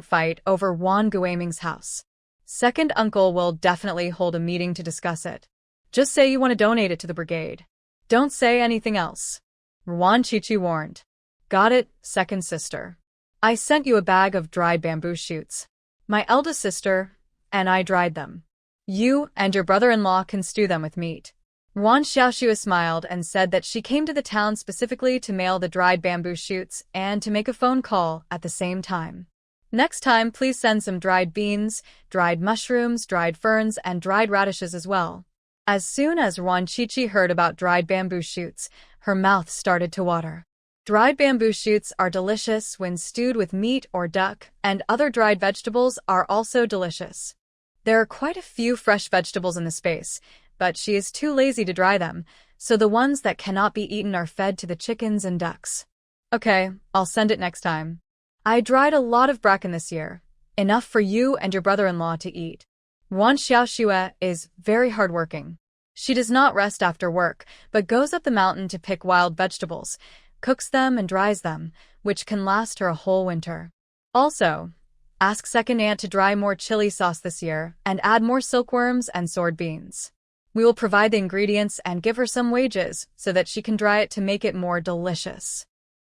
fight over Wan Guaming's house. Second uncle will definitely hold a meeting to discuss it. Just say you want to donate it to the brigade. Don't say anything else. Wan Chichi warned. Got it, second sister. I sent you a bag of dried bamboo shoots. My eldest sister and I dried them. You and your brother-in-law can stew them with meat. Wan Xiaoxue smiled and said that she came to the town specifically to mail the dried bamboo shoots and to make a phone call at the same time. Next time, please send some dried beans, dried mushrooms, dried ferns, and dried radishes as well. As soon as Wan Chichi heard about dried bamboo shoots, her mouth started to water. Dried bamboo shoots are delicious when stewed with meat or duck, and other dried vegetables are also delicious. There are quite a few fresh vegetables in the space, but she is too lazy to dry them, so the ones that cannot be eaten are fed to the chickens and ducks. Okay, I'll send it next time. I dried a lot of bracken this year, enough for you and your brother-in-law to eat. Wan Xiaoxue is very hardworking. She does not rest after work, but goes up the mountain to pick wild vegetables, cooks them and dries them, which can last her a whole winter. Also, ask second aunt to dry more chili sauce this year and add more silkworms and sword beans. We will provide the ingredients and give her some wages so that she can dry it to make it more delicious.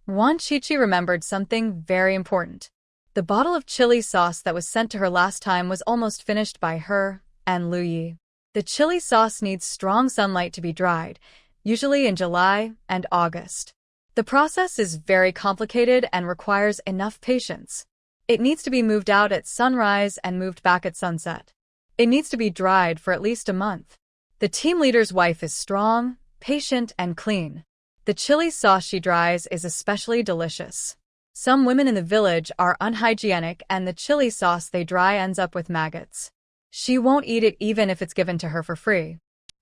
Wan Chichi remembered something very important. The bottle of chili sauce that was sent to her last time was almost finished by her and Lu Yi. The chili sauce needs strong sunlight to be dried, usually in July and August. The process is very complicated and requires enough patience. It needs to be moved out at sunrise and moved back at sunset. It needs to be dried for at least a month. The team leader's wife is strong, patient, and clean. The chili sauce she dries is especially delicious. Some women in the village are unhygienic and the chili sauce they dry ends up with maggots. She won't eat it even if it's given to her for free.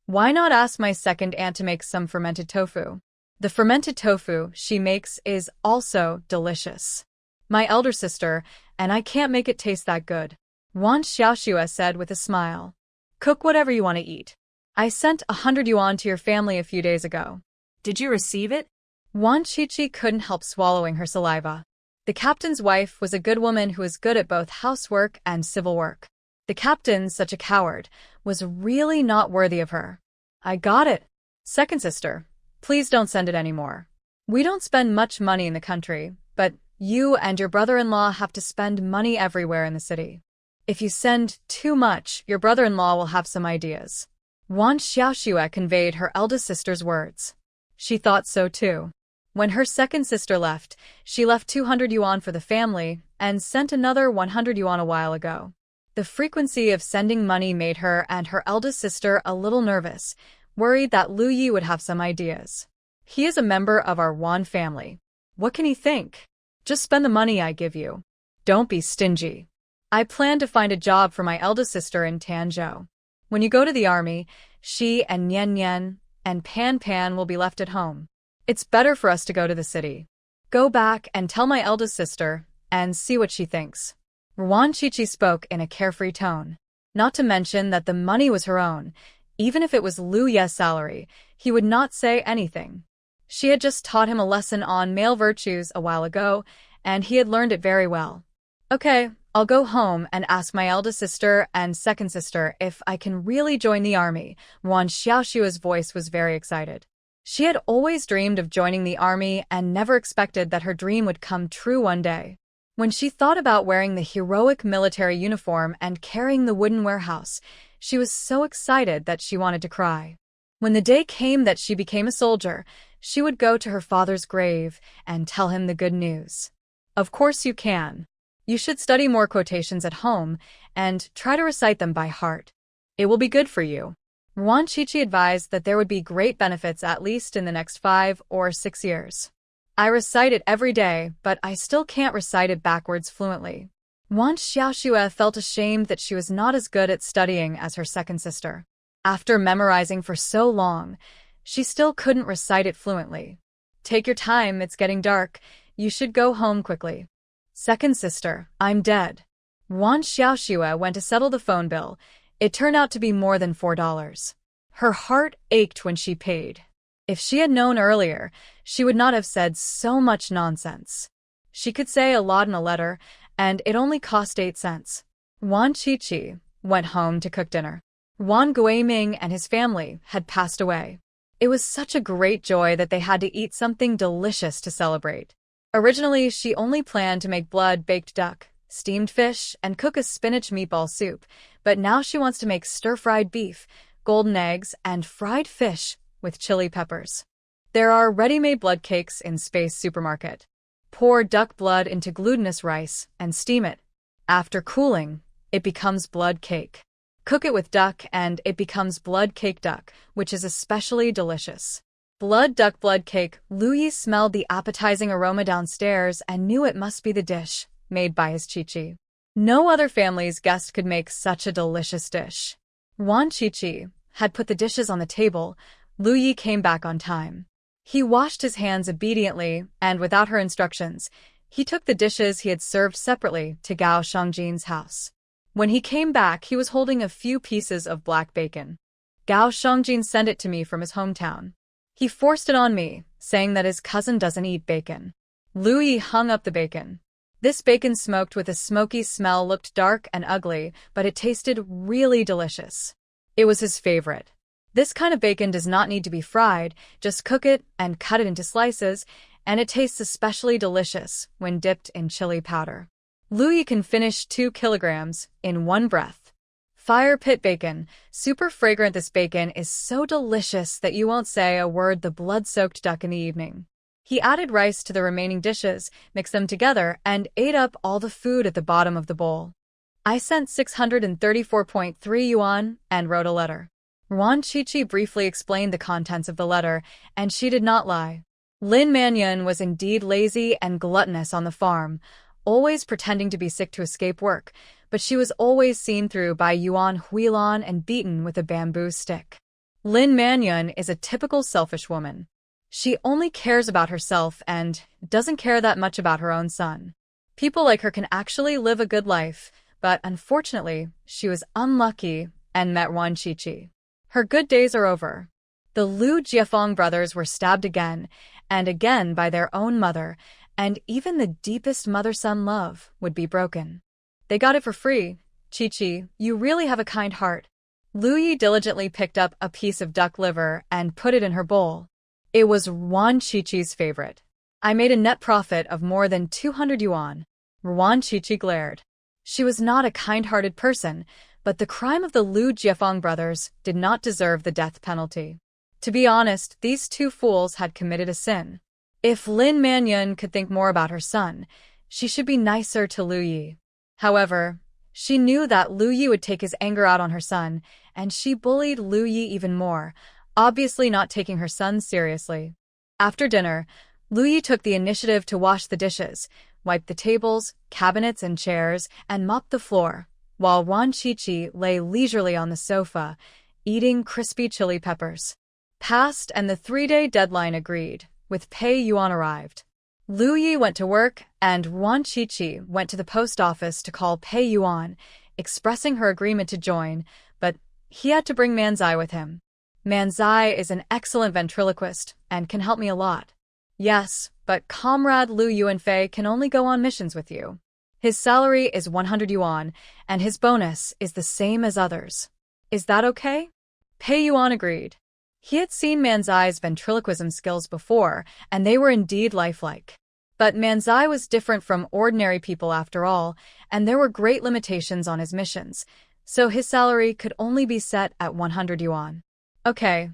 Why not ask my second aunt to make some fermented tofu? The fermented tofu she makes is also delicious. My elder sister, and I can't make it taste that good. Wan Xiaoxue said with a smile. Cook whatever you want to eat. I sent 100 yuan to your family a few days ago. Did you receive it? Wan Chichi couldn't help swallowing her saliva. The captain's wife was a good woman who was good at both housework and civil work. The captain, such a coward, was really not worthy of her. I got it. Second sister, please don't send it anymore. We don't spend much money in the country, but you and your brother-in-law have to spend money everywhere in the city. If you send too much, your brother-in-law will have some ideas. Wan Xiaoxue conveyed her eldest sister's words. She thought so too. When her second sister left, she left 200 yuan for the family and sent another 100 yuan a while ago. The frequency of sending money made her and her eldest sister a little nervous, worried that Lu Yi would have some ideas. He is a member of our Wan family. What can he think? Just spend the money I give you. Don't be stingy. I plan to find a job for my eldest sister in Tanzhou. When you go to the army, she and Nian Nian and Pan Pan will be left at home. It's better for us to go to the city. Go back and tell my eldest sister and see what she thinks. Wan Chichi spoke in a carefree tone. Not to mention that the money was her own. Even if it was Lu Ye's salary, he would not say anything. She had just taught him a lesson on male virtues a while ago, and he had learned it very well. Okay, I'll go home and ask my eldest sister and second sister if I can really join the army. Wan Xiaoxue's voice was very excited. She had always dreamed of joining the army and never expected that her dream would come true one day. When she thought about wearing the heroic military uniform and carrying the wooden warehouse, she was so excited that she wanted to cry. When the day came that she became a soldier, she would go to her father's grave and tell him the good news. Of course you can. You should study more quotations at home and try to recite them by heart. It will be good for you. Wan Chichi advised that there would be great benefits at least in the next 5 or 6 years. I recite it every day, but I still can't recite it backwards fluently. Wan Xiaoxue felt ashamed that she was not as good at studying as her second sister. After memorizing for so long, she still couldn't recite it fluently. Take your time, it's getting dark. You should go home quickly. Second sister, I'm dead. Wan Xiaoxue went to settle the phone bill. It turned out to be more than $4. Her heart ached when she paid. If she had known earlier, she would not have said so much nonsense. She could say a lot in a letter, and it only cost 8 cents. Wan Qiqi went home to cook dinner. Wan Guiming and his family had passed away. It was such a great joy that they had to eat something delicious to celebrate. Originally, she only planned to make blood-baked duck, steamed fish, and cook a spinach meatball soup, but now she wants to make stir-fried beef, golden eggs, and fried fish with chili peppers. There are ready-made blood cakes in Space Supermarket. Pour duck blood into glutinous rice and steam it. After cooling, it becomes blood cake. Cook it with duck and it becomes blood cake duck, which is especially delicious. Blood duck blood cake. Lu Yi smelled the appetizing aroma downstairs and knew it must be the dish made by his Qiqi. No other family's guest could make such a delicious dish. Wan Qiqi had put the dishes on the table. Lu Yi came back on time. He washed his hands obediently, and without her instructions, he took the dishes he had served separately to Gao Shangjin's house. When he came back, he was holding a few pieces of black bacon. Gao Shangjin sent it to me from his hometown. He forced it on me, saying that his cousin doesn't eat bacon. Lu Yi hung up the bacon. This bacon smoked with a smoky smell looked dark and ugly, but it tasted really delicious. It was his favorite. This kind of bacon does not need to be fried, just cook it and cut it into slices, and it tastes especially delicious when dipped in chili powder. Lu Yi can finish 2 kilograms in one breath. Fire pit bacon. Super fragrant. This bacon is so delicious that you won't say a word. The blood-soaked duck in the evening. He added rice to the remaining dishes, mixed them together, and ate up all the food at the bottom of the bowl. I sent 634.3 yuan and wrote a letter. Wan Qiqi briefly explained the contents of the letter, and she did not lie. Lin Manyun was indeed lazy and gluttonous on the farm, always pretending to be sick to escape work, but she was always seen through by Yuan Huilan and beaten with a bamboo stick. Lin Manyun is a typical selfish woman. She only cares about herself and doesn't care that much about her own son. People like her can actually live a good life, but unfortunately, she was unlucky and met Wan Qiqi. Her good days are over. The Lu Jiafeng brothers were stabbed again and again by their own mother, and even the deepest mother-son love would be broken. They got it for free. Qiqi, you really have a kind heart. Lu Yi diligently picked up a piece of duck liver and put it in her bowl. It was Wan Qiqi's favorite. I made a net profit of more than 200 yuan. Wan Qiqi glared. She was not a kind-hearted person, but the crime of the Lu Jiafeng brothers did not deserve the death penalty. To be honest, these two fools had committed a sin. If Lin Manyun could think more about her son, she should be nicer to Lu Yi. However, she knew that Lu Yi would take his anger out on her son, and she bullied Lu Yi even more, obviously not taking her son seriously. After dinner, Lu Yi took the initiative to wash the dishes, wipe the tables, cabinets, and chairs, and mop the floor, while Wan Qiqi lay leisurely on the sofa, eating crispy chili peppers. Passed and the 3-day deadline agreed, with Pei Yuan arrived. Lu Yi went to work, and Wan Qiqi went to the post office to call Pei Yuan, expressing her agreement to join, but he had to bring Manzai with him. Manzai is an excellent ventriloquist and can help me a lot. Yes, but Comrade Lu Yuanfei can only go on missions with you. His salary is 100 yuan, and his bonus is the same as others. Is that okay? Pei Yuan agreed. He had seen Manzai's ventriloquism skills before, and they were indeed lifelike. But Manzai was different from ordinary people after all, and there were great limitations on his missions, so his salary could only be set at 100 yuan. Okay,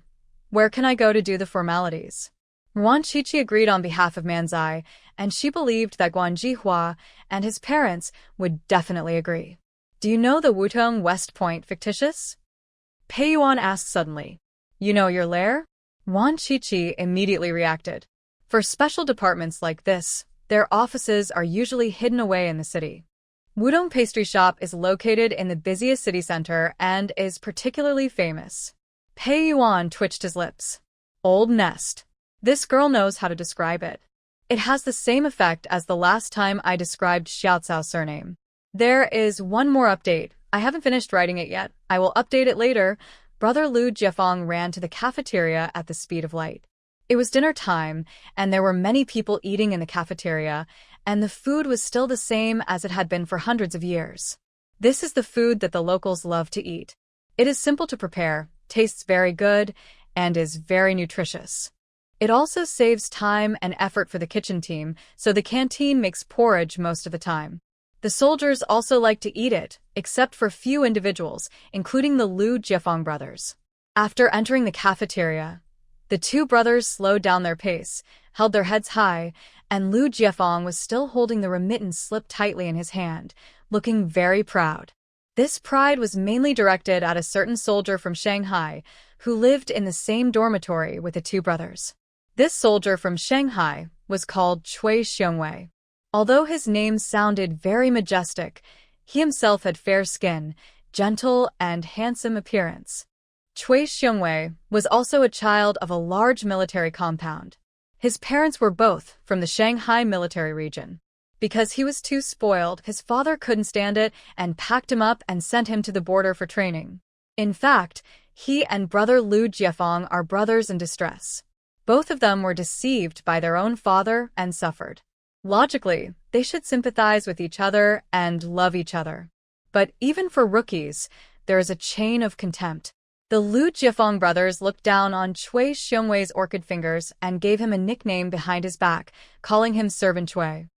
where can I go to do the formalities? Wan Qiqi agreed on behalf of Manzai, and she believed that Guan Jihua and his parents would definitely agree. Do you know the Wutong West Point fictitious? Pei Yuan asked suddenly. You know your lair? Wan Qiqi immediately reacted. For special departments like this, their offices are usually hidden away in the city. Wudong Pastry Shop is located in the busiest city center and is particularly famous. Pei Yuan twitched his lips. Old nest. This girl knows how to describe it. It has the same effect as the last time I described Xiaocao's surname. There is one more update. I haven't finished writing it yet. I will update it later. Brother Lu Jiafeng ran to the cafeteria at the speed of light. It was dinner time, and there were many people eating in the cafeteria, and the food was still the same as it had been for hundreds of years. This is the food that the locals love to eat. It is simple to prepare, tastes very good, and is very nutritious. It also saves time and effort for the kitchen team, so the canteen makes porridge most of the time. The soldiers also like to eat it, except for few individuals, including the Lu Jiefeng brothers. After entering the cafeteria, the two brothers slowed down their pace, held their heads high, and Lu Jiefeng was still holding the remittance slip tightly in his hand, looking very proud. This pride was mainly directed at a certain soldier from Shanghai who lived in the same dormitory with the two brothers. This soldier from Shanghai was called Cui Xiongwei. Although his name sounded very majestic, he himself had fair skin, gentle and handsome appearance. Cui Xiongwei was also a child of a large military compound. His parents were both from the Shanghai military region. Because he was too spoiled, his father couldn't stand it and packed him up and sent him to the border for training. In fact, he and brother Lu Jiefeng are brothers in distress. Both of them were deceived by their own father and suffered. Logically, they should sympathize with each other and love each other. But even for rookies, there is a chain of contempt. The Lu Jiefeng brothers looked down on Cui Xiongwei's orchid fingers and gave him a nickname behind his back, calling him Servant Cui.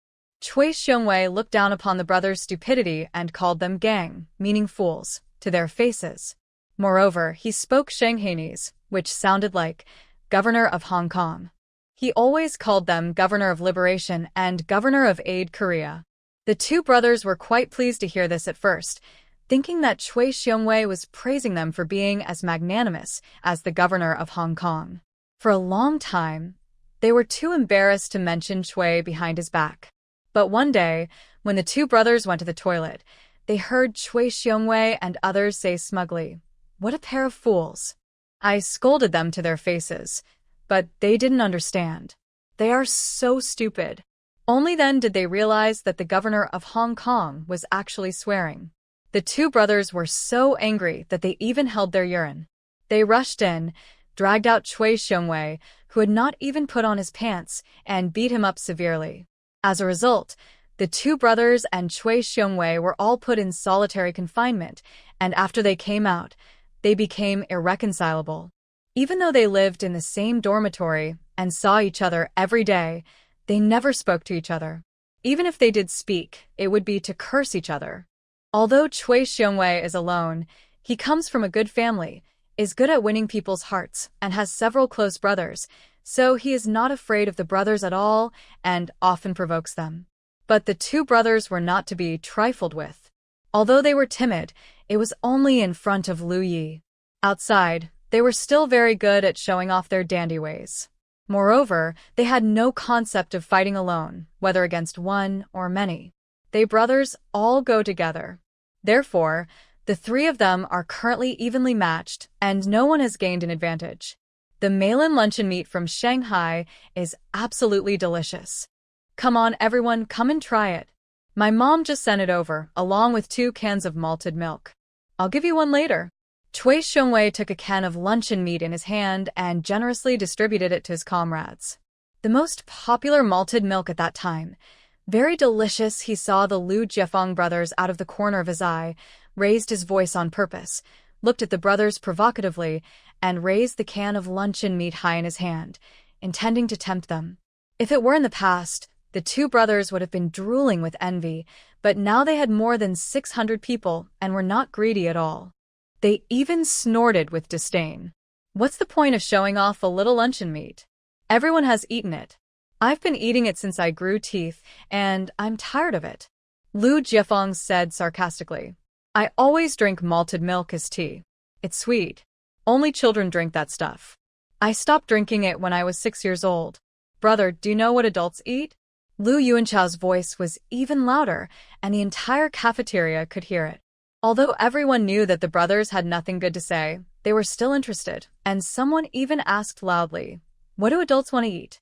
Cui Xiongwei looked down upon the brothers' stupidity and called them gang, meaning fools, to their faces. Moreover, he spoke Shanghainese, which sounded like Governor of Hong Kong. He always called them Governor of Liberation and Governor of Aid Korea. The two brothers were quite pleased to hear this at first, thinking that Cui Xiongwei was praising them for being as magnanimous as the Governor of Hong Kong. For a long time, they were too embarrassed to mention Cui behind his back. But one day, when the two brothers went to the toilet, they heard Cui Xiongwei and others say smugly, "What a pair of fools." I scolded them to their faces, but they didn't understand. They are so stupid. Only then did they realize that the Governor of Hong Kong was actually swearing. The two brothers were so angry that they even held their urine. They rushed in, dragged out Cui Xiongwei, who had not even put on his pants, and beat him up severely. As a result, the two brothers and Cui Xiongwei were all put in solitary confinement, and after they came out, they became irreconcilable. Even though they lived in the same dormitory and saw each other every day, they never spoke to each other. Even if they did speak, it would be to curse each other. Although Cui Xiongwei is alone, he comes from a good family, is good at winning people's hearts, and has several close brothers, so he is not afraid of the brothers at all and often provokes them. But the two brothers were not to be trifled with. Although they were timid, it was only in front of Lu Yi. Outside, they were still very good at showing off their dandy ways. Moreover, they had no concept of fighting alone, whether against one or many. They brothers all go together. Therefore, the three of them are currently evenly matched, and no one has gained an advantage. The Malin luncheon meat from Shanghai is absolutely delicious. Come on everyone, come and try it. My mom just sent it over, along with 2 cans of malted milk. I'll give you one later. Cui Xiongwei took a can of luncheon meat in his hand and generously distributed it to his comrades. The most popular malted milk at that time. Very delicious, he saw the Lu Jiefeng brothers out of the corner of his eye, raised his voice on purpose, looked at the brothers provocatively, and raised the can of luncheon meat high in his hand, intending to tempt them. If it were in the past, the 2 brothers would have been drooling with envy, but now they had more than 600 people and were not greedy at all. They even snorted with disdain. What's the point of showing off a little luncheon meat? Everyone has eaten it. I've been eating it since I grew teeth, and I'm tired of it. Lu Jiefeng said sarcastically. I always drink malted milk as tea. It's sweet. Only children drink that stuff. I stopped drinking it when I was 6 years old. Brother, do you know what adults eat? Lu Yuanchao's voice was even louder, and the entire cafeteria could hear it. Although everyone knew that the brothers had nothing good to say, they were still interested, and someone even asked loudly, what do adults want to eat?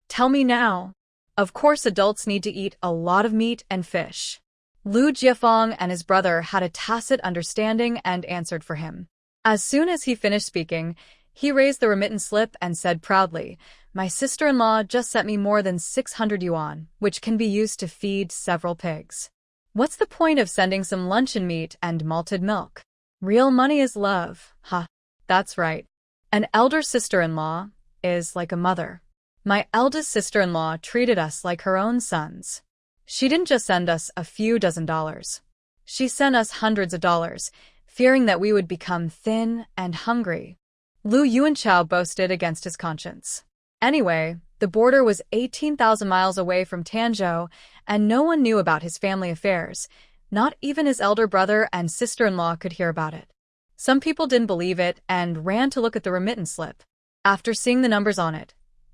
Tell me now. Of course adults need to eat a lot of meat and fish. Lu Jiefeng and his brother had a tacit understanding and answered for him. As soon as he finished speaking, He raised the remittance slip and said proudly, "My sister-in-law just sent me more than 600 yuan, which can be used to feed several pigs." What's the point of sending some luncheon meat and malted milk? Real money is love. Ha, that's right. An elder sister-in-law is like a mother. My eldest sister-in-law treated us like her own sons. She didn't just send us a few dozen dollars. She sent us hundreds of dollars, fearing that we would become thin and hungry. Lu Yuanchao boasted against his conscience. Anyway, the border was 18,000 miles away from Tanzhou, and no one knew about his family affairs. Not even his elder brother and sister-in-law could hear about it. Some people didn't believe it and ran to look at the remittance slip. After seeing the numbers on it,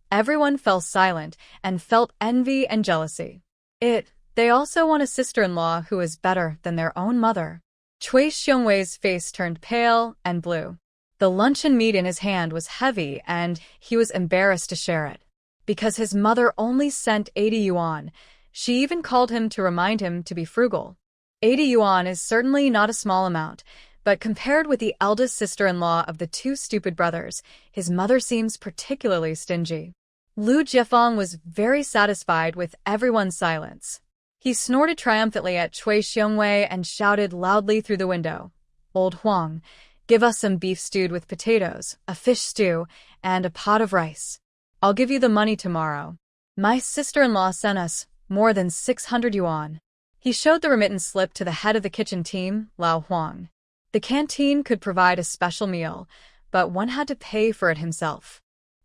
everyone fell silent and felt envy and jealousy. They also want a sister-in-law who is better than their own mother. Cui Xiongwei's face turned pale and blue. The luncheon meat in his hand was heavy and he was embarrassed to share it. Because his mother only sent 80 yuan, she even called him to remind him to be frugal. 80 yuan is certainly not a small amount, but compared with the eldest sister-in-law of the two stupid brothers, his mother seems particularly stingy. Lu Jiefeng was very satisfied with everyone's silence. He snorted triumphantly at Cui Xiongwei and shouted loudly through the window, "Old Huang, give us some beef stewed with potatoes, a fish stew, and a pot of rice. I'll give you the money tomorrow. My sister-in-law sent us more than 600 yuan." He showed the remittance slip to the head of the kitchen team, Lao Huang. The canteen could provide a special meal, but one had to pay for it himself.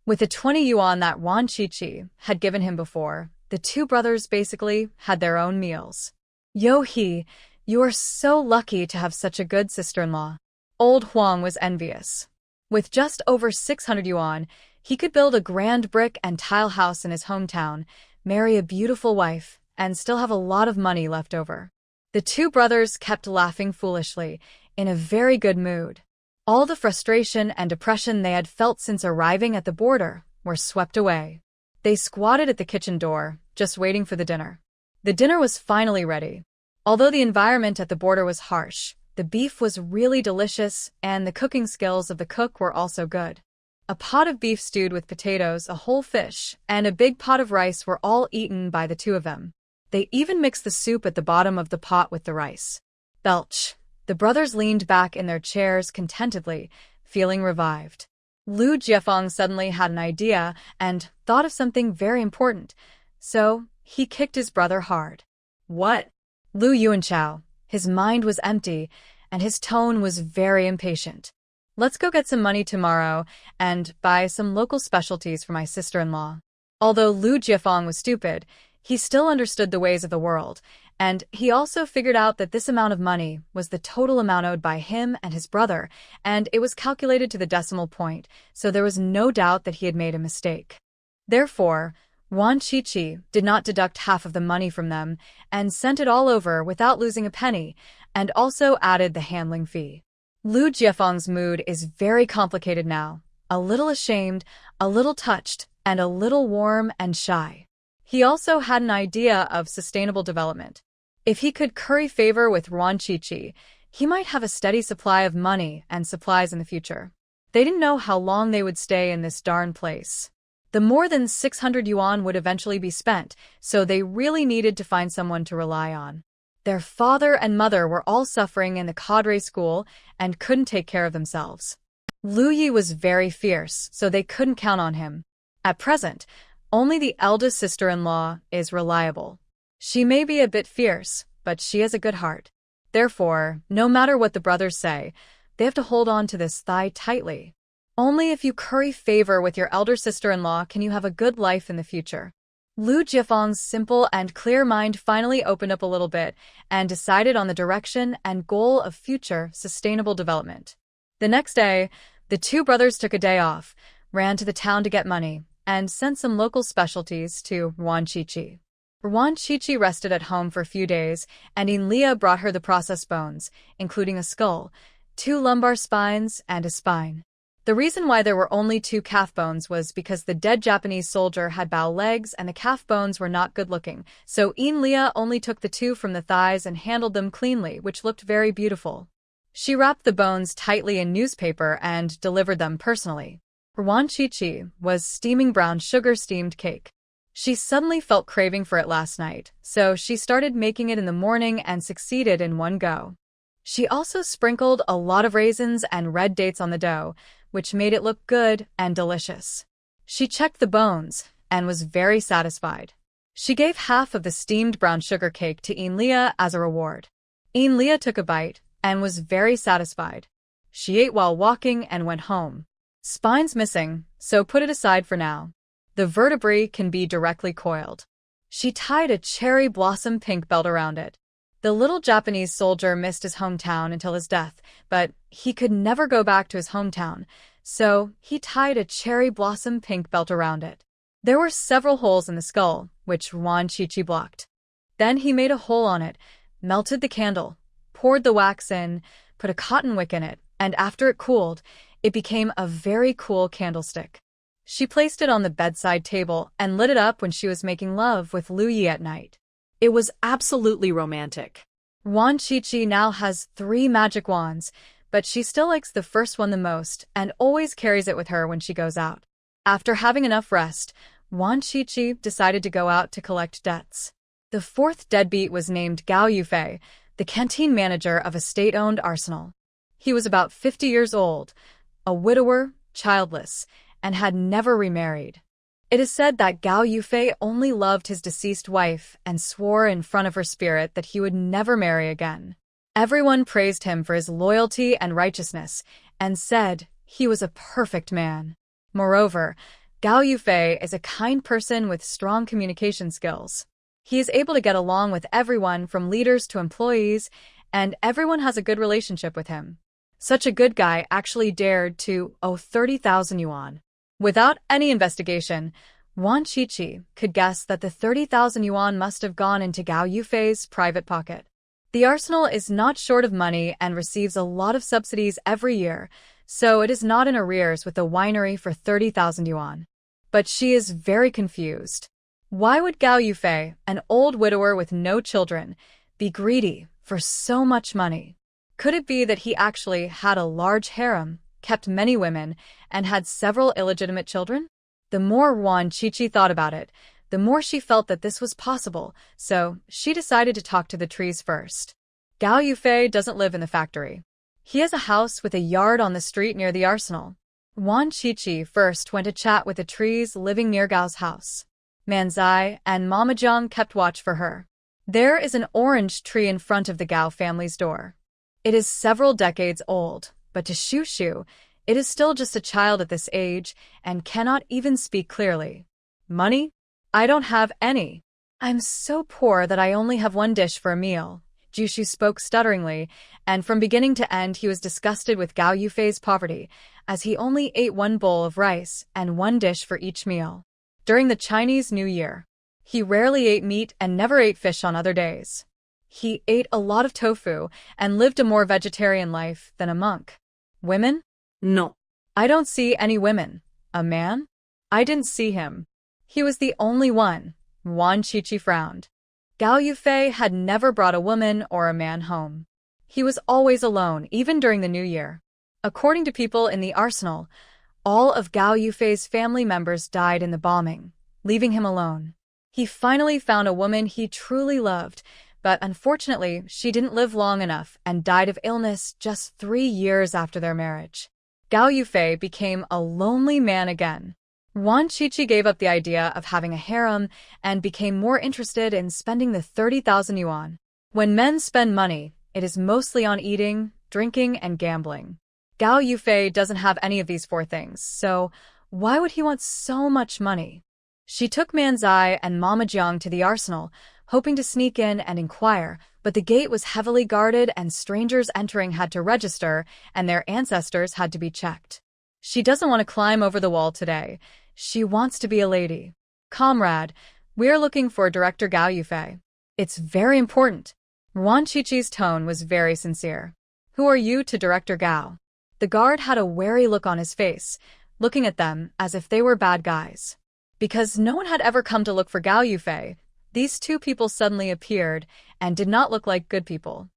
With the 20 yuan that Wan Qiqi had given him before, the two brothers basically had their own meals. "Yo He, you are so lucky to have such a good sister-in-law." Old Huang was envious. With just over 600 yuan, he could build a grand brick and tile house in his hometown, marry a beautiful wife, and still have a lot of money left over. The two brothers kept laughing foolishly, in a very good mood. All the frustration and depression they had felt since arriving at the border were swept away. They squatted at the kitchen door, just waiting for the dinner. The dinner was finally ready. Although the environment at the border was harsh, the beef was really delicious, and the cooking skills of the cook were also good. A pot of beef stewed with potatoes, a whole fish, and a big pot of rice were all eaten by the two of them. They even mixed the soup at the bottom of the pot with the rice. Belch. The brothers leaned back in their chairs contentedly, feeling revived. Lu Jiefeng suddenly had an idea and thought of something very important, so he kicked his brother hard. "What?" Lu Yuanchao. His mind was empty, and his tone was very impatient. "Let's go get some money tomorrow and buy some local specialties for my sister-in-law." Although Lu Jiefeng was stupid, he still understood the ways of the world, and he also figured out that this amount of money was the total amount owed by him and his brother, and it was calculated to the decimal point, so there was no doubt that he had made a mistake. Therefore, Wan Qiqi did not deduct half of the money from them and sent it all over without losing a penny, and also added the handling fee. Lu Jiefeng's mood is very complicated now, a little ashamed, a little touched, and a little warm and shy. He also had an idea of sustainable development. If he could curry favor with Wan Qiqi, he might have a steady supply of money and supplies in the future. They didn't know how long they would stay in this darn place. The more than 600 yuan would eventually be spent, so they really needed to find someone to rely on. Their father and mother were all suffering in the cadre school and couldn't take care of themselves. Lu Yi was very fierce, so they couldn't count on him. At present, only the eldest sister-in-law is reliable. She may be a bit fierce, but she has a good heart. Therefore, no matter what the brothers say, they have to hold on to this thigh tightly. Only if you curry favor with your elder sister-in-law can you have a good life in the future. Lu Jiefeng's simple and clear mind finally opened up a little bit and decided on the direction and goal of future sustainable development. The next day, the two brothers took a day off, ran to the town to get money, and sent some local specialties to Wan Qiqi. Wan Qiqi rested at home for a few days, and Inlia brought her the processed bones, including a skull, 2 lumbar spines, and a spine. The reason why there were only 2 calf bones was because the dead Japanese soldier had bow legs and the calf bones were not good-looking, so Inlia only took the 2 from the thighs and handled them cleanly, which looked very beautiful. She wrapped the bones tightly in newspaper and delivered them personally. Ruan Chi was steaming brown sugar steamed cake. She suddenly felt craving for it last night, so she started making it in the morning and succeeded in one go. She also sprinkled a lot of raisins and red dates on the dough, which made it look good and delicious. She checked the bones and was very satisfied. She gave half of the steamed brown sugar cake to Leah as a reward. Leah took a bite and was very satisfied. She ate while walking and went home. Spine's missing, so put it aside for now. The vertebrae can be directly coiled. She tied a cherry blossom pink belt around it. The little Japanese soldier missed his hometown until his death, but he could never go back to his hometown, so he tied a cherry blossom pink belt around it. There were several holes in the skull, which Ruan Chi blocked. Then he made a hole on it, melted the candle, poured the wax in, put a cotton wick in it, and after it cooled, it became a very cool candlestick. She placed it on the bedside table and lit it up when she was making love with Lu Yi at night. It was absolutely romantic. Ruan Chi now has 3 magic wands, but she still likes the first one the most and always carries it with her when she goes out. After having enough rest, Ruan Chi decided to go out to collect debts. The 4th deadbeat was named Gao Yufei, the canteen manager of a state-owned arsenal. He was about 50 years old, a widower, childless, and had never remarried. It is said that Gao Yufei only loved his deceased wife and swore in front of her spirit that he would never marry again. Everyone praised him for his loyalty and righteousness and said he was a perfect man. Moreover, Gao Yufei is a kind person with strong communication skills. He is able to get along with everyone from leaders to employees, and everyone has a good relationship with him. Such a good guy actually dared to owe 30,000 yuan. Without any investigation, Ruan Chi could guess that the 30,000 yuan must have gone into Gao Yufei's private pocket. The arsenal is not short of money and receives a lot of subsidies every year, so it is not in arrears with the winery for 30,000 yuan. But she is very confused. Why would Gao Yufei, an old widower with no children, be greedy for so much money? Could it be that he actually had a large harem, kept many women, and had several illegitimate children? The more Ruan Chi thought about it, the more she felt that this was possible, so she decided to talk to the trees first. Gao Yufei doesn't live in the factory. He has a house with a yard on the street near the arsenal. Ruan Chi first went to chat with the trees living near Gao's house. Manzai and Mama Jiang kept watch for her. There is an orange tree in front of the Gao family's door. It is several decades old, but to Shu, it is still just a child at this age and cannot even speak clearly. Money? I don't have any. I'm so poor that I only have 1 dish for a meal. Jushu spoke stutteringly, and from beginning to end he was disgusted with Gao Yufei's poverty, as he only ate 1 bowl of rice and 1 dish for each meal. During the Chinese New Year, he rarely ate meat and never ate fish on other days. He ate a lot of tofu and lived a more vegetarian life than a monk. Women? No. I don't see any women. A man? I didn't see him. He was the only one. Ruan Chi frowned. Gao Yufei had never brought a woman or a man home. He was always alone, even during the New Year. According to people in the arsenal, all of Gao Yufei's family members died in the bombing, leaving him alone. He finally found a woman he truly loved, but unfortunately, she didn't live long enough and died of illness just 3 years after their marriage. Gao Yufei became a lonely man again. Ruan Chi gave up the idea of having a harem and became more interested in spending the 30,000 yuan. When men spend money, it is mostly on eating, drinking, and gambling. Gao Yufei doesn't have any of these 4 things, so why would he want so much money? She took Manzai and Mama Jiang to the arsenal, hoping to sneak in and inquire, but the gate was heavily guarded and strangers entering had to register and their ancestors had to be checked. She doesn't want to climb over the wall today. She wants to be a lady. Comrade, we're looking for Director Gao Yufei. It's very important. Ruan Chi-Chi's tone was very sincere. Who are you to Director Gao? The guard had a wary look on his face, looking at them as if they were bad guys. Because no one had ever come to look for Gao Yufei, these 2 people suddenly appeared and did not look like good people.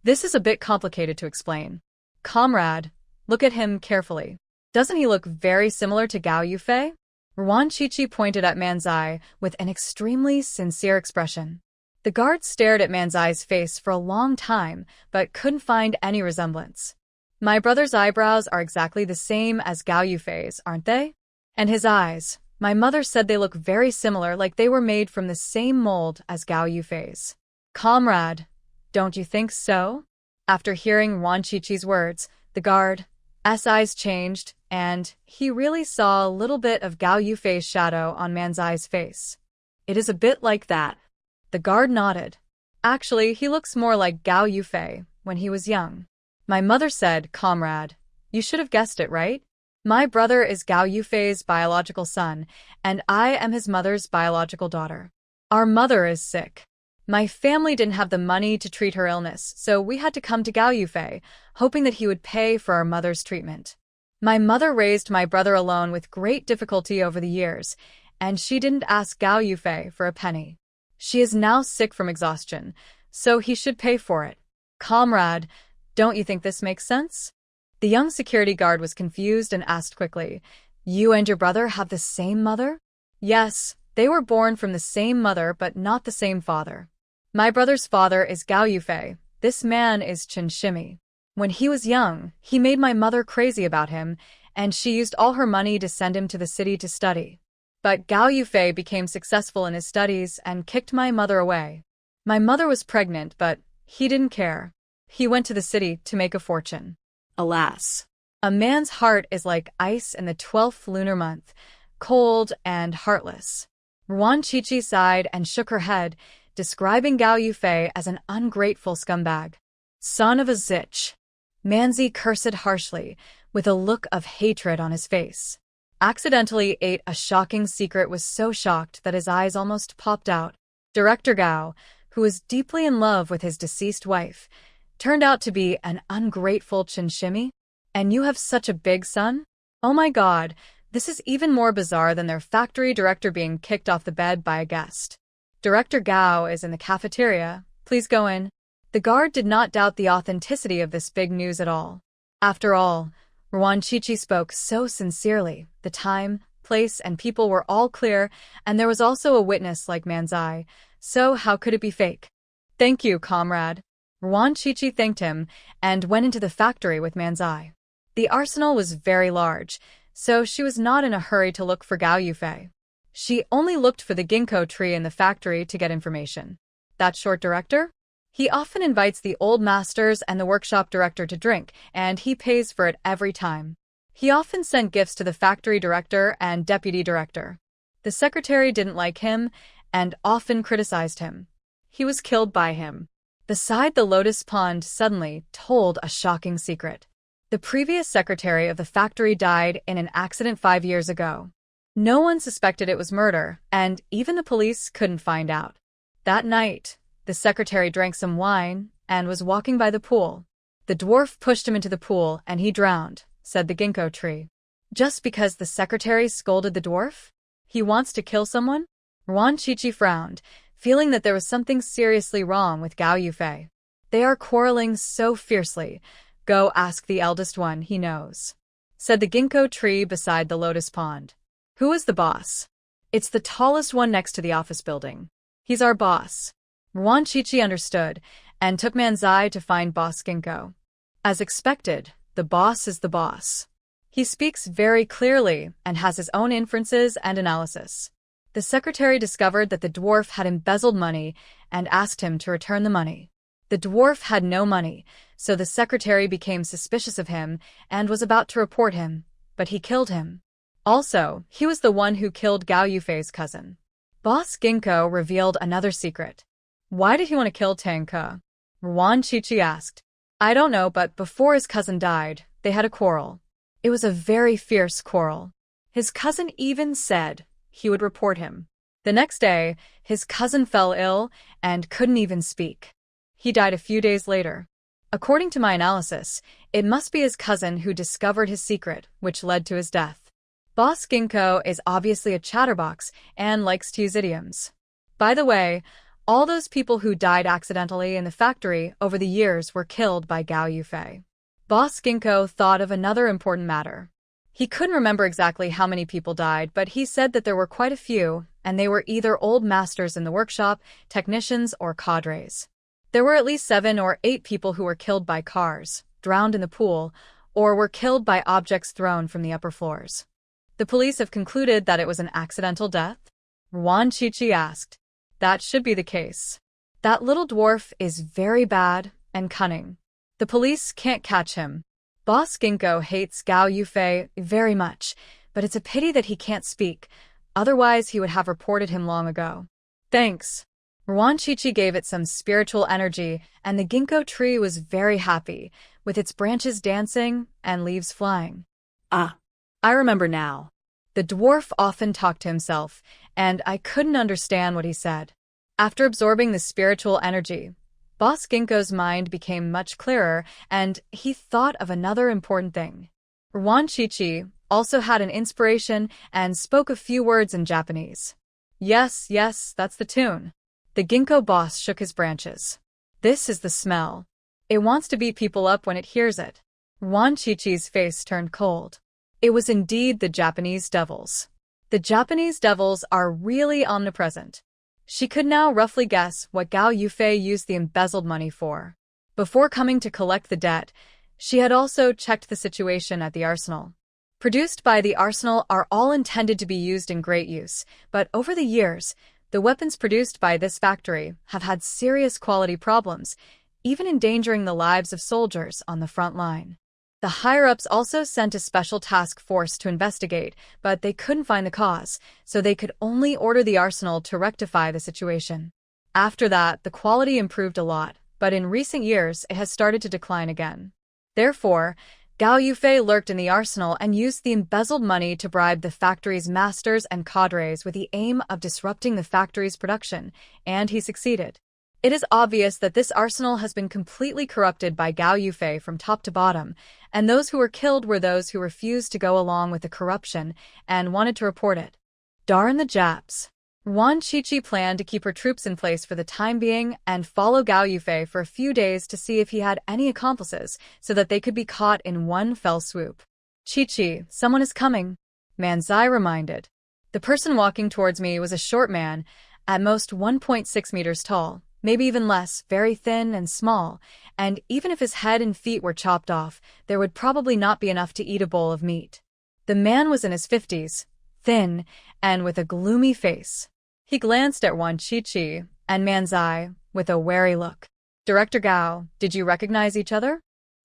This is a bit complicated to explain. Comrade, look at him carefully. Doesn't he look very similar to Gao Yufei? Ruan Chichi pointed at Manzai with an extremely sincere expression. The guard stared at Manzai's face for a long time, but couldn't find any resemblance. My brother's eyebrows are exactly the same as Gao Yufei's, aren't they? And his eyes. My mother said they look very similar, like they were made from the same mold as Gao Yufei's. Comrade, don't you think so? After hearing Ruan Chichi's words, the guard's eyes changed, and he really saw a little bit of Gao Yufei's shadow on Manzai's face. It is a bit like that. The guard nodded. Actually, he looks more like Gao Yufei when he was young. My mother said, Comrade, you should have guessed it, right? My brother is Gao Yufei's biological son, and I am his mother's biological daughter. Our mother is sick. My family didn't have the money to treat her illness, so we had to come to Gao Yufei, hoping that he would pay for our mother's treatment. My mother raised my brother alone with great difficulty over the years, and she didn't ask Gao Yufei for a penny. She is now sick from exhaustion, so he should pay for it. Comrade, don't you think this makes sense? The young security guard was confused and asked quickly, You and your brother have the same mother? Yes, they were born from the same mother but not the same father. My brother's father is Gao Yufei. This man is Chen Shimi. When he was young, he made my mother crazy about him, and she used all her money to send him to the city to study. But Gao Yufei became successful in his studies and kicked my mother away. My mother was pregnant, but he didn't care. He went to the city to make a fortune. Alas. A man's heart is like ice in the 12th lunar month, cold and heartless. Ruan Chichi sighed and shook her head, describing Gao Yufei as an ungrateful scumbag. Son of a zitch. Manzi cursed harshly, with a look of hatred on his face. Accidentally ate a shocking secret, was so shocked that his eyes almost popped out. Director Gao, who was deeply in love with his deceased wife, turned out to be an ungrateful Chen Shimi? And you have such a big son? Oh my god, this is even more bizarre than their factory director being kicked off the bed by a guest. Director Gao is in the cafeteria. Please go in. The guard did not doubt the authenticity of this big news at all. After all, Ruan Chichi spoke so sincerely. The time, place, and people were all clear, and there was also a witness like Manzai, so how could it be fake? Thank you, comrade. Ruan Chichi thanked him and went into the factory with Manzai. The arsenal was very large, so she was not in a hurry to look for Gao Yufei. She only looked for the ginkgo tree in the factory to get information. That short director? He often invites the old masters and the workshop director to drink, and he pays for it every time. He often sent gifts to the factory director and deputy director. The secretary didn't like him and often criticized him. He was killed by him. Beside the lotus pond suddenly told a shocking secret. The previous secretary of the factory died in an accident 5 years ago. No one suspected it was murder, and even the police couldn't find out. That night, the secretary drank some wine and was walking by the pool. The dwarf pushed him into the pool and he drowned, said the ginkgo tree. Just because the secretary scolded the dwarf? He wants to kill someone? Ruan Chichi frowned, feeling that there was something seriously wrong with Gao Yufei. They are quarreling so fiercely. Go ask the eldest one, he knows, said the ginkgo tree beside the lotus pond. Who is the boss? It's the tallest one next to the office building. He's our boss. Ruan Chichi understood and took Manzai to find Boss Ginkgo. As expected, the boss is the boss. He speaks very clearly and has his own inferences and analysis. The secretary discovered that the dwarf had embezzled money and asked him to return the money. The dwarf had no money, so the secretary became suspicious of him and was about to report him, but he killed him. Also, he was the one who killed Gao Yufei's cousin. Boss Ginkgo revealed another secret. Why did he want to kill Tang Ke? Ruan Chichi asked. I don't know, but before his cousin died, they had a quarrel. It was a very fierce quarrel. His cousin even said he would report him. The next day, his cousin fell ill and couldn't even speak. He died a few days later. According to my analysis, it must be his cousin who discovered his secret, which led to his death. Boss Ginkgo is obviously a chatterbox and likes to use idioms. By the way, all those people who died accidentally in the factory over the years were killed by Gao Yufei. Boss Ginkgo thought of another important matter. He couldn't remember exactly how many people died, but he said that there were quite a few, and they were either old masters in the workshop, technicians, or cadres. There were at least 7 or 8 people who were killed by cars, drowned in the pool, or were killed by objects thrown from the upper floors. The police have concluded that it was an accidental death? Yuan Qiqi asked. That should be the case. That little dwarf is very bad and cunning. The police can't catch him. Boss Ginkgo hates Gao Yufei very much, but it's a pity that he can't speak, otherwise he would have reported him long ago. Thanks. Yuan Qiqi gave it some spiritual energy, and the ginkgo tree was very happy, with its branches dancing and leaves flying. Ah, I remember now. The dwarf often talked to himself, and I couldn't understand what he said. After absorbing the spiritual energy, Boss Ginkgo's mind became much clearer, and he thought of another important thing. Yuan Qiqi also had an inspiration and spoke a few words in Japanese. Yes, that's the tune. The ginkgo boss shook his branches. This is the smell. It wants to beat people up when it hears it. Yuan Qiqi's face turned cold. It was indeed the Japanese devils. The Japanese devils are really omnipresent. She could now roughly guess what Gao Yufei used the embezzled money for. Before coming to collect the debt, she had also checked the situation at the arsenal. Produced by the arsenal are all intended to be used in great use, but over the years, the weapons produced by this factory have had serious quality problems, even endangering the lives of soldiers on the front line. The higher-ups also sent a special task force to investigate, but they couldn't find the cause, so they could only order the arsenal to rectify the situation. After that, the quality improved a lot, but in recent years it has started to decline again. Therefore, Gao Yufei lurked in the arsenal and used the embezzled money to bribe the factory's masters and cadres with the aim of disrupting the factory's production, and he succeeded. It is obvious that this arsenal has been completely corrupted by Gao Yufei from top to bottom, and those who were killed were those who refused to go along with the corruption and wanted to report it. Darn the Japs. Yuan Qiqi planned to keep her troops in place for the time being and follow Gao Yufei for a few days to see if he had any accomplices so that they could be caught in one fell swoop. Qiqi, someone is coming, Manzai reminded. The person walking towards me was a short man, at most 1.6 meters tall, maybe even less, very thin and small, and even if his head and feet were chopped off, there would probably not be enough to eat a bowl of meat. The man was in his 50s, thin, and with a gloomy face. He glanced at Yuan Qiqi and Manzai with a wary look. Director Gao, did you recognize each other?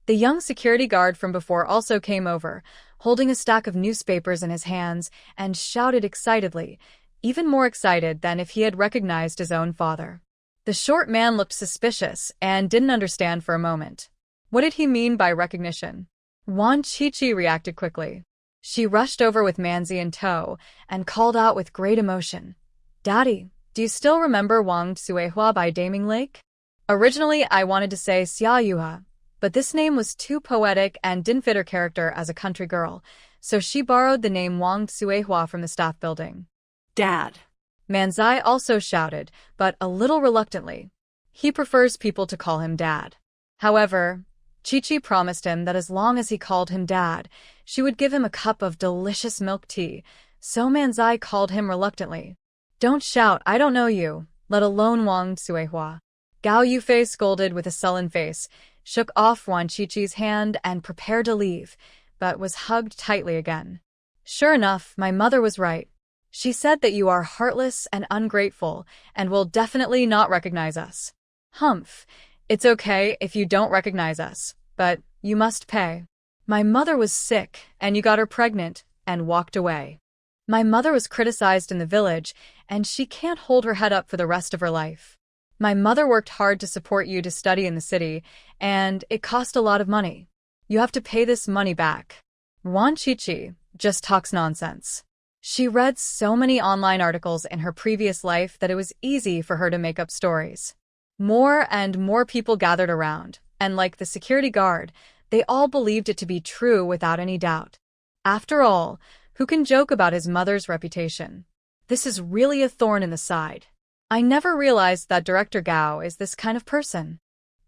The young security guard from before also came over, holding a stack of newspapers in his hands, and shouted excitedly, even more excited than if he had recognized his own father. The short man looked suspicious and didn't understand for a moment. What did he mean by recognition? Yuan Qiqi reacted quickly. She rushed over with Manzi in tow and called out with great emotion. Daddy, do you still remember Wang Suihua by Daming Lake? Originally, I wanted to say Xia Yuha, but this name was too poetic and didn't fit her character as a country girl, so she borrowed the name Wang Suihua from the staff building. Dad. Manzai also shouted, but a little reluctantly. He prefers people to call him Dad. However, Qiqi promised him that as long as he called him Dad, she would give him a cup of delicious milk tea, so Manzai called him reluctantly. Don't shout, I don't know you, let alone Wang Suihua. Gao Yufei scolded with a sullen face, shook off Yuan Qiqi's hand and prepared to leave, but was hugged tightly again. Sure enough, my mother was right. She said that you are heartless and ungrateful and will definitely not recognize us. Humph, it's okay if you don't recognize us, but you must pay. My mother was sick and you got her pregnant and walked away. My mother was criticized in the village and she can't hold her head up for the rest of her life. My mother worked hard to support you to study in the city and it cost a lot of money. You have to pay this money back. Yuan Qiqi just talks nonsense. She read so many online articles in her previous life that it was easy for her to make up stories. More and more people gathered around, and like the security guard, they all believed it to be true without any doubt. After all, who can joke about his mother's reputation? This is really a thorn in the side. I never realized that Director Gao is this kind of person.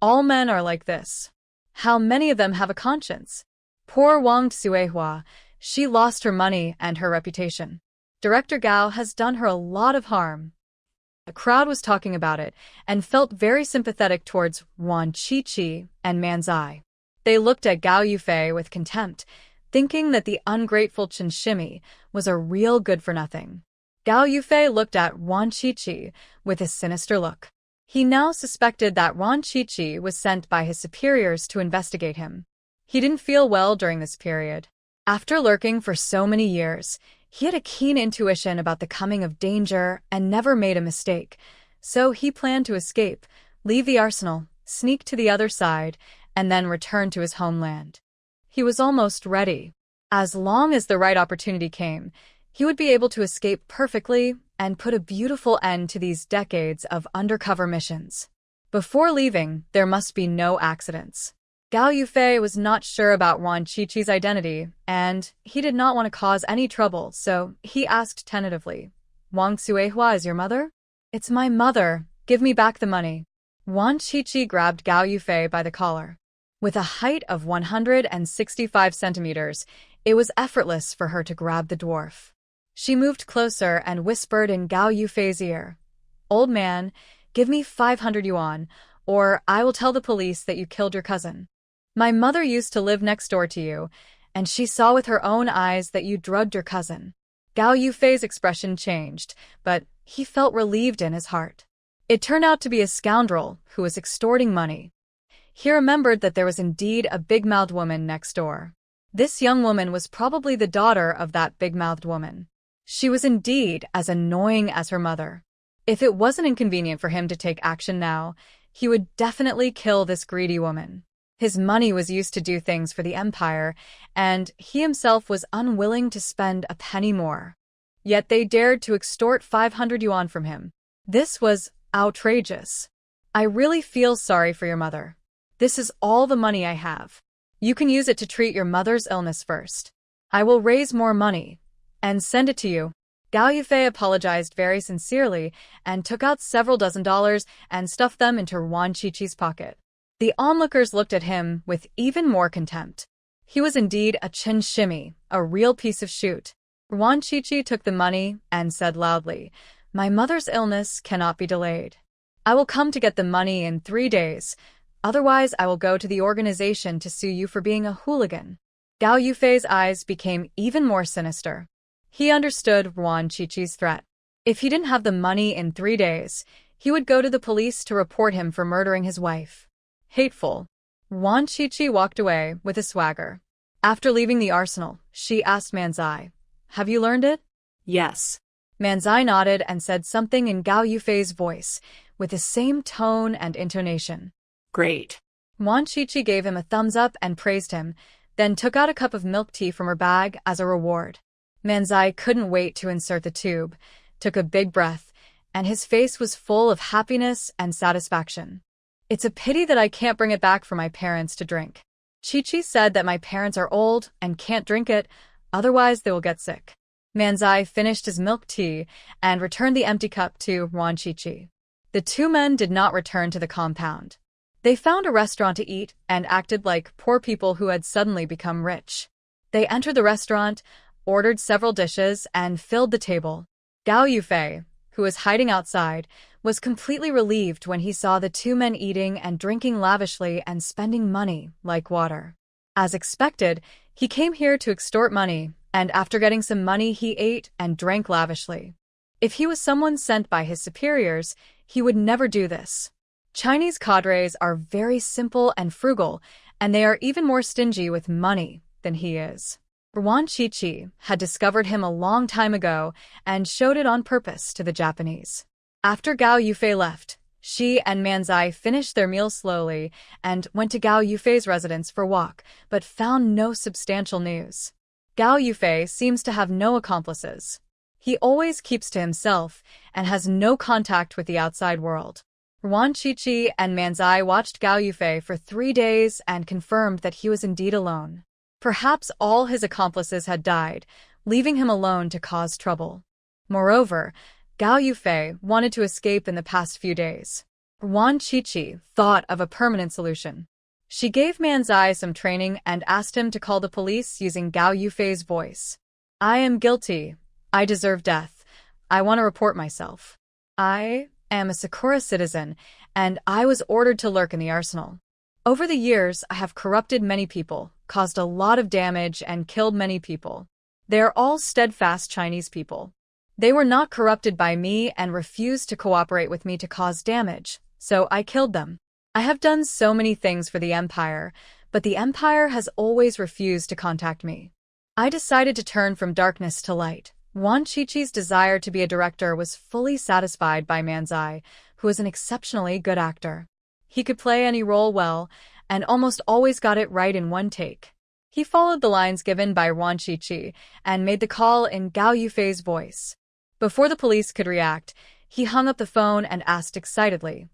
All men are like this. How many of them have a conscience? Poor Wang Suihua. She lost her money and her reputation. Director Gao has done her a lot of harm. The crowd was talking about it and felt very sympathetic towards Wan Qiqi and Manzai. They looked at Gao Yufei with contempt, thinking that the ungrateful Chen Shimi was a real good-for-nothing. Gao Yufei looked at Wan Qiqi with a sinister look. He now suspected that Wan Qiqi was sent by his superiors to investigate him. He didn't feel well during this period. After lurking for so many years, he had a keen intuition about the coming of danger and never made a mistake, so he planned to escape, leave the arsenal, sneak to the other side, and then return to his homeland. He was almost ready. As long as the right opportunity came, he would be able to escape perfectly and put a beautiful end to these decades of undercover missions. Before leaving, there must be no accidents. Gao Yufei was not sure about Wan Qiqi's identity, and he did not want to cause any trouble, so he asked tentatively, "Wang Suihua is your mother?" "It's my mother. Give me back the money." Wan Qiqi grabbed Gao Yufei by the collar. With a height of 165 centimeters, it was effortless for her to grab the dwarf. She moved closer and whispered in Gao Yufei's ear, "Old man, give me 500 yuan, or I will tell the police that you killed your cousin. My mother used to live next door to you, and she saw with her own eyes that you drugged your cousin." Gao Yufei's expression changed, but he felt relieved in his heart. It turned out to be a scoundrel who was extorting money. He remembered that there was indeed a big-mouthed woman next door. This young woman was probably the daughter of that big-mouthed woman. She was indeed as annoying as her mother. If it wasn't inconvenient for him to take action now, he would definitely kill this greedy woman. His money was used to do things for the empire, and he himself was unwilling to spend a penny more. Yet they dared to extort 500 yuan from him. This was outrageous. "I really feel sorry for your mother. This is all the money I have. You can use it to treat your mother's illness first. I will raise more money and send it to you." Gao Yufei apologized very sincerely and took out several dozen dollars and stuffed them into Wan Qiqi's pocket. The onlookers looked at him with even more contempt. He was indeed a Chen Shimi, a real piece of shoot. Wan Qiqi took the money and said loudly, "My mother's illness cannot be delayed. I will come to get the money in 3 days. Otherwise, I will go to the organization to sue you for being a hooligan." Gao Yufei's eyes became even more sinister. He understood Wan Qiqi's threat. If he didn't have the money in 3 days, he would go to the police to report him for murdering his wife. Hateful. Wan Qiqi walked away with a swagger. After leaving the arsenal, she asked Manzai, "Have you learned it?" Yes. Manzai nodded and said something in Gao Yufei's voice, with the same tone and intonation. Great. Wan Qiqi gave him a thumbs up and praised him, then took out a cup of milk tea from her bag as a reward. Manzai couldn't wait to insert the tube, took a big breath, and his face was full of happiness and satisfaction. "It's a pity that I can't bring it back for my parents to drink. Qiqi said that my parents are old and can't drink it, otherwise they will get sick." Manzai finished his milk tea and returned the empty cup to Wan Qiqi. The two men did not return to the compound. They found a restaurant to eat and acted like poor people who had suddenly become rich. They entered the restaurant, ordered several dishes, and filled the table. Gao Yufei, who was hiding outside, was completely relieved when he saw the two men eating and drinking lavishly and spending money like water. As expected, he came here to extort money, and after getting some money he ate and drank lavishly. If he was someone sent by his superiors, he would never do this. Chinese cadres are very simple and frugal, and they are even more stingy with money than he is. Wan Qiqi had discovered him a long time ago and showed it on purpose to the Japanese. After Gao Yufei left, she and Manzai finished their meal slowly and went to Gao Yufei's residence for a walk, but found no substantial news. Gao Yufei seems to have no accomplices. He always keeps to himself and has no contact with the outside world. Wan Qiqi and Manzai watched Gao Yufei for 3 days and confirmed that he was indeed alone. Perhaps all his accomplices had died, leaving him alone to cause trouble. Moreover, Gao Yufei wanted to escape in the past few days. Wan Qiqi thought of a permanent solution. She gave Manzai some training and asked him to call the police using Gao Yufei's voice. I am guilty. I deserve death. I want to report myself. I am a Sakura citizen, and I was ordered to lurk in the arsenal. Over the years, I have corrupted many people, caused a lot of damage, and killed many people. They are all steadfast Chinese people. They were not corrupted by me and refused to cooperate with me to cause damage, so I killed them. I have done so many things for the Empire, but the Empire has always refused to contact me. I decided to turn from darkness to light. Wan Qiqi's desire to be a director was fully satisfied by Manzai, who is an exceptionally good actor. He could play any role well, and almost always got it right in one take. He followed the lines given by Wan Qiqi and made the call in Gao Yufei's voice. Before the police could react, he hung up the phone and asked excitedly,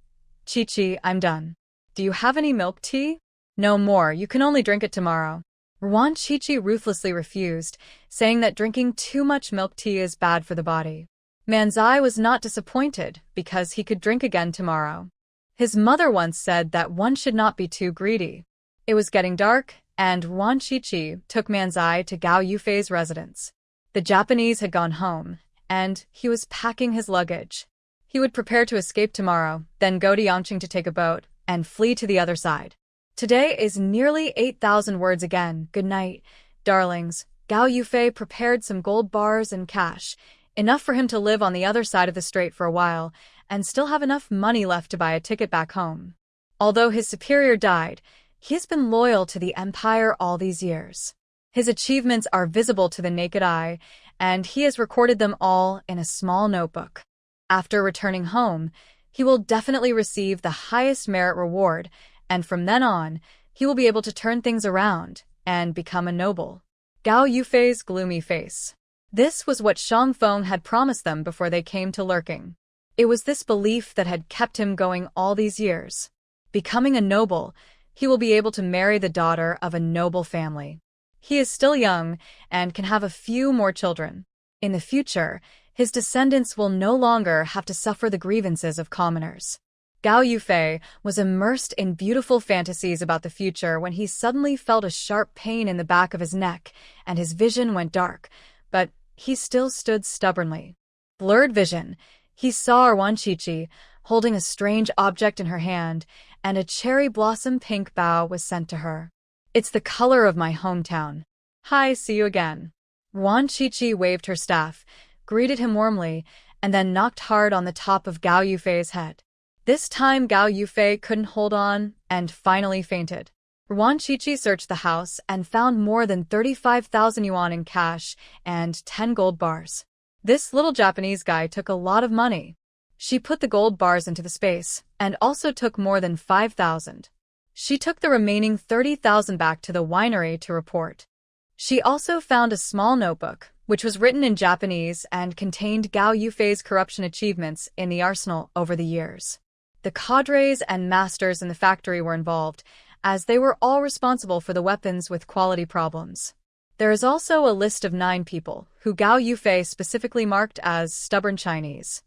Qiqi, I'm done. Do you have any milk tea? No more, you can only drink it tomorrow. Wan Qiqi ruthlessly refused, saying that drinking too much milk tea is bad for the body. Manzai was not disappointed because he could drink again tomorrow. His mother once said that one should not be too greedy. It was getting dark, and Wan Qiqi took Manzai to Gao Yufei's residence. The Japanese had gone home, and he was packing his luggage. He would prepare to escape tomorrow, then go to Yangqing to take a boat, and flee to the other side. Today is nearly 8,000 words again. Good night, darlings. Gao Yufei prepared some gold bars and cash, enough for him to live on the other side of the strait for a while, and still have enough money left to buy a ticket back home. Although his superior died, he has been loyal to the Empire all these years. His achievements are visible to the naked eye, and he has recorded them all in a small notebook. After returning home, he will definitely receive the highest merit reward, and from then on, he will be able to turn things around and become a noble. Gao Yufei's gloomy face. This was what Shang Feng had promised them before they came to lurking. It was this belief that had kept him going all these years. Becoming a noble, he will be able to marry the daughter of a noble family. He is still young and can have a few more children. In the future, his descendants will no longer have to suffer the grievances of commoners. Gao Yufei was immersed in beautiful fantasies about the future when he suddenly felt a sharp pain in the back of his neck, and his vision went dark, but he still stood stubbornly. Blurred vision. He saw Wan Qiqi holding a strange object in her hand, and a cherry blossom pink bow was sent to her. It's the color of my hometown. Hi, see you again. Wan Qiqi waved her staff, greeted him warmly, and then knocked hard on the top of Gao Yufei's head. This time Gao Yufei couldn't hold on and finally fainted. Wan Qiqi searched the house and found more than 35,000 yuan in cash and 10 gold bars. This little Japanese guy took a lot of money. She put the gold bars into the space and also took more than 5,000. She took the remaining 30,000 back to the winery to report. She also found a small notebook, which was written in Japanese and contained Gao Yufei's corruption achievements in the arsenal over the years. The cadres and masters in the factory were involved, as they were all responsible for the weapons with quality problems. There is also a list of 9 people, who Gao Yufei specifically marked as stubborn Chinese.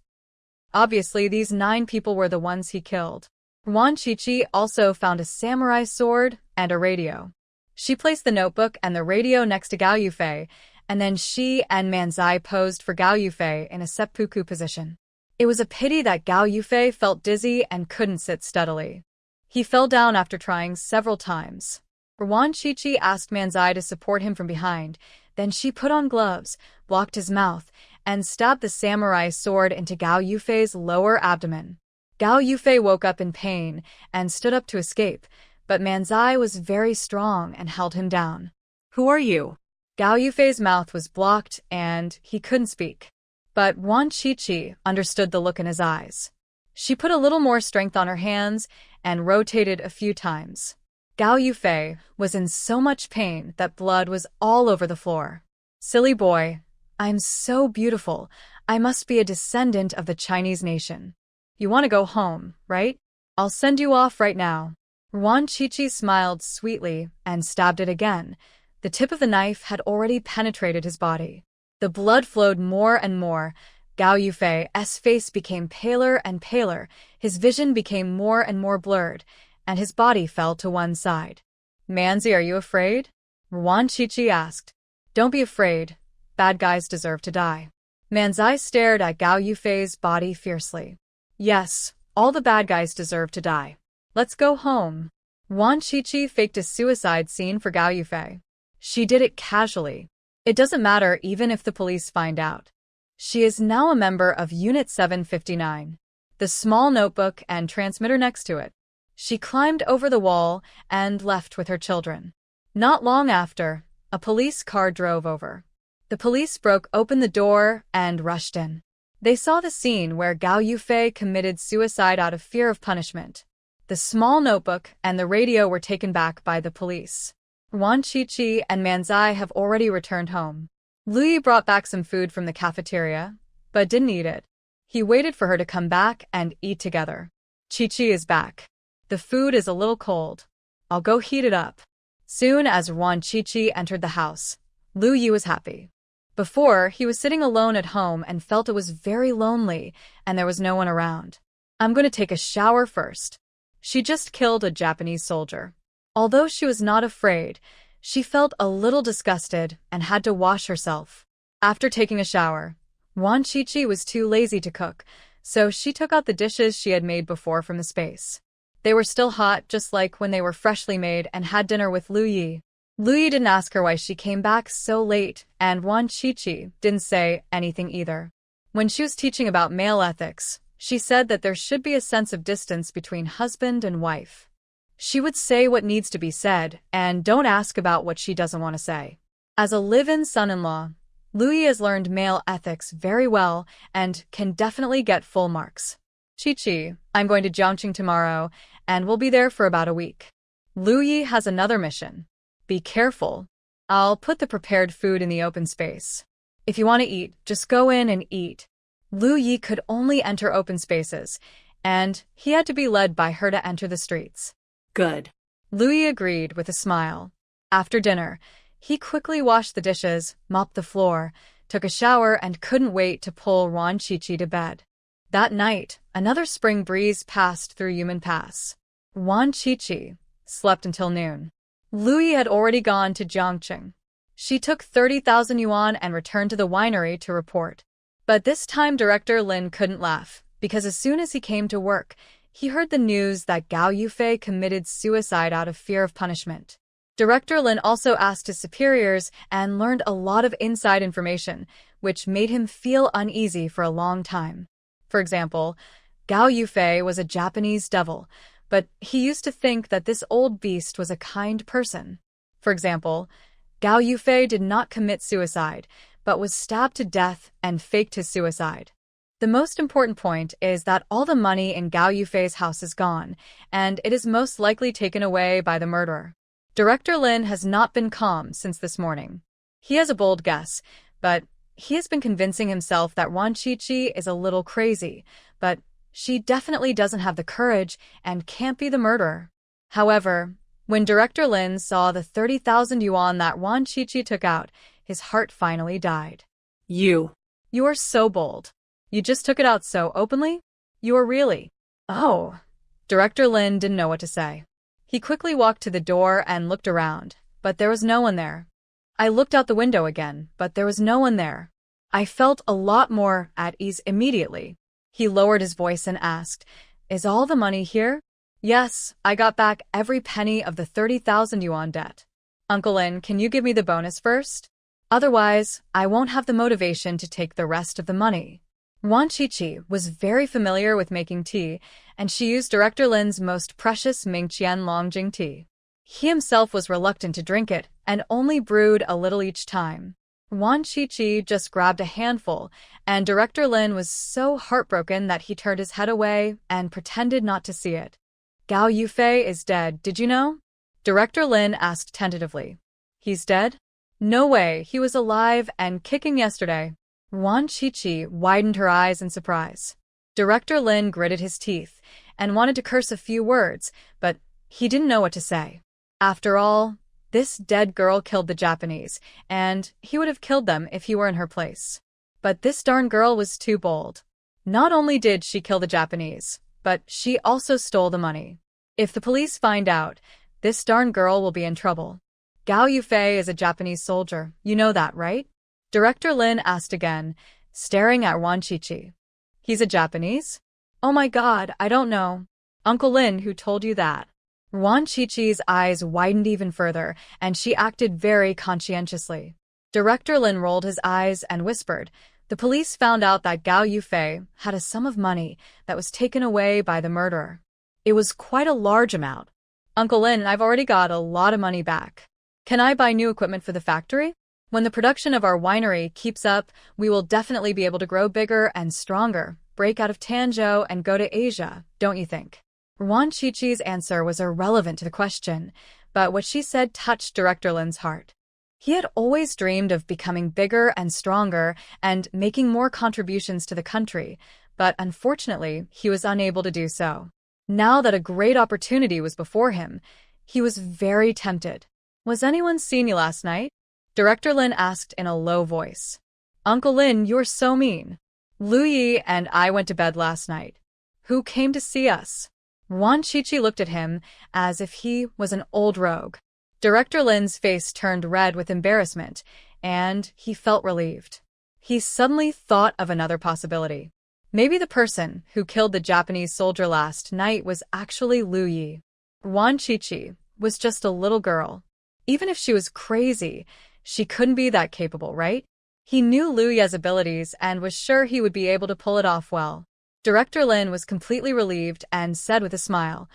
Obviously, these 9 people were the ones he killed. Wan Qiqi also found a samurai sword and a radio. She placed the notebook and the radio next to Gao Yufei, and then she and Manzai posed for Gao Yufei in a seppuku position. It was a pity that Gao Yufei felt dizzy and couldn't sit steadily. He fell down after trying several times. Wan Qiqi asked Manzai to support him from behind, then she put on gloves, blocked his mouth, and stabbed the samurai sword into Gao Yufei's lower abdomen. Gao Yufei woke up in pain and stood up to escape, but Manzai was very strong and held him down. Who are you? Gao Yufei's mouth was blocked and he couldn't speak. But Wan Qiqi understood the look in his eyes. She put a little more strength on her hands and rotated a few times. Gao Yufei was in so much pain that blood was all over the floor. Silly boy, I'm so beautiful. I must be a descendant of the Chinese nation. You want to go home, right? I'll send you off right now. Wan Qiqi smiled sweetly and stabbed it again. The tip of the knife had already penetrated his body. The blood flowed more and more. Gao Yufei's face became paler and paler, his vision became more and more blurred, and his body fell to one side. Manzi, are you afraid? Wan Chichi asked. Don't be afraid. Bad guys deserve to die. Manzi stared at Gao Yufei's body fiercely. Yes, all the bad guys deserve to die. Let's go home. Wan Chichi faked a suicide scene for Gao Yufei. She did it casually. It doesn't matter even if the police find out. She is now a member of Unit 759. The small notebook and transmitter next to it. She climbed over the wall and left with her children. Not long after, a police car drove over. The police broke open the door and rushed in. They saw the scene where Gao Yufei committed suicide out of fear of punishment. The small notebook and the radio were taken back by the police. Wan Chichi and Manzi have already returned home. Lui brought back some food from the cafeteria, but didn't eat it. He waited for her to come back and eat together. Chichi is back. The food is a little cold. I'll go heat it up. Soon as Wan Chichi entered the house, Lu Yi was happy. Before, he was sitting alone at home and felt it was very lonely and there was no one around. I'm going to take a shower first. She just killed a Japanese soldier. Although she was not afraid, she felt a little disgusted and had to wash herself. After taking a shower, Wan Chichi was too lazy to cook, so she took out the dishes she had made before from the space. They were still hot, just like when they were freshly made, and had dinner with Lu Yi. Lu Yi didn't ask her why she came back so late, and Wan Chichi didn't say anything either. When she was teaching about male ethics, she said that there should be a sense of distance between husband and wife. She would say what needs to be said, and don't ask about what she doesn't want to say. As a live-in son-in-law, Lu Yi has learned male ethics very well and can definitely get full marks. Chichi, I'm going to Jiangqing tomorrow, and we'll be there for about a week. Lu Yi has another mission. Be careful. I'll put the prepared food in the open space. If you want to eat, just go in and eat. Lu Yi could only enter open spaces, and he had to be led by her to enter the streets. Good. Lu Yi agreed with a smile. After dinner, he quickly washed the dishes, mopped the floor, took a shower, and couldn't wait to pull Wan Chichi to bed. That night, another spring breeze passed through Yumen Pass. Wan Chichi slept until noon. Lu Yi had already gone to Jiangqing. She took 30,000 yuan and returned to the winery to report. But this time Director Lin couldn't laugh, because as soon as he came to work, he heard the news that Gao Yufei committed suicide out of fear of punishment. Director Lin also asked his superiors and learned a lot of inside information, which made him feel uneasy for a long time. For example, Gao Yufei was a Japanese devil, but he used to think that this old beast was a kind person. For example, Gao Yufei did not commit suicide, but was stabbed to death and faked his suicide. The most important point is that all the money in Gao Yufei's house is gone, and it is most likely taken away by the murderer. Director Lin has not been calm since this morning. He has a bold guess, but he has been convincing himself that Wan Chichi is a little crazy, but she definitely doesn't have the courage and can't be the murderer. However, when Director Lin saw the 30,000 yuan that Wan Chichi took out, his heart finally died. You are so bold. You just took it out so openly? You are really... Oh. Director Lin didn't know what to say. He quickly walked to the door and looked around, but there was no one there. I looked out the window again, but there was no one there. I felt a lot more at ease immediately. He lowered his voice and asked, Is all the money here? Yes, I got back every penny of the 30,000 yuan debt. Uncle Lin, can you give me the bonus first? Otherwise, I won't have the motivation to take the rest of the money. Wan Chichi was very familiar with making tea, and she used Director Lin's most precious Mingqian Longjing tea. He himself was reluctant to drink it and only brewed a little each time. Wan Chichi just grabbed a handful, and Director Lin was so heartbroken that he turned his head away and pretended not to see it. Gao Yufei is dead, did you know? Director Lin asked tentatively. He's dead? No way, he was alive and kicking yesterday. Wan Chichi widened her eyes in surprise. Director Lin gritted his teeth and wanted to curse a few words, but he didn't know what to say. After all, this dead girl killed the Japanese, and he would have killed them if he were in her place. But this darn girl was too bold. Not only did she kill the Japanese, but she also stole the money. If the police find out, this darn girl will be in trouble. Gao Yufei is a Japanese soldier, you know that, right? Director Lin asked again, staring at Wan Qiqi. He's a Japanese? Oh my god, I don't know. Uncle Lin, who told you that? Wan Qiqi's eyes widened even further, and she acted very conscientiously. Director Lin rolled his eyes and whispered, the police found out that Gao Yufei had a sum of money that was taken away by the murderer. It was quite a large amount. Uncle Lin, I've already got a lot of money back. Can I buy new equipment for the factory? When the production of our winery keeps up, we will definitely be able to grow bigger and stronger, break out of Tanzhou and go to Asia, don't you think? Wan Qiqi's answer was irrelevant to the question, but what she said touched Director Lin's heart. He had always dreamed of becoming bigger and stronger and making more contributions to the country, but unfortunately, he was unable to do so. Now that a great opportunity was before him, he was very tempted. Was anyone seen you last night? Director Lin asked in a low voice. Uncle Lin, you're so mean. Lu Yi and I went to bed last night. Who came to see us? Wan Qiqi looked at him as if he was an old rogue. Director Lin's face turned red with embarrassment, and he felt relieved. He suddenly thought of another possibility. Maybe the person who killed the Japanese soldier last night was actually Lu Yi. Wan Qiqi was just a little girl. Even if she was crazy, she couldn't be that capable, right? He knew Lu Yi's abilities and was sure he would be able to pull it off well. Director Lin was completely relieved and said with a smile,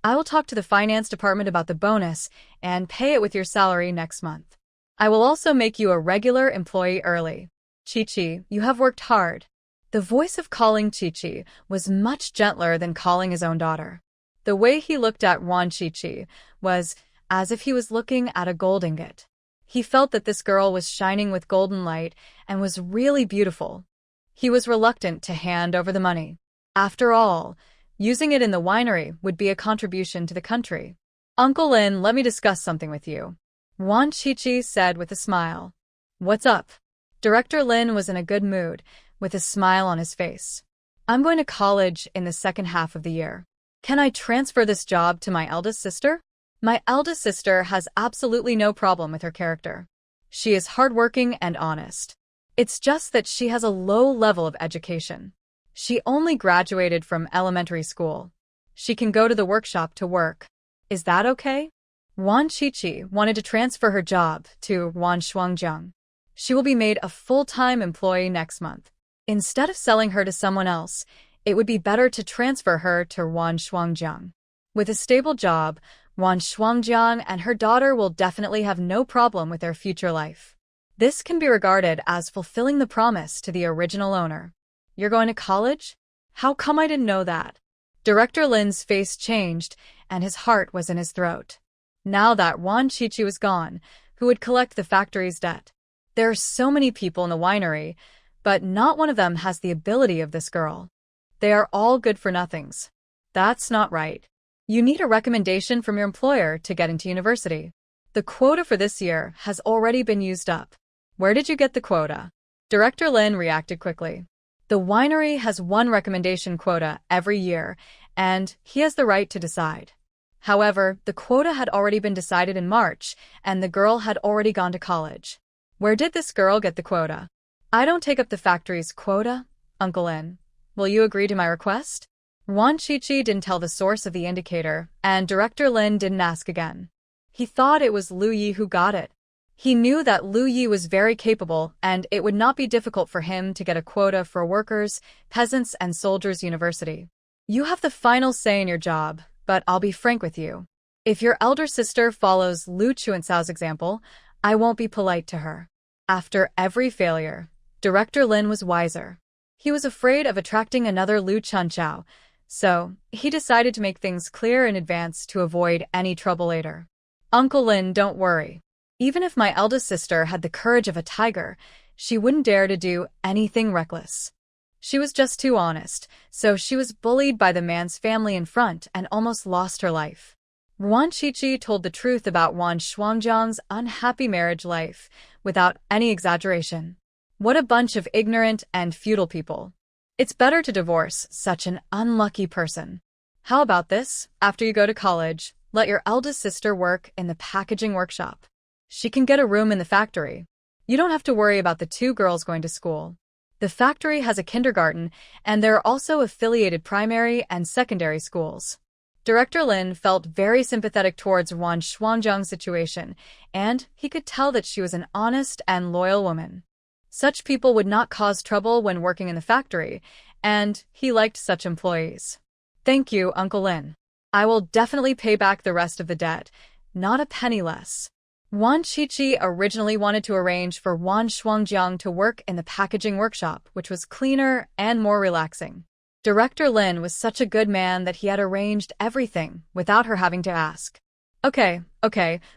I will talk to the finance department about the bonus and pay it with your salary next month. I will also make you a regular employee early. Qiqi, you have worked hard. The voice of calling Qiqi was much gentler than calling his own daughter. The way he looked at Wan Qiqi was as if he was looking at a gold ingot. He felt that this girl was shining with golden light and was really beautiful. He was reluctant to hand over the money. After all, using it in the winery would be a contribution to the country. Uncle Lin, let me discuss something with you. Wan Qiqi said with a smile. What's up? Director Lin was in a good mood, with a smile on his face. I'm going to college in the second half of the year. Can I transfer this job to my eldest sister? My eldest sister has absolutely no problem with her character. She is hardworking and honest. It's just that she has a low level of education. She only graduated from elementary school. She can go to the workshop to work. Is that okay? Wan Qiqi wanted to transfer her job to Wan Shuangjiang. She will be made a full-time employee next month. Instead of selling her to someone else, it would be better to transfer her to Wan Shuangjiang. With a stable job, Wan Shuangjiang and her daughter will definitely have no problem with their future life. This can be regarded as fulfilling the promise to the original owner. You're going to college? How come I didn't know that? Director Lin's face changed, and his heart was in his throat. Now that Wan Qiqi was gone, who would collect the factory's debt? There are so many people in the winery, but not one of them has the ability of this girl. They are all good-for-nothings. That's not right. You need a recommendation from your employer to get into university. The quota for this year has already been used up. Where did you get the quota? Director Lin reacted quickly. The winery has one recommendation quota every year, and he has the right to decide. However, the quota had already been decided in March, and the girl had already gone to college. Where did this girl get the quota? I don't take up the factory's quota, Uncle Lin. Will you agree to my request? Wan Qiqi didn't tell the source of the indicator, and Director Lin didn't ask again. He thought it was Lu Yi who got it. He knew that Lu Yi was very capable, and it would not be difficult for him to get a quota for workers, peasants, and soldiers' university. You have the final say in your job, but I'll be frank with you. If your elder sister follows Lu Chuancao's example, I won't be polite to her. After every failure, Director Lin was wiser. He was afraid of attracting another Lu Chuancao, so he decided to make things clear in advance to avoid any trouble later. Uncle Lin, don't worry. Even if my eldest sister had the courage of a tiger, she wouldn't dare to do anything reckless. She was just too honest, so she was bullied by the man's family in front and almost lost her life. Wan Qiqi told the truth about Wan Shuangjiang's unhappy marriage life, without any exaggeration. What a bunch of ignorant and futile people. It's better to divorce such an unlucky person. How about this? After you go to college, let your eldest sister work in the packaging workshop. She can get a room in the factory. You don't have to worry about the two girls going to school. The factory has a kindergarten, and there are also affiliated primary and secondary schools. Director Lin felt very sympathetic towards Wan Shuangjiang's situation, and he could tell that she was an honest and loyal woman. Such people would not cause trouble when working in the factory, and he liked such employees. Thank you, Uncle Lin. I will definitely pay back the rest of the debt, not a penny less. Wan Qiqi originally wanted to arrange for Wan Shuangjiang to work in the packaging workshop, which was cleaner and more relaxing. Director Lin was such a good man that he had arranged everything without her having to ask. Okay,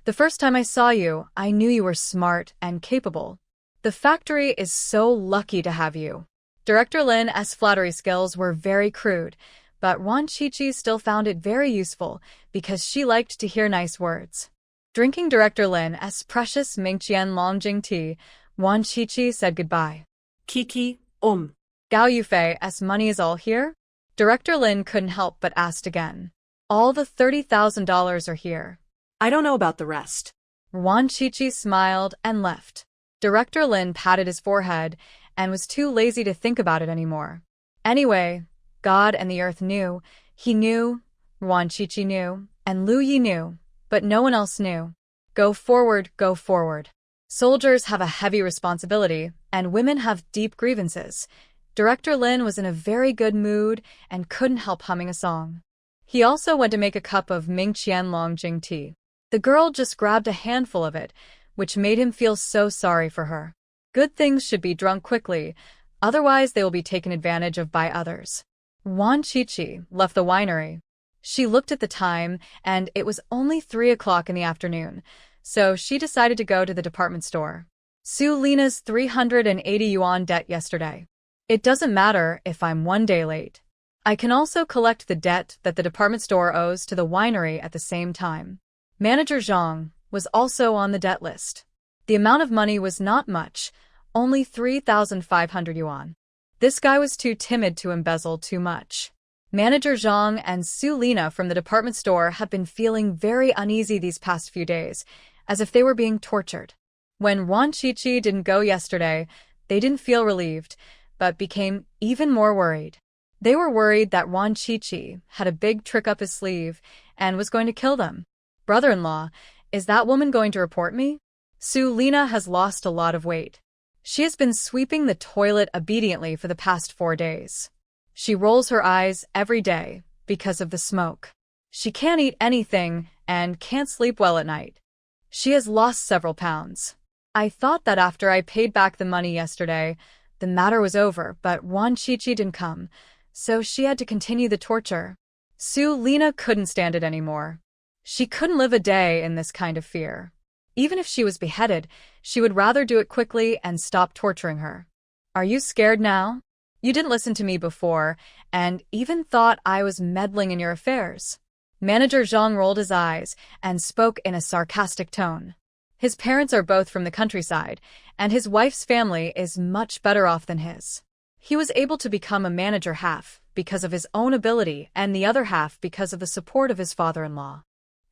the first time I saw you, I knew you were smart and capable. The factory is so lucky to have you. Director Lin's flattery skills were very crude, but Wan Qiqi still found it very useful because she liked to hear nice words. Drinking Director Lin's precious Mingqian Longjing tea, Wan Qiqi said goodbye. Kiki, Gao Yufei's money is all here? Director Lin couldn't help but asked again. All the $30,000 are here. I don't know about the rest. Wan Qiqi smiled and left. Director Lin patted his forehead and was too lazy to think about it anymore. Anyway, God and the earth knew, he knew, Wan Qiqi knew, and Lu Yi knew, but no one else knew. Go forward, go forward. Soldiers have a heavy responsibility, and women have deep grievances. Director Lin was in a very good mood and couldn't help humming a song. He also went to make a cup of Mingqian Longjing tea. The girl just grabbed a handful of it, which made him feel so sorry for her. Good things should be drunk quickly, otherwise they will be taken advantage of by others. Wan Qiqi left the winery. She looked at the time, and it was only 3 o'clock in the afternoon, so she decided to go to the department store. Su Lina's 380 yuan debt yesterday. It doesn't matter if I'm 1 day late. I can also collect the debt that the department store owes to the winery at the same time. Manager Zhang was also on the debt list. The amount of money was not much, only 3,500 yuan. This guy was too timid to embezzle too much. Manager Zhang and Su Lina from the department store have been feeling very uneasy these past few days, as if they were being tortured. When Wan Qiqi didn't go yesterday, they didn't feel relieved, but became even more worried. They were worried that Wan Qiqi had a big trick up his sleeve and was going to kill them. Brother-in-law, is that woman going to report me? Su Lina has lost a lot of weight. She has been sweeping the toilet obediently for the past 4 days. She rolls her eyes every day because of the smoke. She can't eat anything and can't sleep well at night. She has lost several pounds. I thought that after I paid back the money yesterday, the matter was over, but Wan Qiqi didn't come, so she had to continue the torture. Su Lina couldn't stand it anymore. She couldn't live a day in this kind of fear. Even if she was beheaded, she would rather do it quickly and stop torturing her. Are you scared now? You didn't listen to me before, and even thought I was meddling in your affairs. Manager Zhang rolled his eyes and spoke in a sarcastic tone. His parents are both from the countryside, and his wife's family is much better off than his. He was able to become a manager half because of his own ability and the other half because of the support of his father-in-law.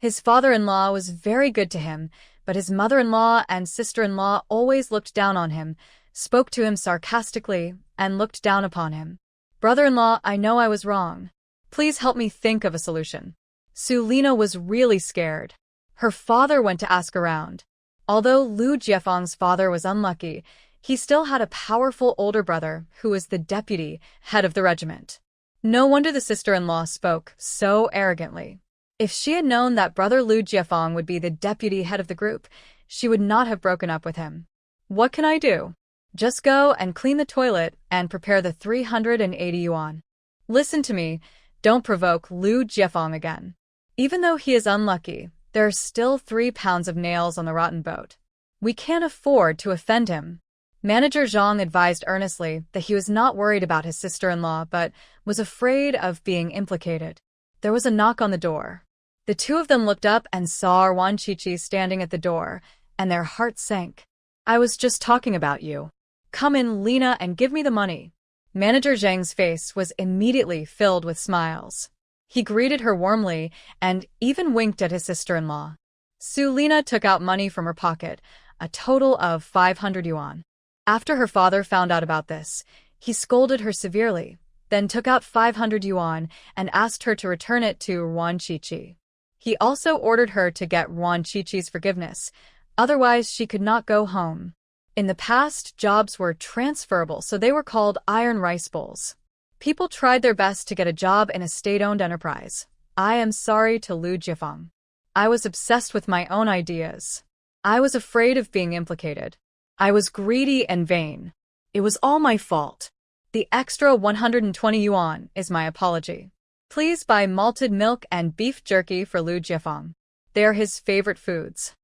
His father-in-law was very good to him, but his mother-in-law and sister-in-law always looked down on him, spoke to him sarcastically, and looked down upon him. Brother-in-law, I know I was wrong. Please help me think of a solution. Su Lina was really scared. Her father went to ask around. Although Lu Jiefeng's father was unlucky, he still had a powerful older brother who was the deputy head of the regiment. No wonder the sister-in-law spoke so arrogantly. If she had known that brother Lu Jiefeng would be the deputy head of the group, she would not have broken up with him. What can I do? Just go and clean the toilet and prepare the 380 yuan. Listen to me, don't provoke Lu Jiefeng again. Even though he is unlucky, there are still 3 pounds of nails on the rotten boat. We can't afford to offend him. Manager Zhang advised earnestly that he was not worried about his sister-in-law but was afraid of being implicated. There was a knock on the door. The two of them looked up and saw Wan Qiqi standing at the door, and their hearts sank. I was just talking about you. Come in, Lina, and give me the money. Manager Zhang's face was immediately filled with smiles. He greeted her warmly and even winked at his sister-in-law. Sulina took out money from her pocket, a total of 500 yuan. After her father found out about this, he scolded her severely, then took out 500 yuan and asked her to return it to Ruan Chichi. He also ordered her to get Ruan Chichi's forgiveness, otherwise she could not go home. In the past, jobs were transferable, so they were called iron rice bowls. People tried their best to get a job in a state-owned enterprise. I am sorry to Lu Jiafeng. I was obsessed with my own ideas. I was afraid of being implicated. I was greedy and vain. It was all my fault. The extra 120 yuan is my apology. Please buy malted milk and beef jerky for Lu Jiafeng. They are his favorite foods.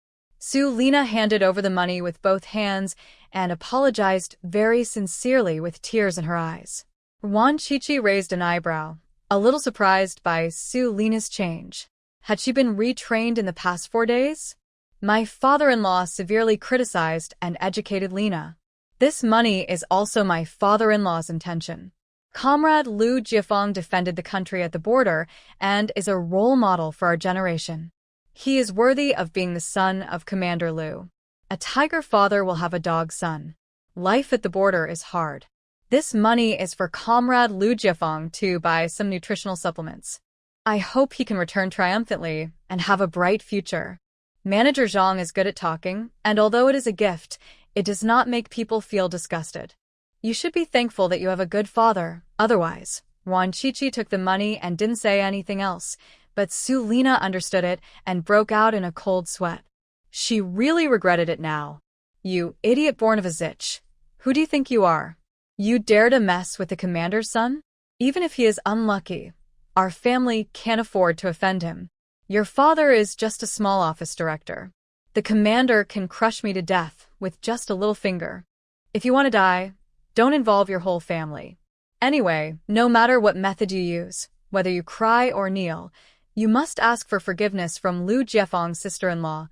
Sulina handed over the money with both hands and apologized very sincerely with tears in her eyes. Ruan Chichi raised an eyebrow, a little surprised by Sulina's change. Had she been retrained in the past 4 days? My father-in-law severely criticized and educated Lina. This money is also my father-in-law's intention. Comrade Lu Jiafeng defended the country at the border and is a role model for our generation. He is worthy of being the son of Commander Lu. A tiger father will have a dog son. Life at the border is hard. This money is for Comrade Lu Jiafeng to buy some nutritional supplements. I hope he can return triumphantly and have a bright future. Manager Zhang is good at talking, and although it is a gift, it does not make people feel disgusted. You should be thankful that you have a good father, otherwise. Ruan Chichi took the money and didn't say anything else, but Sulina understood it and broke out in a cold sweat. She really regretted it now. You idiot born of a zitch. Who do you think you are? You dare to mess with the commander's son? Even if he is unlucky, our family can't afford to offend him. Your father is just a small office director. The commander can crush me to death with just a little finger. If you want to die, don't involve your whole family. Anyway, no matter what method you use, whether you cry or kneel, you must ask for forgiveness from Lu Jiafeng's sister-in-law,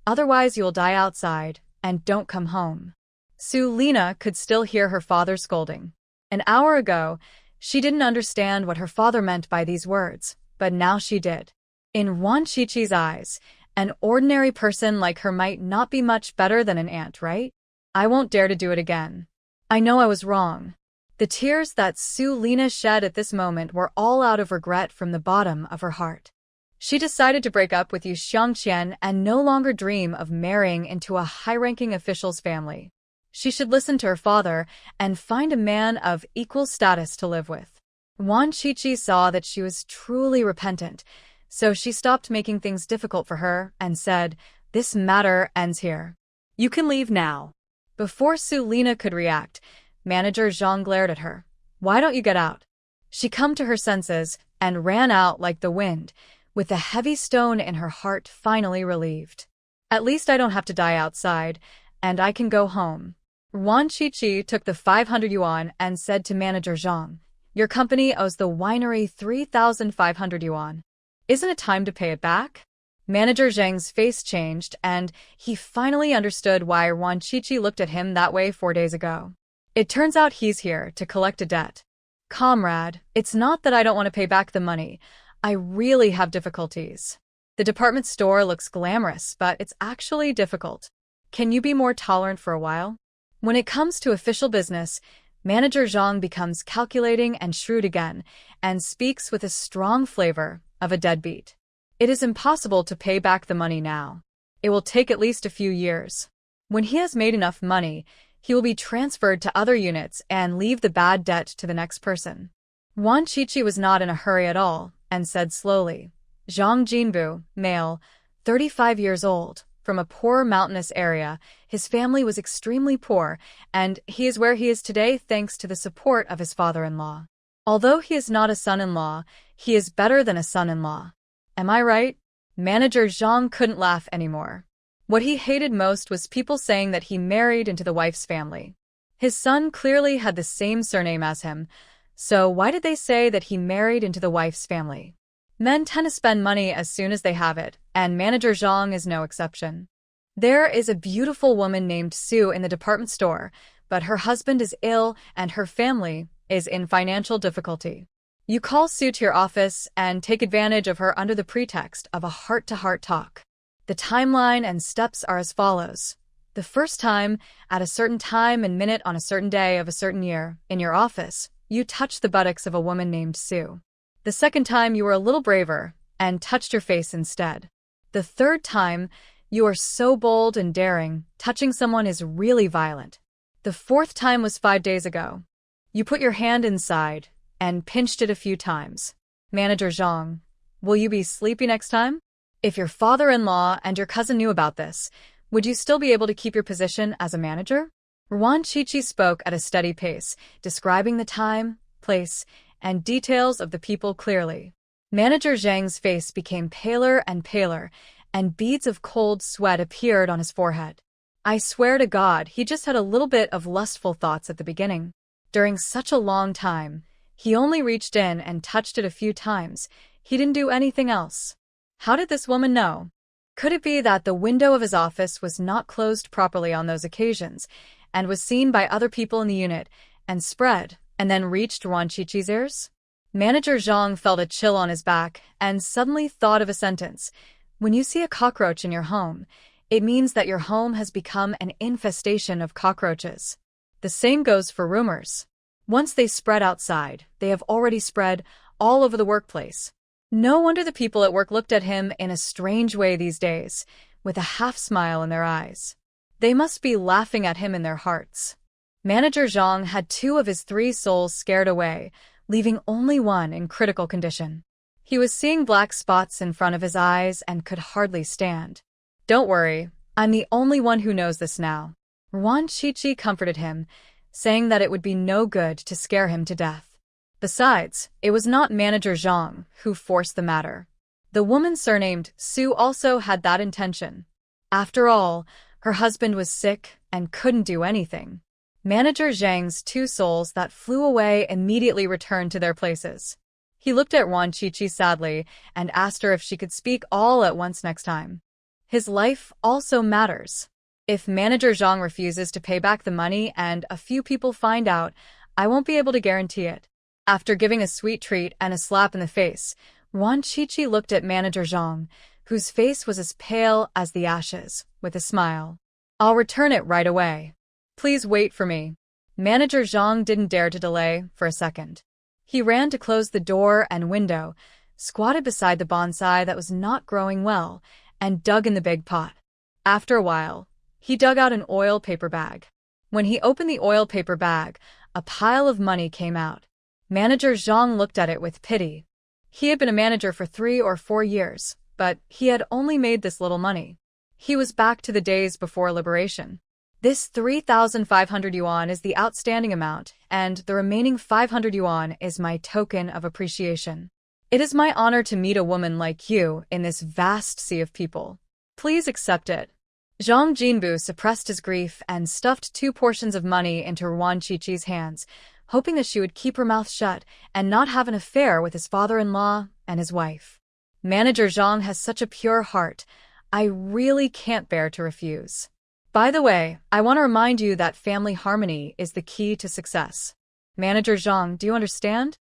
otherwise you'll die outside, and don't come home. Sulina could still hear her father scolding. An hour ago, she didn't understand what her father meant by these words, but now she did. In Ruan Chichi's eyes, an ordinary person like her might not be much better than an ant, right? I won't dare to do it again. I know I was wrong. The tears that Sulina shed at this moment were all out of regret from the bottom of her heart. She decided to break up with Yu Xiangqian and no longer dream of marrying into a high-ranking official's family. She should listen to her father and find a man of equal status to live with. Ruan Chichi saw that she was truly repentant, so she stopped making things difficult for her and said, "This matter ends here. You can leave now." Before Sulina could react, Manager Zhang glared at her. "Why don't you get out?" She come to her senses and ran out like the wind, with the heavy stone in her heart finally relieved. At least I don't have to die outside, and I can go home. Ruan Chichi took the 500 yuan and said to Manager Zhang, "Your company owes the winery 3,500 yuan. Isn't it time to pay it back?" Manager Zhang's face changed, and he finally understood why Ruan Chichi looked at him that way 4 days ago. It turns out he's here to collect a debt. "Comrade, it's not that I don't want to pay back the money. I really have difficulties. The department store looks glamorous, but it's actually difficult. Can you be more tolerant for a while?" When it comes to official business, Manager Zhang becomes calculating and shrewd again, and speaks with a strong flavor of a deadbeat. It is impossible to pay back the money now. It will take at least a few years. When he has made enough money, he will be transferred to other units and leave the bad debt to the next person. Ruan Chichi was not in a hurry at all, and said slowly, "Zhang Jinbu, male, 35 years old, from a poor mountainous area. His family was extremely poor, and he is where he is today thanks to the support of his father-in-law. Although he is not a son-in-law, he is better than a son-in-law. Am I right?" Manager Zhang couldn't laugh anymore. What he hated most was people saying that he married into the wife's family. His son clearly had the same surname as him, so why did they say that he married into the wife's family? Men tend to spend money as soon as they have it, and Manager Zhang is no exception. There is a beautiful woman named Sue in the department store, but her husband is ill and her family is in financial difficulty. You call Sue to your office and take advantage of her under the pretext of a heart-to-heart talk. The timeline and steps are as follows. The first time, at a certain time and minute on a certain day of a certain year, in your office, you touched the buttocks of a woman named Sue. The second time, you were a little braver and touched your face instead. The third time, you are so bold and daring, touching someone is really violent. The fourth time was 5 days ago. You put your hand inside and pinched it a few times. Manager Zhang, will you be sleepy next time? If your father-in-law and your cousin knew about this, would you still be able to keep your position as a manager? Ruan Chichi spoke at a steady pace, describing the time, place, and details of the people clearly. Manager Zhang's face became paler, and beads of cold sweat appeared on his forehead. I swear to God, he just had a little bit of lustful thoughts at the beginning. During such a long time, he only reached in and touched it a few times. He didn't do anything else. How did this woman know? Could it be that the window of his office was not closed properly on those occasions, and was seen by other people in the unit, and spread, and then reached Ruan Chichi's ears? Manager Zhang felt a chill on his back, and suddenly thought of a sentence. When you see a cockroach in your home, it means that your home has become an infestation of cockroaches. The same goes for rumors. Once they spread outside, they have already spread all over the workplace. No wonder the people at work looked at him in a strange way these days, with a half-smile in their eyes. They must be laughing at him in their hearts. Manager Zhang had 2 of his 3 souls scared away, leaving only one in critical condition. He was seeing black spots in front of his eyes and could hardly stand. Don't worry, I'm the only one who knows this now. Ruan Chichi comforted him, saying that it would be no good to scare him to death. Besides, it was not Manager Zhang who forced the matter. The woman surnamed Sue also had that intention. After all, her husband was sick and couldn't do anything. Manager Zhang's 2 souls that flew away immediately returned to their places. He looked at Ruan Chichi sadly and asked her if she could speak all at once next time. His life also matters. If Manager Zhang refuses to pay back the money and a few people find out, I won't be able to guarantee it. After giving a sweet treat and a slap in the face, Ruan Chichi looked at Manager Zhang, whose face was as pale as the ashes, with a smile. I'll return it right away. Please wait for me. Manager Zhang didn't dare to delay for a second. He ran to close the door and window, squatted beside the bonsai that was not growing well, and dug in the big pot. After a while, he dug out an oil paper bag. When he opened the oil paper bag, a pile of money came out. Manager Zhang looked at it with pity. He had been a manager for 3 or 4 years, but he had only made this little money. He was back to the days before liberation. This 3,500 yuan is the outstanding amount, and the remaining 500 yuan is my token of appreciation. It is my honor to meet a woman like you in this vast sea of people. Please accept it. Zhang Jinbu suppressed his grief and stuffed 2 portions of money into Ruan Chichi's hands, hoping that she would keep her mouth shut and not have an affair with his father-in-law and his wife. Manager Zhang has such a pure heart. I really can't bear to refuse. By the way, I want to remind you that family harmony is the key to success. Manager Zhang, do you understand?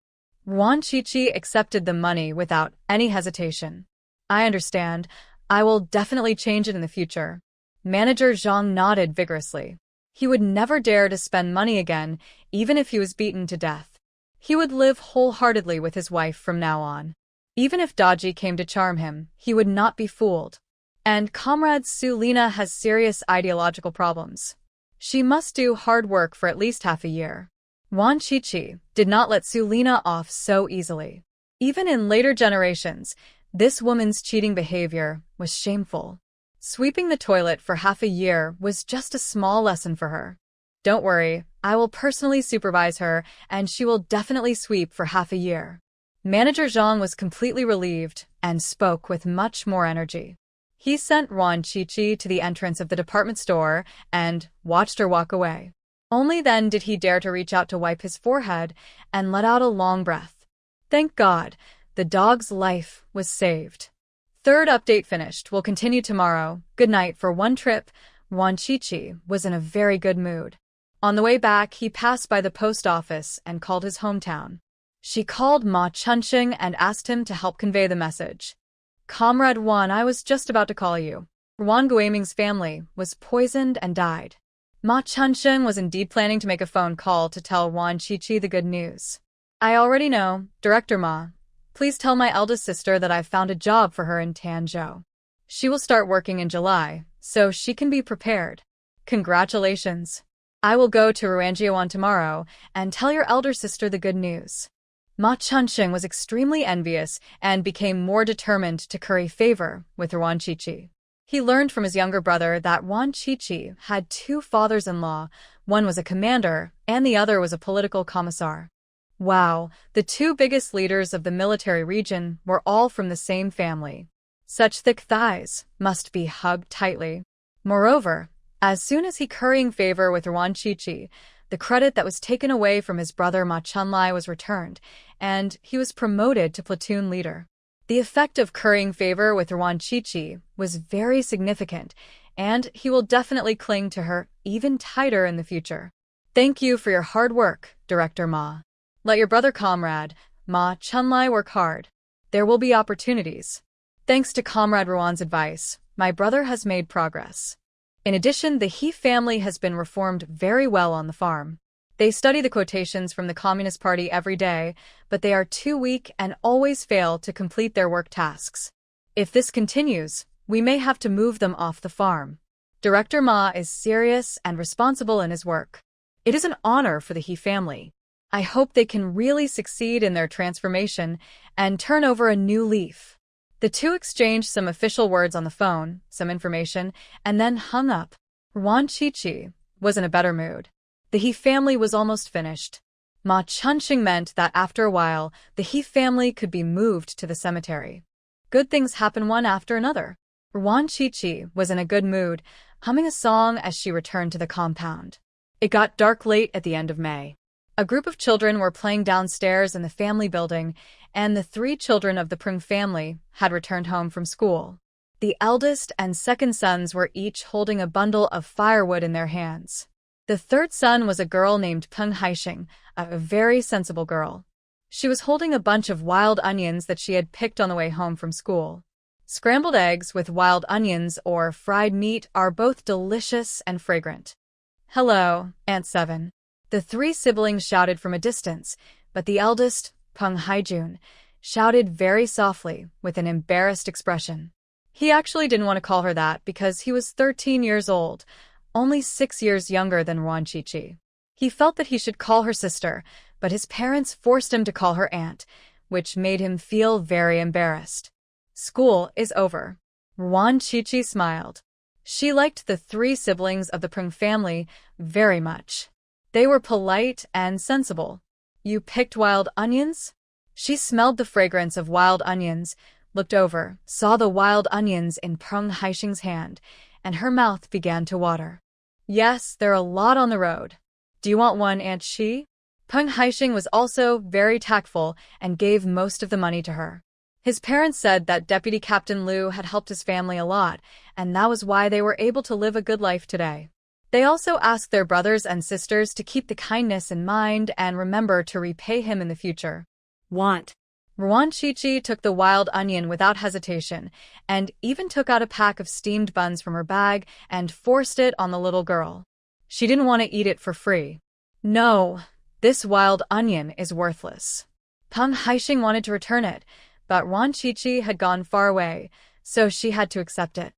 Ruan Chichi accepted the money without any hesitation. I understand. I will definitely change it in the future. Manager Zhang nodded vigorously. He would never dare to spend money again, even if he was beaten to death. He would live wholeheartedly with his wife from now on. Even if Daji came to charm him, he would not be fooled. And Comrade Sulina has serious ideological problems. She must do hard work for at least half a year. Ruan Chichi did not let Sulina off so easily. Even in later generations, this woman's cheating behavior was shameful. Sweeping the toilet for half a year was just a small lesson for her. Don't worry, I will personally supervise her, and she will definitely sweep for half a year. Manager Zhang was completely relieved and spoke with much more energy. He sent Ruan Chichi to the entrance of the department store and watched her walk away. Only then did he dare to reach out to wipe his forehead and let out a long breath. Thank God, the dog's life was saved. 3rd update finished. We'll continue tomorrow. Good night. For one trip, Ruan Chichi was in a very good mood. On the way back, he passed by the post office and called his hometown. She called Ma Chunxing and asked him to help convey the message. Comrade Wan, I was just about to call you. Wan Guiming's family was poisoned and died. Ma Chunxing was indeed planning to make a phone call to tell Wan Qiqi the good news. I already know, Director Ma. Please tell my eldest sister that I've found a job for her in Tanzhou. She will start working in July, so she can be prepared. Congratulations. I will go to Ruanjiawan tomorrow and tell your elder sister the good news. Ma Chunxing was extremely envious and became more determined to curry favor with Wan Qiqi. He learned from his younger brother that Wan Qiqi had two fathers-in-law. One was a commander, and the other was a political commissar. Wow, the two biggest leaders of the military region were all from the same family. Such thick thighs must be hugged tightly. Moreover, as soon as he currying favor with Wan Qiqi, the credit that was taken away from his brother Ma Chunlai was returned, and he was promoted to platoon leader. The effect of currying favor with Wan Qiqi was very significant, and he will definitely cling to her even tighter in the future. Thank you for your hard work, Director Ma. Let your brother comrade, Ma Chunlai, work hard. There will be opportunities. Thanks to Comrade Ruan's advice, my brother has made progress. In addition, the He family has been reformed very well on the farm. They study the quotations from the Communist Party every day, but they are too weak and always fail to complete their work tasks. If this continues, we may have to move them off the farm. Director Ma is serious and responsible in his work. It is an honor for the He family. I hope they can really succeed in their transformation and turn over a new leaf. The two exchanged some official words on the phone, some information, and then hung up. Wan Qiqi was in a better mood. The He family was almost finished. Ma Chunxing meant that after a while, the He family could be moved to the cemetery. Good things happen one after another. Wan Qiqi was in a good mood, humming a song as she returned to the compound. It got dark late at the end of May. A group of children were playing downstairs in the family building, and the three children of the Prung family had returned home from school. The eldest and second sons were each holding a bundle of firewood in their hands. The third son was a girl named Peng Haixing, a very sensible girl. She was holding a bunch of wild onions that she had picked on the way home from school. Scrambled eggs with wild onions or fried meat are both delicious and fragrant. Hello, Aunt Seven. The three siblings shouted from a distance, but the eldest, Peng Haijun, shouted very softly with an embarrassed expression. He actually didn't want to call her that because he was 13 years old, only 6 years younger than Wan Qiqi. He felt that he should call her sister, but his parents forced him to call her aunt, which made him feel very embarrassed. School is over. Wan Qiqi smiled. She liked the three siblings of the Prung family very much. They were polite and sensible. You picked wild onions? She smelled the fragrance of wild onions, looked over, saw the wild onions in Peng Haixing's hand, and her mouth began to water. Yes, there are a lot on the road. Do you want one, Aunt Shi? Peng Haixing was also very tactful and gave most of the money to her. His parents said that Deputy Captain Liu had helped his family a lot, and that was why they were able to live a good life today. They also asked their brothers and sisters to keep the kindness in mind and remember to repay him in the future. Want. Wan Qiqi took the wild onion without hesitation and even took out a pack of steamed buns from her bag and forced it on the little girl. She didn't want to eat it for free. No, this wild onion is worthless. Peng Haixing wanted to return it, but Wan Qiqi had gone far away, so she had to accept it.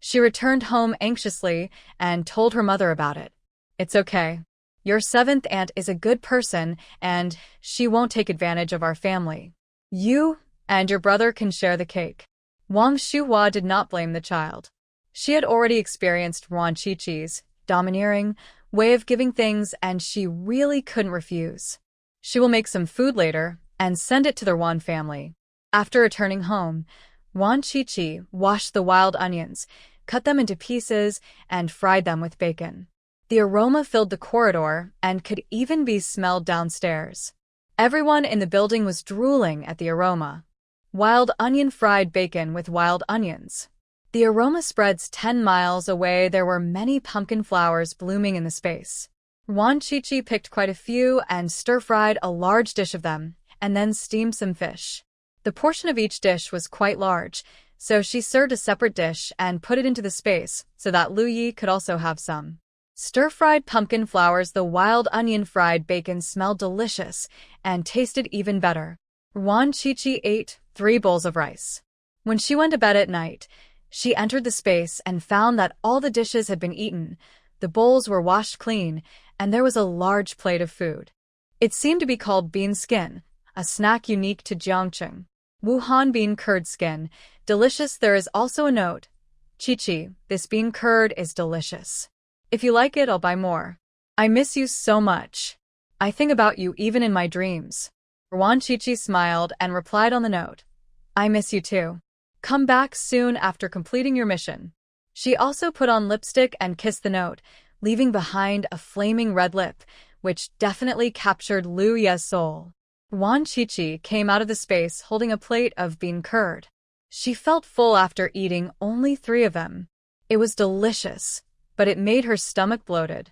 She returned home anxiously and told her mother about it. It's okay. Your seventh aunt is a good person and she won't take advantage of our family. You and your brother can share the cake. Wang Shuhua did not blame the child. She had already experienced Wan Qiqi's domineering way of giving things and she really couldn't refuse. She will make some food later and send it to the Wan family. After returning home, Wan Qiqi washed the wild onions, cut them into pieces, and fried them with bacon. The aroma filled the corridor and could even be smelled downstairs. Everyone in the building was drooling at the aroma. Wild onion fried bacon with wild onions. The aroma spreads 10 miles away. There were many pumpkin flowers blooming in the space. Wan Qiqi picked quite a few and stir-fried a large dish of them, and then steamed some fish. The portion of each dish was quite large, so she served a separate dish and put it into the space so that Lu Yi could also have some. Stir-fried pumpkin flowers, the wild onion fried bacon smelled delicious and tasted even better. Wan Qiqi ate 3 bowls of rice. When she went to bed at night, she entered the space and found that all the dishes had been eaten, the bowls were washed clean, and there was a large plate of food. It seemed to be called bean skin, a snack unique to Jiangcheng. Wuhan bean curd skin, delicious. There is also a note. Qiqi, this bean curd is delicious. If you like it, I'll buy more. I miss you so much. I think about you even in my dreams. Wan Qiqi smiled and replied on the note. I miss you too. Come back soon after completing your mission. She also put on lipstick and kissed the note, leaving behind a flaming red lip, which definitely captured Lu Ye's soul. Wan Qiqi came out of the space holding a plate of bean curd. She felt full after eating only 3 of them. It was delicious, but it made her stomach bloated.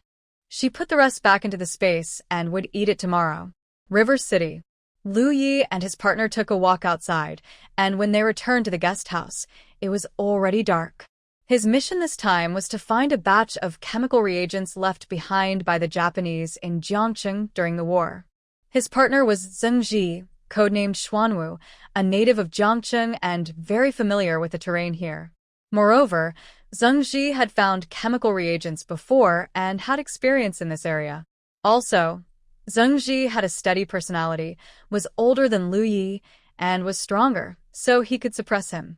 She put the rest back into the space and would eat it tomorrow. River City. Lu Yi and his partner took a walk outside, and when they returned to the guest house, it was already dark. His mission this time was to find a batch of chemical reagents left behind by the Japanese in Jiangcheng during the war. His partner was Zheng Ji, codenamed Xuanwu, a native of Jiangcheng and very familiar with the terrain here. Moreover, Zheng Ji had found chemical reagents before and had experience in this area. Also, Zheng Ji had a steady personality, was older than Lu Yi, and was stronger, so he could suppress him.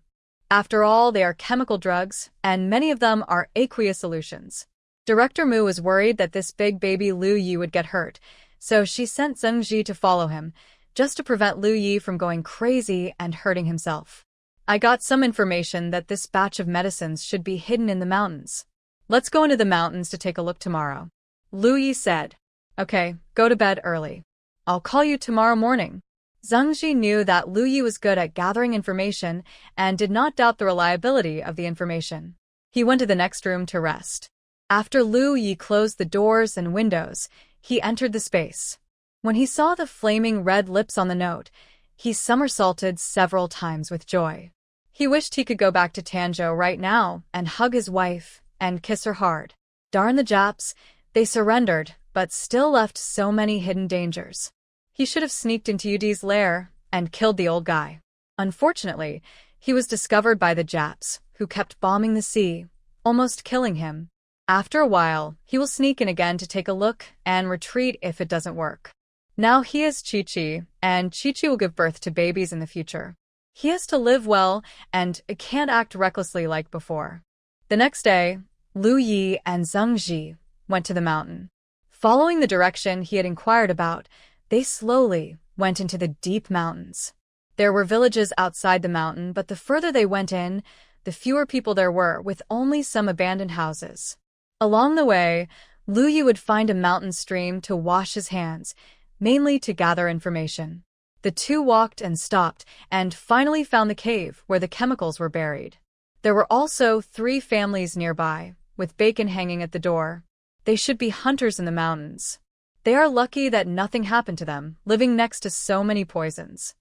After all, they are chemical drugs, and many of them are aqueous solutions. Director Mu was worried that this big baby Lu Yi would get hurt, so she sent Zheng Ji to follow him, just to prevent Lu Yi from going crazy and hurting himself. I got some information that this batch of medicines should be hidden in the mountains. Let's go into the mountains to take a look tomorrow. Lu Yi said. Okay, go to bed early. I'll call you tomorrow morning. Zheng Ji knew that Lu Yi was good at gathering information and did not doubt the reliability of the information. He went to the next room to rest. After Lu Yi closed the doors and windows, he entered the space. When he saw the flaming red lips on the note, he somersaulted several times with joy. He wished he could go back to Tanzhou right now and hug his wife and kiss her hard. Darn the Japs, they surrendered, but still left so many hidden dangers. He should have sneaked into Yudi's lair and killed the old guy. Unfortunately, he was discovered by the Japs, who kept bombing the sea, almost killing him. After a while, he will sneak in again to take a look and retreat if it doesn't work. Now he is Qiqi, and Qiqi will give birth to babies in the future. He has to live well and can't act recklessly like before. The next day, Lu Yi and Zheng Ji went to the mountain. Following the direction he had inquired about, they slowly went into the deep mountains. There were villages outside the mountain, but the further they went in, the fewer people there were, with only some abandoned houses. Along the way, Lu Yi would find a mountain stream to wash his hands, mainly to gather information. The two walked and stopped, and finally found the cave where the chemicals were buried. There were also 3 families nearby, with bacon hanging at the door. They should be hunters in the mountains. They are lucky that nothing happened to them, living next to so many poisons.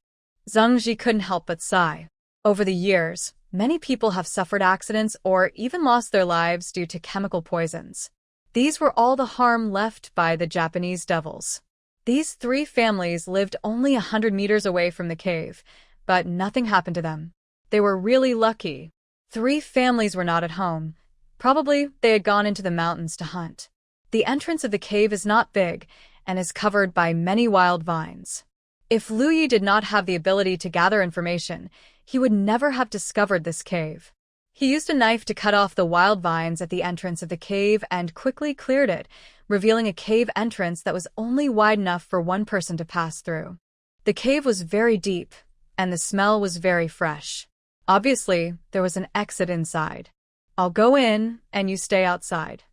Zheng Ji couldn't help but sigh. Over the years, many people have suffered accidents or even lost their lives due to chemical poisons. These were all the harm left by the Japanese devils. These 3 families lived only 100 meters away from the cave, but nothing happened to them. They were really lucky. 3 families were not at home. Probably they had gone into the mountains to hunt. The entrance of the cave is not big and is covered by many wild vines. If Lu Yi did not have the ability to gather information, he would never have discovered this cave. He used a knife to cut off the wild vines at the entrance of the cave and quickly cleared it, revealing a cave entrance that was only wide enough for one person to pass through. The cave was very deep, and the smell was very fresh. Obviously, there was an exit inside. I'll go in, and you stay outside.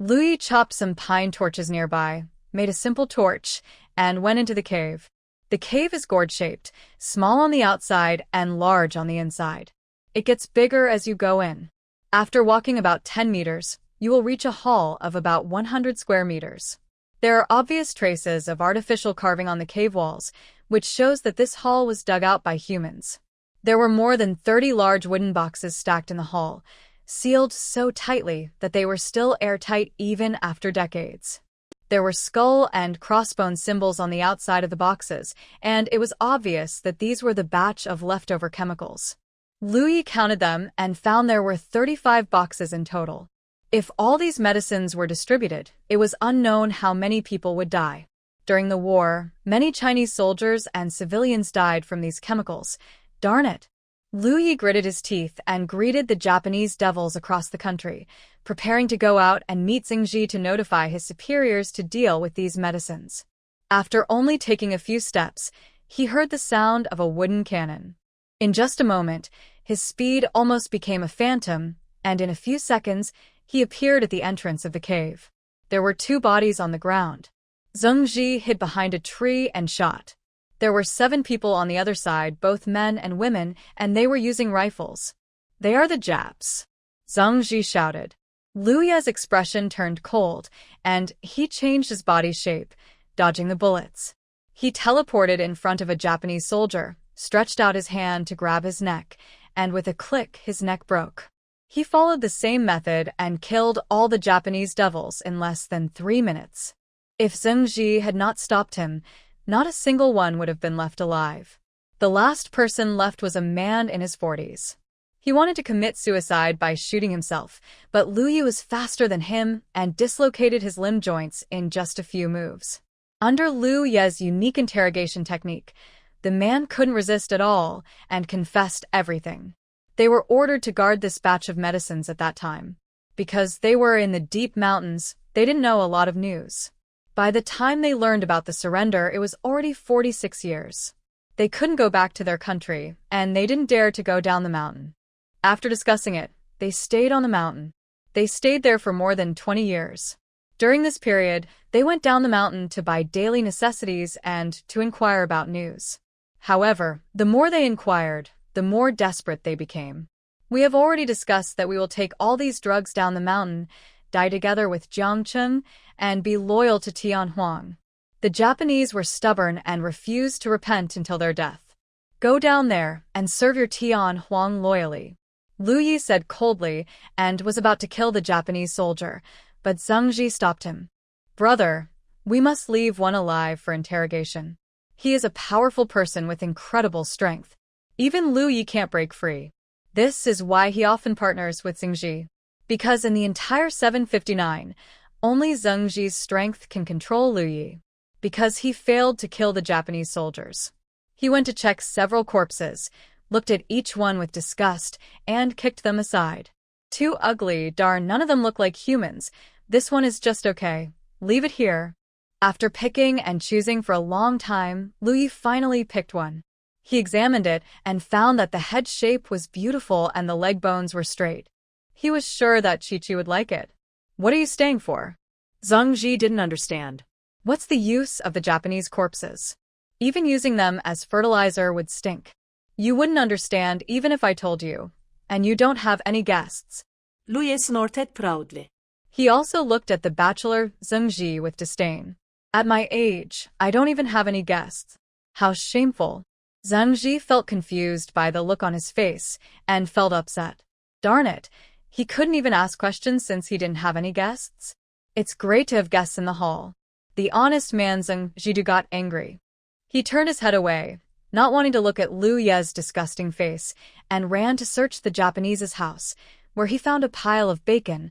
Lu Yi chopped some pine torches nearby, made a simple torch, and went into the cave. The cave is gourd-shaped, small on the outside and large on the inside. It gets bigger as you go in. After walking about 10 meters, you will reach a hall of about 100 square meters. There are obvious traces of artificial carving on the cave walls, which shows that this hall was dug out by humans. There were more than 30 large wooden boxes stacked in the hall, sealed so tightly that they were still airtight even after decades. There were skull and crossbone symbols on the outside of the boxes, and it was obvious that these were the batch of leftover chemicals. Liu counted them and found there were 35 boxes in total. If all these medicines were distributed, it was unknown how many people would die. During the war, many Chinese soldiers and civilians died from these chemicals. Darn it! Liu gritted his teeth and greeted the Japanese devils across the country, preparing to go out and meet Xingji to notify his superiors to deal with these medicines. After only taking a few steps, he heard the sound of a wooden cannon. In just a moment, his speed almost became a phantom, and in a few seconds, he appeared at the entrance of the cave. There were 2 bodies on the ground. Xingji hid behind a tree and shot. There were 7 people on the other side, both men and women, and they were using rifles. "They are the Japs," Xingji shouted. Liu's expression turned cold, and he changed his body shape, dodging the bullets. He teleported in front of a Japanese soldier, stretched out his hand to grab his neck, and with a click his neck broke. He followed the same method and killed all the Japanese devils in less than 3 minutes. If Xingji had not stopped him, not a single one would have been left alive. The last person left was a man in his 40s. He wanted to commit suicide by shooting himself, but Liu was faster than him and dislocated his limb joints in just a few moves. Under Liu's unique interrogation technique, the man couldn't resist at all and confessed everything. They were ordered to guard this batch of medicines at that time. Because they were in the deep mountains, they didn't know a lot of news. By the time they learned about the surrender, it was already 46 years. They couldn't go back to their country, and they didn't dare to go down the mountain. After discussing it, they stayed on the mountain. They stayed there for more than 20 years. During this period, they went down the mountain to buy daily necessities and to inquire about news. However, the more they inquired, the more desperate they became. We have already discussed that we will take all these drugs down the mountain, die together with Jiang Cheng, and be loyal to Tian Huang. The Japanese were stubborn and refused to repent until their death. "Go down there and serve your Tian Huang loyally," Liu said coldly and was about to kill the Japanese soldier, but Xingji stopped him. "Brother, we must leave one alive for interrogation. He is a powerful person with incredible strength. Even Liu can't break free. This is why he often partners with Xingji. Because in the entire 759, only Xingji's strength can control Liu. Because he failed to kill the Japanese soldiers." He went to check several corpses, looked at each one with disgust, and kicked them aside. "Too ugly, darn, none of them look like humans. This one is just okay. Leave it here." After picking and choosing for a long time, Liu finally picked one. He examined it and found that the head shape was beautiful and the leg bones were straight. He was sure that Chi-Chi would like it. "What are you staying for?" Xingji didn't understand. What's the use of the Japanese corpses? Even using them as fertilizer would stink. You wouldn't understand even if I told you. And you don't have any guests. Liu snorted proudly. He also looked at the bachelor Xingji with disdain. "At my age, I don't even have any guests. How shameful." Xingji felt confused by the look on his face and felt upset. Darn it, he couldn't even ask questions since he didn't have any guests. It's great to have guests in the hall. The honest man Xingji got angry. He turned his head away, not wanting to look at Liu's disgusting face, and ran to search the Japanese's house, where he found a pile of bacon,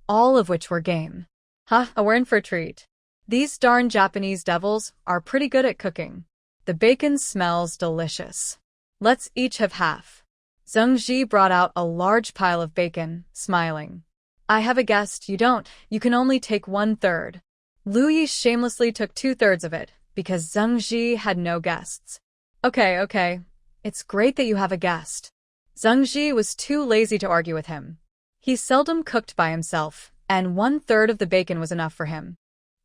all of which were game. We're in for a treat. These darn Japanese devils are pretty good at cooking. The bacon smells delicious. Let's each have half. Xingji brought out a large pile of bacon, smiling. "I have a guest, you don't. You can only take 1/3. Liu shamelessly took 2/3 of it, because Xingji had no guests. Okay. It's great that you have a guest." Xingji was too lazy to argue with him. He seldom cooked by himself, and 1/3 of the bacon was enough for him.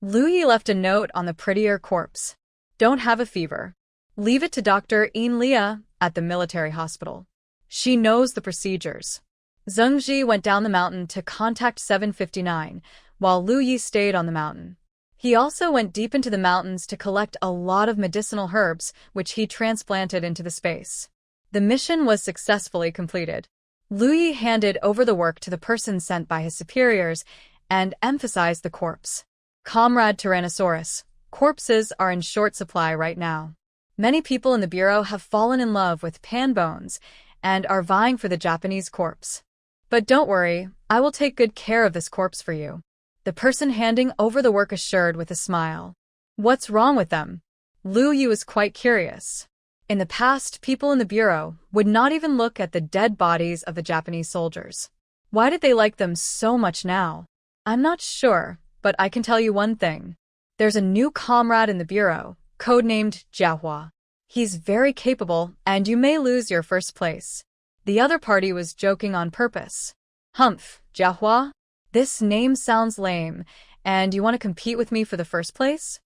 Liu left a note on the prettier corpse. "Don't have a fever. Leave it to Dr. Lia at the military hospital. She knows the procedures." Xingji went down the mountain to contact 759, while Liu stayed on the mountain. He also went deep into the mountains to collect a lot of medicinal herbs, which he transplanted into the space. The mission was successfully completed. Louis handed over the work to the person sent by his superiors and emphasized the corpse. Comrade Tyrannosaurus, corpses are in short supply right now. Many people in the Bureau have fallen in love with pan bones and are vying for the Japanese corpse. But don't worry, I will take good care of this corpse for you. The person handing over the work assured with a smile. What's wrong with them? Liu Yu was quite curious. In the past, people in the Bureau would not even look at the dead bodies of the Japanese soldiers. Why did they like them so much now? I'm not sure, but I can tell you one thing. There's a new comrade in the Bureau, codenamed Jiahua. He's very capable, and you may lose your first place. The other party was joking on purpose. Humph, Jiahua? This name sounds lame, and you want to compete with me for the first place?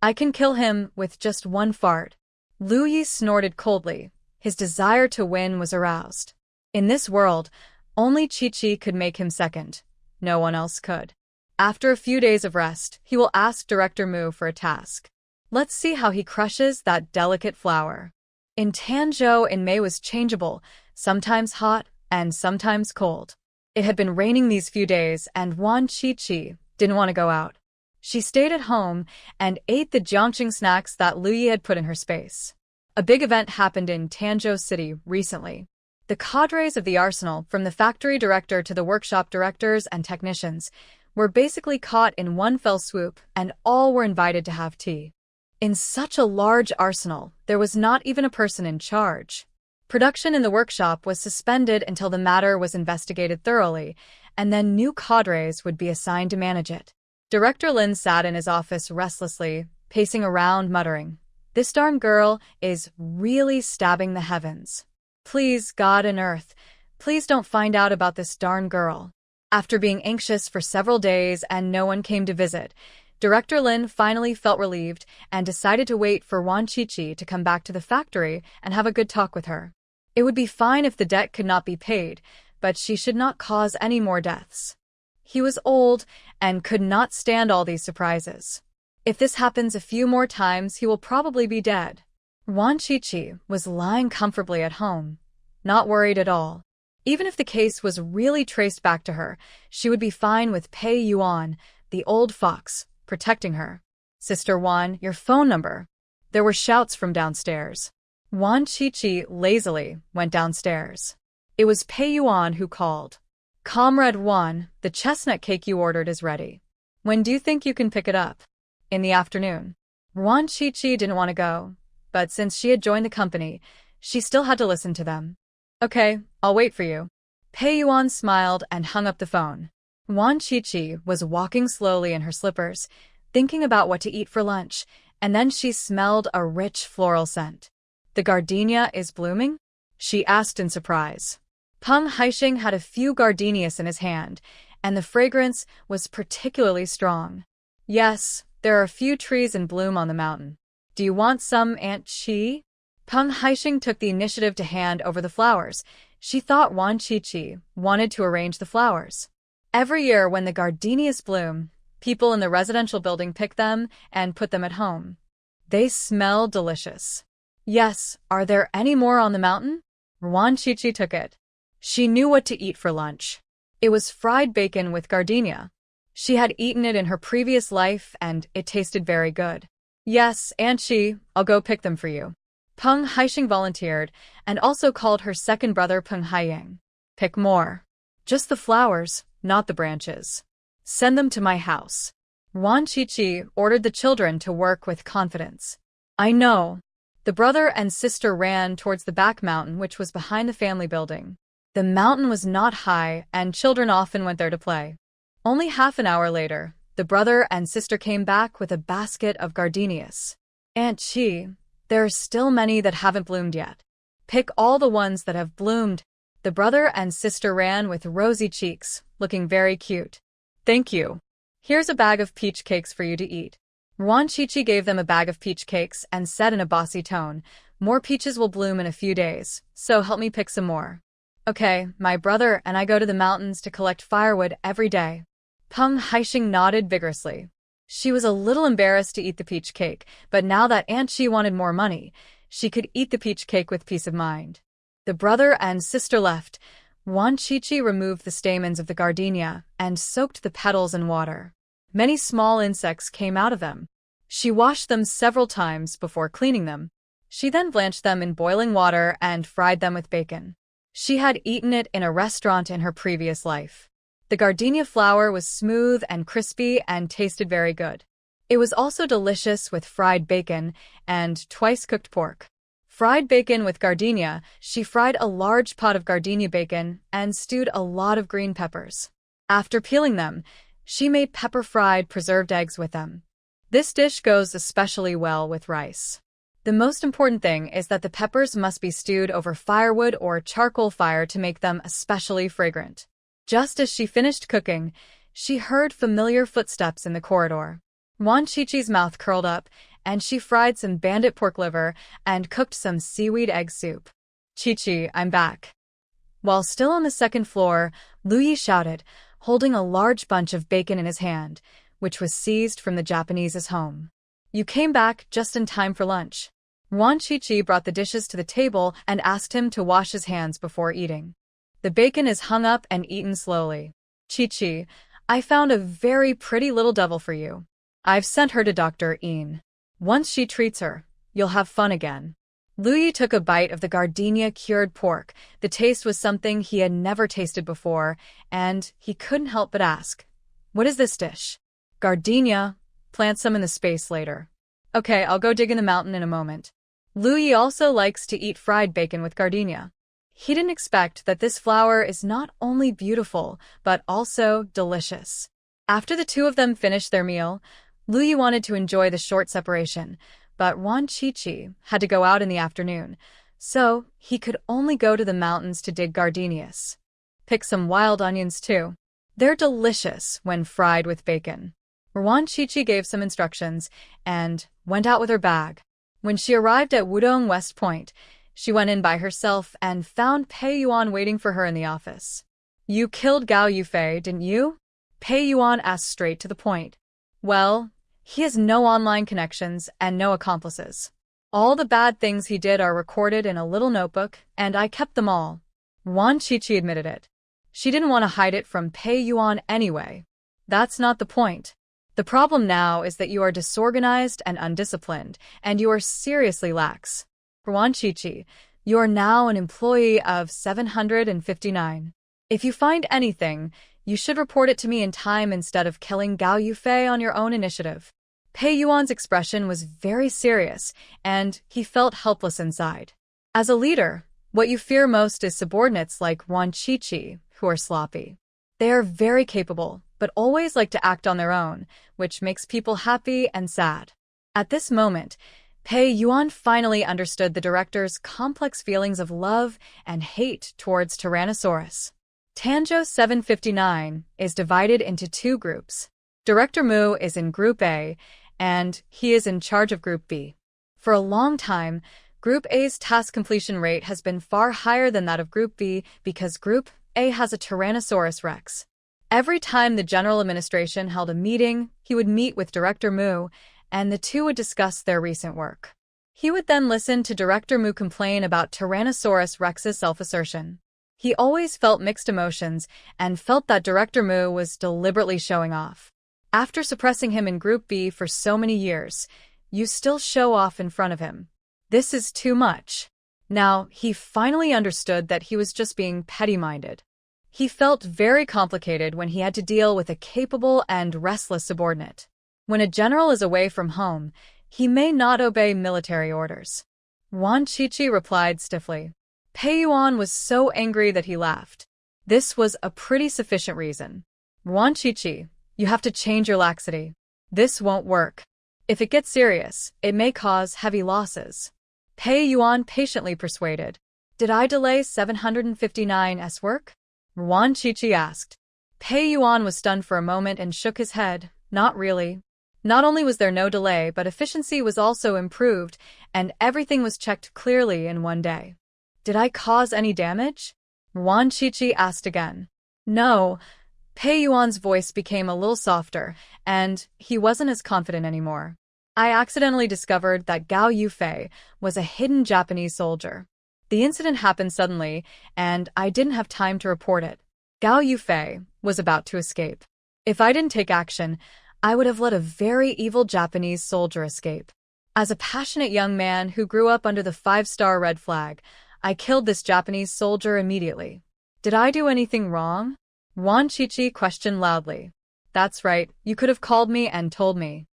I can kill him with just one fart. Liu Yi snorted coldly. His desire to win was aroused. In this world, only Chi-Chi could make him second. No one else could. After a few days of rest, he will ask Director Mu for a task. Let's see how he crushes that delicate flower. In Tanzhou in May was changeable, sometimes hot and sometimes cold. It had been raining these few days and Wan Chi-Chi didn't want to go out. She stayed at home and ate the Jiangqing snacks that Liu Yi had put in her space. A big event happened in Tanzhou City recently. The cadres of the arsenal, from the factory director to the workshop directors and technicians, were basically caught in one fell swoop and all were invited to have tea. In such a large arsenal, there was not even a person in charge. Production in the workshop was suspended until the matter was investigated thoroughly, and then new cadres would be assigned to manage it. Director Lin sat in his office restlessly, pacing around muttering, "This darn girl is really stabbing the heavens. Please, God and Earth, please don't find out about this darn girl." After being anxious for several days and no one came to visit, Director Lin finally felt relieved and decided to wait for Wan Chi-Chi to come back to the factory and have a good talk with her. It would be fine if the debt could not be paid, but she should not cause any more deaths. He was old and could not stand all these surprises. If this happens a few more times, he will probably be dead. Wan Chi-Chi was lying comfortably at home, not worried at all. Even if the case was really traced back to her, she would be fine with Pei Yuan, the old fox, protecting her. "Sister Wan, your phone number." There were shouts from downstairs. Wan Chi-Chi lazily went downstairs. It was Pei Yuan who called. "Comrade Wan, the chestnut cake you ordered is ready. When do you think you can pick it up?" "In the afternoon." Wan Chi-Chi didn't want to go, but since she had joined the company, she still had to listen to them. "Okay, I'll wait for you." Pei Yuan smiled and hung up the phone. Wan Chi-Chi was walking slowly in her slippers, thinking about what to eat for lunch, and then she smelled a rich floral scent. "The gardenia is blooming?" she asked in surprise. Peng Haixing had a few gardenias in his hand, and the fragrance was particularly strong. "Yes, there are a few trees in bloom on the mountain. Do you want some, Aunt Chi?" Peng Haixing took the initiative to hand over the flowers. She thought Wan Chi-Chi wanted to arrange the flowers. Every year when the gardenias bloom, people in the residential building pick them and put them at home. They smell delicious. "Yes, are there any more on the mountain?" Wan Chi-Chi took it. She knew what to eat for lunch. It was fried bacon with gardenia. She had eaten it in her previous life and it tasted very good. "Yes, Aunt Chi, I'll go pick them for you." Peng Haixing volunteered and also called her second brother Peng Haiying. "Pick more. Just the flowers, not the branches. Send them to my house." Wan Chi-Chi ordered the children to work with confidence. "I know." The brother and sister ran towards the back mountain, which was behind the family building. The mountain was not high, and children often went there to play. Only half an hour later, the brother and sister came back with a basket of gardenias. "Aunt Chi, there are still many that haven't bloomed yet. Pick all the ones that have bloomed." The brother and sister ran with rosy cheeks, looking very cute. "Thank you. Here's a bag of peach cakes for you to eat." Wan Chi-Chi gave them a bag of peach cakes and said in a bossy tone, "More peaches will bloom in a few days, so help me pick some more." "Okay, my brother and I go to the mountains to collect firewood every day." Peng Haixing nodded vigorously. She was a little embarrassed to eat the peach cake, but now that Aunt Chi wanted more money, she could eat the peach cake with peace of mind. The brother and sister left. Wan Chi removed the stamens of the gardenia and soaked the petals in water. Many small insects came out of them. She washed them several times before cleaning them. She then blanched them in boiling water and fried them with bacon. She had eaten it in a restaurant in her previous life. The gardenia flower was smooth and crispy and tasted very good. It was also delicious with fried bacon and twice-cooked pork. Fried bacon with gardenia, she fried a large pot of gardenia bacon and stewed a lot of green peppers. After peeling them, she made pepper-fried preserved eggs with them. This dish goes especially well with rice. The most important thing is that the peppers must be stewed over firewood or charcoal fire to make them especially fragrant. Just as she finished cooking, she heard familiar footsteps in the corridor. Wan Chi-Chi's mouth curled up, and she fried some bandit pork liver and cooked some seaweed egg soup. Chi-Chi, I'm back. While still on the second floor, Lu Yi shouted, holding a large bunch of bacon in his hand, which was seized from the Japanese's home. You came back just in time for lunch. Wan Chi-Chi brought the dishes to the table and asked him to wash his hands before eating. The bacon is hung up and eaten slowly. Chi-Chi, I found a very pretty little devil for you. I've sent her to Dr. Een. Once she treats her, you'll have fun again. Lu Yi took a bite of the gardenia-cured pork. The taste was something he had never tasted before, and he couldn't help but ask, what is this dish? Gardenia. Plant some in the space later. Okay, I'll go dig in the mountain in a moment. Lu Yi also likes to eat fried bacon with gardenia. He didn't expect that this flower is not only beautiful, but also delicious. After the two of them finished their meal, Lu Yi wanted to enjoy the short separation, but Wan Chi-Chi had to go out in the afternoon, so he could only go to the mountains to dig gardenias. Pick some wild onions too. They're delicious when fried with bacon. Wan Chi-Chi gave some instructions and went out with her bag. When she arrived at Wudong West Point, she went in by herself and found Pei Yuan waiting for her in the office. You killed Gao Yufei, didn't you? Pei Yuan asked straight to the point. Well, he has no online connections and no accomplices. All the bad things he did are recorded in a little notebook, and I kept them all. Wan Chi-Chi admitted it. She didn't want to hide it from Pei Yuan anyway. That's not the point. The problem now is that you are disorganized and undisciplined, and you are seriously lax. Wan Chi-Chi, you are now an employee of 759. If you find anything, you should report it to me in time instead of killing Gao Yufei on your own initiative. Pei Yuan's expression was very serious, and he felt helpless inside. As a leader, what you fear most is subordinates like Wan Chi-Chi, who are sloppy. They are very capable, but always like to act on their own, which makes people happy and sad. At this moment, Pei Yuan finally understood the director's complex feelings of love and hate towards Tyrannosaurus. Tanjo 759 is divided into two groups. Director Mu is in Group A, and he is in charge of Group B. For a long time, Group A's task completion rate has been far higher than that of Group B because Group A has a Tyrannosaurus Rex. Every time the General Administration held a meeting, he would meet with Director Mu, and the two would discuss their recent work. He would then listen to Director Mu complain about Tyrannosaurus Rex's self-assertion. He always felt mixed emotions and felt that Director Mu was deliberately showing off. After suppressing him in Group B for so many years, you still show off in front of him. This is too much. Now, he finally understood that he was just being petty-minded. He felt very complicated when he had to deal with a capable and restless subordinate. When a general is away from home, he may not obey military orders. Wan Chi-Chi replied stiffly. Pei Yuan was so angry that he laughed. This was a pretty sufficient reason. Wan Chi-Chi, you have to change your laxity. This won't work. If it gets serious, it may cause heavy losses. Pei Yuan patiently persuaded. Did I delay 759's work? Wan Chi-Chi asked. Pei Yuan was stunned for a moment and shook his head. Not really. Not only was there no delay, but efficiency was also improved, and everything was checked clearly in one day. Did I cause any damage? Wan Chi-Chi asked again. No, Pei Yuan's voice became a little softer, and he wasn't as confident anymore. I accidentally discovered that Gao Yufei was a hidden Japanese soldier. The incident happened suddenly, and I didn't have time to report it. Gao Yufei was about to escape. If I didn't take action, I would have let a very evil Japanese soldier escape. As a passionate young man who grew up under the 5-star red flag, I killed this Japanese soldier immediately. Did I do anything wrong? Wan Qiqi questioned loudly. That's right, you could have called me and told me.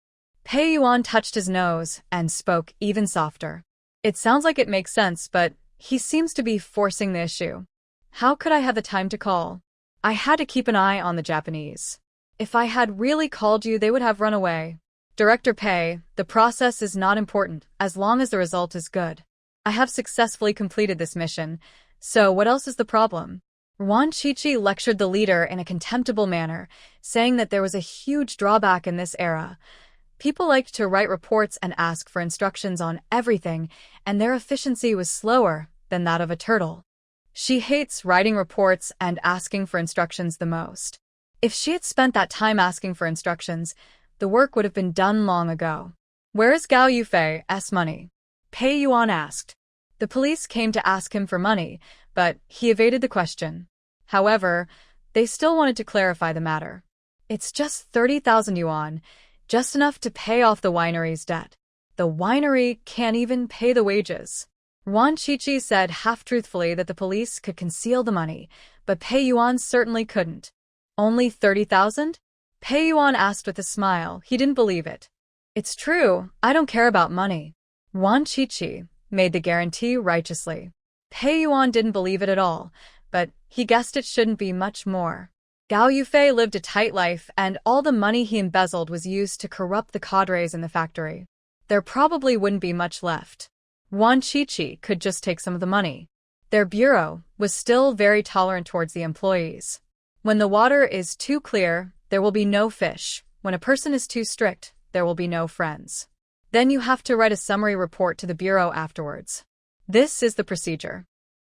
Pei Yuan touched his nose and spoke even softer. It sounds like it makes sense, but he seems to be forcing the issue. How could I have the time to call? I had to keep an eye on the Japanese. If I had really called you, they would have run away. Director Pei, the process is not important, as long as the result is good. I have successfully completed this mission, so what else is the problem? Wan Qiqi lectured the leader in a contemptible manner, saying that there was a huge drawback in this era. People liked to write reports and ask for instructions on everything, and their efficiency was slower than that of a turtle. She hates writing reports and asking for instructions the most. If she had spent that time asking for instructions, the work would have been done long ago. Where is Gao Yufei's money? Pei Yuan asked. The police came to ask him for money, but he evaded the question. However, they still wanted to clarify the matter. It's just 30,000 yuan, just enough to pay off the winery's debt. The winery can't even pay the wages. Wan Qiqi said half-truthfully that the police could conceal the money, but Pei Yuan certainly couldn't. Only 30,000? Pei Yuan asked with a smile. He didn't believe it. It's true, I don't care about money. Wan Qiqi made the guarantee righteously. Pei Yuan didn't believe it at all, but he guessed it shouldn't be much more. Gao Yufei lived a tight life, and all the money he embezzled was used to corrupt the cadres in the factory. There probably wouldn't be much left. Wan Qiqi could just take some of the money. Their bureau was still very tolerant towards the employees. When the water is too clear, there will be no fish. When a person is too strict, there will be no friends. Then you have to write a summary report to the bureau afterwards. This is the procedure.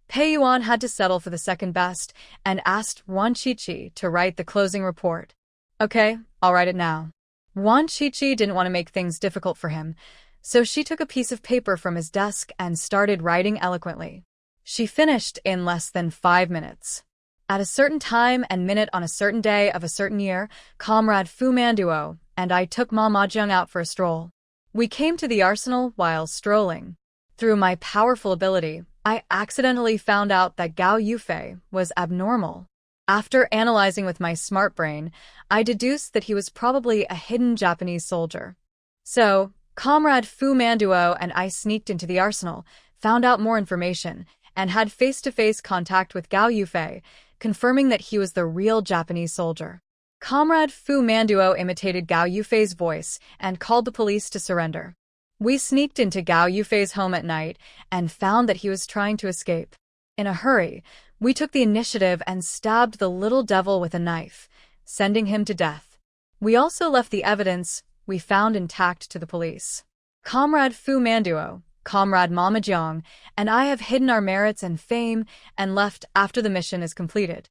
Pei Yuan had to settle for the second best and asked Wan Qiqi to write the closing report. Okay, I'll write it now. Wan Qiqi didn't want to make things difficult for him, so she took a piece of paper from his desk and started writing eloquently. She finished in less than 5 minutes. At a certain time and minute on a certain day of a certain year, Comrade Fu Manduo and I took Ma Zheng out for a stroll. We came to the arsenal while strolling. Through my powerful ability, I accidentally found out that Gao Yufei was abnormal. After analyzing with my smart brain, I deduced that he was probably a hidden Japanese soldier. So, Comrade Fu Manduo and I sneaked into the arsenal, found out more information, and had face-to-face contact with Gao Yufei, confirming that he was the real Japanese soldier. Comrade Fu Manduo imitated Gao Yufei's voice and called the police to surrender. We sneaked into Gao Yufei's home at night and found that he was trying to escape. In a hurry, we took the initiative and stabbed the little devil with a knife, sending him to death. We also left the evidence we found intact to the police. Comrade Fu Manduo, Comrade Ma Zheng, and I have hidden our merits and fame and left after the mission is completed.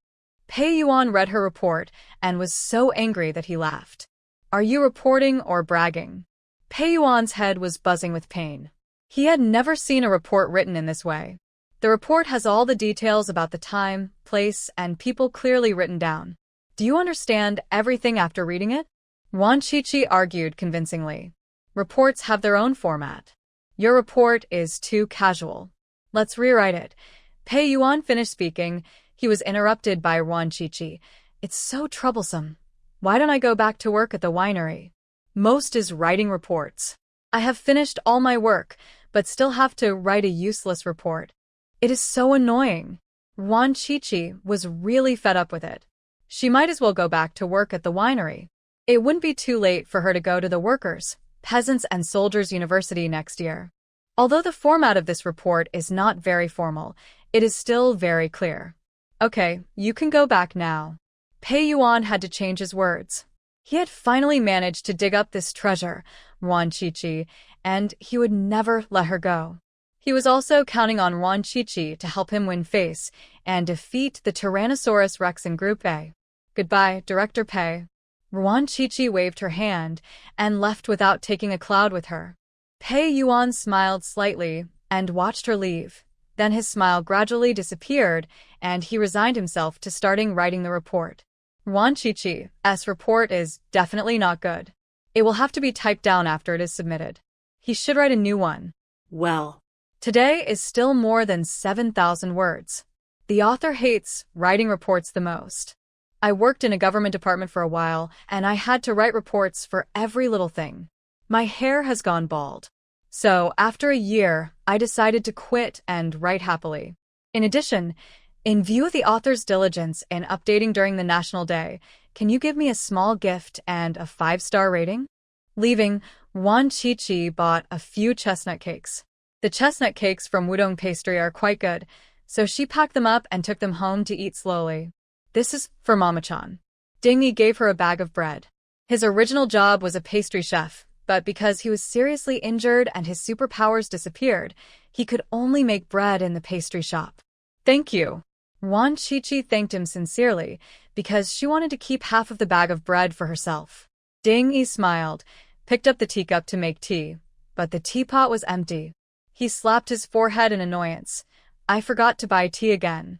Pei Yuan read her report and was so angry that he laughed. Are you reporting or bragging? Pei Yuan's head was buzzing with pain. He had never seen a report written in this way. The report has all the details about the time, place, and people clearly written down. Do you understand everything after reading it? Wan Qiqi argued convincingly. Reports have their own format. Your report is too casual. Let's rewrite it. Pei Yuan finished speaking. He was interrupted by Wan Qiqi. It's so troublesome. Why don't I go back to work at the winery? Most is writing reports. I have finished all my work, but still have to write a useless report. It is so annoying. Wan Qiqi was really fed up with it. She might as well go back to work at the winery. It wouldn't be too late for her to go to the Workers', Peasants' and Soldiers' University next year. Although the format of this report is not very formal, it is still very clear. Okay, you can go back now. Pei Yuan had to change his words. He had finally managed to dig up this treasure, Wan Qiqi, and he would never let her go. He was also counting on Wan Qiqi to help him win face and defeat the Tyrannosaurus Rex in Group A. Goodbye, Director Pei. Ruan Chichi waved her hand and left without taking a cloud with her. Pei Yuan smiled slightly and watched her leave. Then his smile gradually disappeared, and he resigned himself to starting writing the report. Ruan Chichi's report is definitely not good. It will have to be typed down after it is submitted. He should write a new one. Well, Today is still more than 7,000 words. The author hates writing reports the most. I worked in a government department for a while, and I had to write reports for every little thing. My hair has gone bald. So, after a year, I decided to quit and write happily. In addition, in view of the author's diligence in updating during the National Day, can you give me a small gift and a 5-star rating? Leaving, Ruan Chichi bought a few chestnut cakes. The chestnut cakes from Wudong Pastry are quite good, so she packed them up and took them home to eat slowly. This is for Mama-chan. Ding-yi gave her a bag of bread. His original job was a pastry chef, but because he was seriously injured and his superpowers disappeared, he could only make bread in the pastry shop. Thank you. Ruan Chichi thanked him sincerely because she wanted to keep half of the bag of bread for herself. Ding-yi smiled, picked up the teacup to make tea, but the teapot was empty. He slapped his forehead in annoyance. I forgot to buy tea again.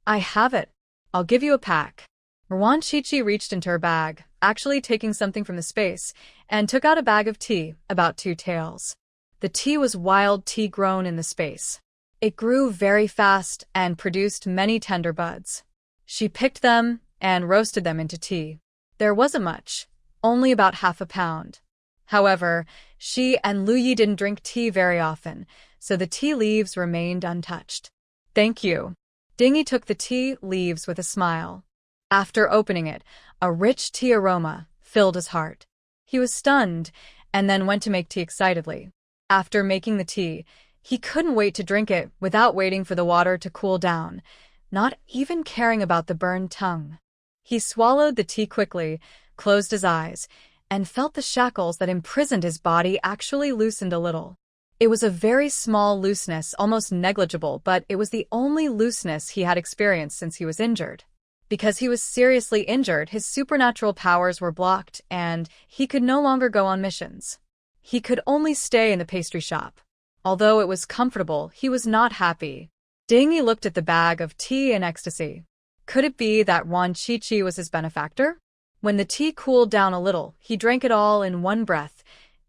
I have it. I'll give you a pack. Ruan Chichi reached into her bag, actually taking something from the space, and took out a bag of tea, about 2 taels. The tea was wild tea grown in the space. It grew very fast and produced many tender buds. She picked them and roasted them into tea. There wasn't much, only about half a pound. However, she and Lu Yi didn't drink tea very often, so the tea leaves remained untouched. Thank you. Ding-yi took the tea leaves with a smile. After opening it, a rich tea aroma filled his heart. He was stunned and then went to make tea excitedly. After making the tea, he couldn't wait to drink it without waiting for the water to cool down, not even caring about the burned tongue. He swallowed the tea quickly, closed his eyes, and felt the shackles that imprisoned his body actually loosened a little. It was a very small looseness, almost negligible, but it was the only looseness he had experienced since he was injured. Because he was seriously injured, his supernatural powers were blocked, and he could no longer go on missions. He could only stay in the pastry shop. Although it was comfortable, he was not happy. Ding-yi looked at the bag of tea in ecstasy. Could it be that Ruan Chichi was his benefactor? When the tea cooled down a little, he drank it all in one breath,